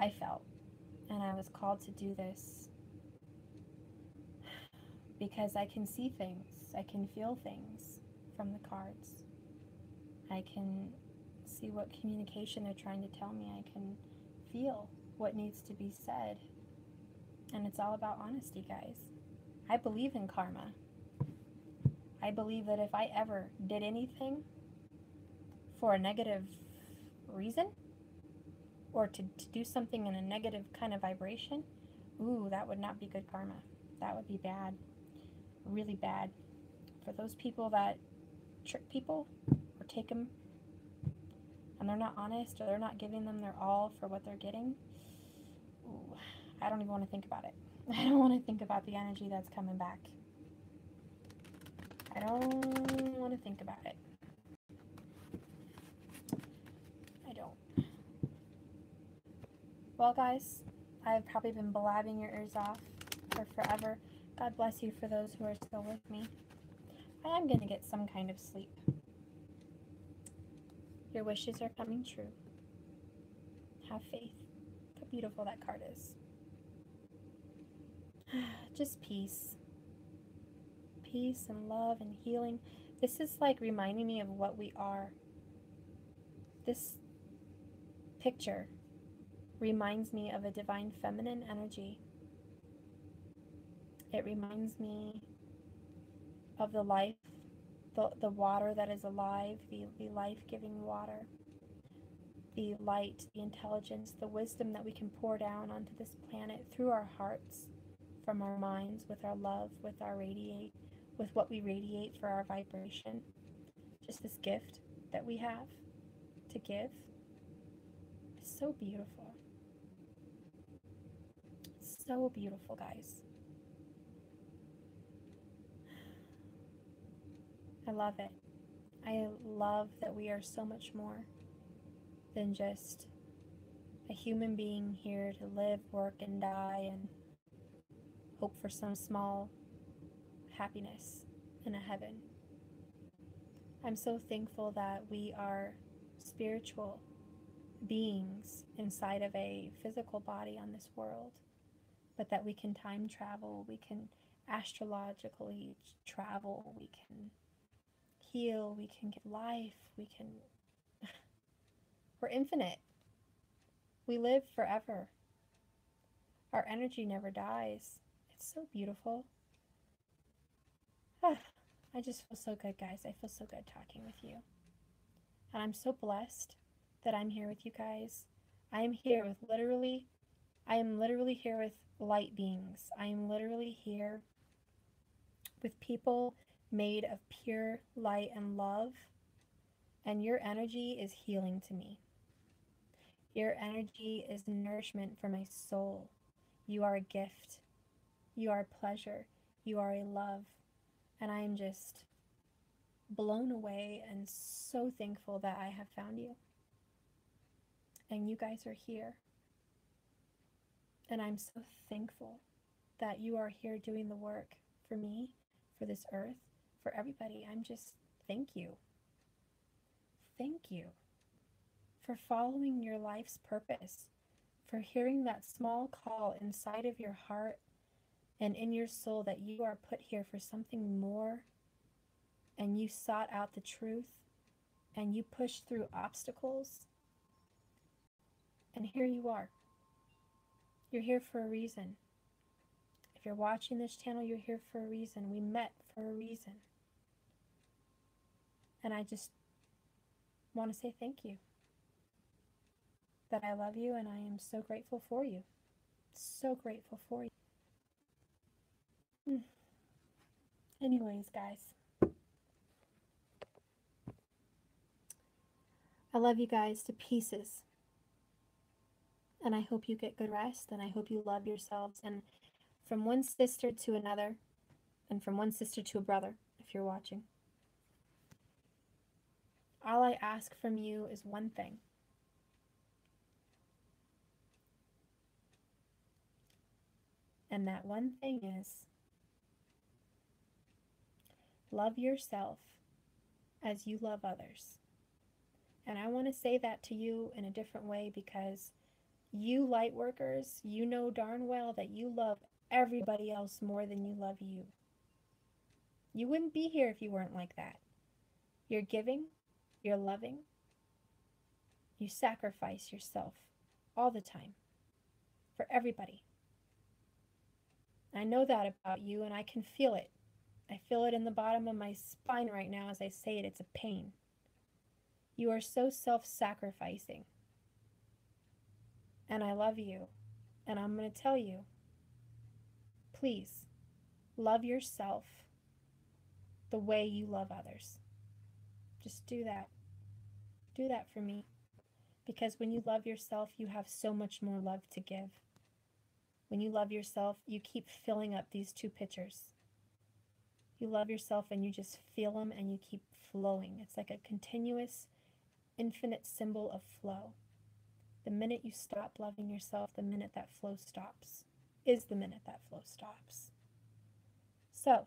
I felt, and I was called to do this because I can see things, I can feel things from the cards. I can see what communication they're trying to tell me. I can feel what needs to be said. And it's all about honesty, guys. I believe in karma. I believe that if I ever did anything for a negative reason, or to do something in a negative kind of vibration, ooh, that would not be good karma. That would be bad. Really bad. For those people that trick people or take them and they're not honest, or they're not giving them their all for what they're getting, ooh, I don't even want to think about it. I don't want to think about the energy that's coming back. I don't want to think about it. I don't. Well, guys, I've probably been blabbing your ears off for forever. God bless you for those who are still with me. I am going to get some kind of sleep. Your wishes are coming true. Have faith. Look how beautiful that card is. Just peace. Peace and love and healing. This is like reminding me of what we are. This picture reminds me of a divine feminine energy. It reminds me of the life, the water that is alive, the life-giving water, the light, the intelligence, the wisdom that we can pour down onto this planet through our hearts, from our minds, with our love, with what we radiate for our vibration. Just this gift that we have to give. It's so beautiful. So beautiful, guys. I love it. I love that we are so much more than just a human being here to live, work, and die, and hope for some small happiness in a heaven. I'm so thankful that we are spiritual beings inside of a physical body on this world, but that we can time travel, we can astrologically travel, we can heal, we can get life, we're infinite. We live forever. Our energy never dies. It's so beautiful. I just feel so good, guys. I feel so good talking with you. And I'm so blessed that I'm here with you guys. I am literally here with light beings. I am literally here with people made of pure light and love. And your energy is healing to me. Your energy is nourishment for my soul. You are a gift. You are a pleasure. You are a love. And I am just blown away and so thankful that I have found you. And you guys are here. And I'm so thankful that you are here doing the work for me, for this earth, for everybody. I'm just, thank you. Thank you for following your life's purpose, for hearing that small call inside of your heart and in your soul that you are put here for something more, and you sought out the truth, and you pushed through obstacles, and here you are. You're here for a reason. If you're watching this channel, you're here for a reason. We met for a reason. And I just want to say thank you. That I love you, and I am so grateful for you. So grateful for you. Anyways, guys. I love you guys to pieces. And I hope you get good rest, and I hope you love yourselves. And from one sister to another, and from one sister to a brother, if you're watching, all I ask from you is one thing. And that one thing is, love yourself as you love others. And I want to say that to you in a different way, because you Lightworkers, you know darn well that you love everybody else more than you love you. You wouldn't be here if you weren't like that. You're giving, you're loving, you sacrifice yourself all the time for everybody. I know that about you, and I can feel it. I feel it in the bottom of my spine right now as I say it. It's a pain. You are so self-sacrificing. And I love you. And I'm going to tell you, please, love yourself the way you love others. Just do that. Do that for me. Because when you love yourself, you have so much more love to give. When you love yourself, you keep filling up these two pitchers. You love yourself and you just feel them and you keep flowing. It's like a continuous, infinite symbol of flow. The minute you stop loving yourself, the minute that flow stops, is the minute that flow stops. So,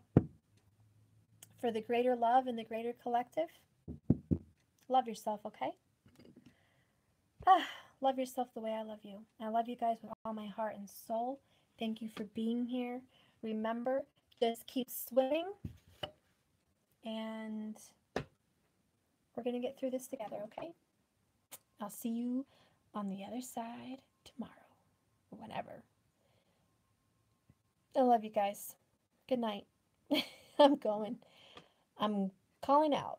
for the greater love and the greater collective, love yourself, okay? Love yourself the way I love you. I love you guys with all my heart and soul. Thank you for being here. Remember, just keep swimming, and we're going to get through this together, okay? I'll see you on the other side tomorrow, or whenever. I love you guys. Good night. I'm calling out.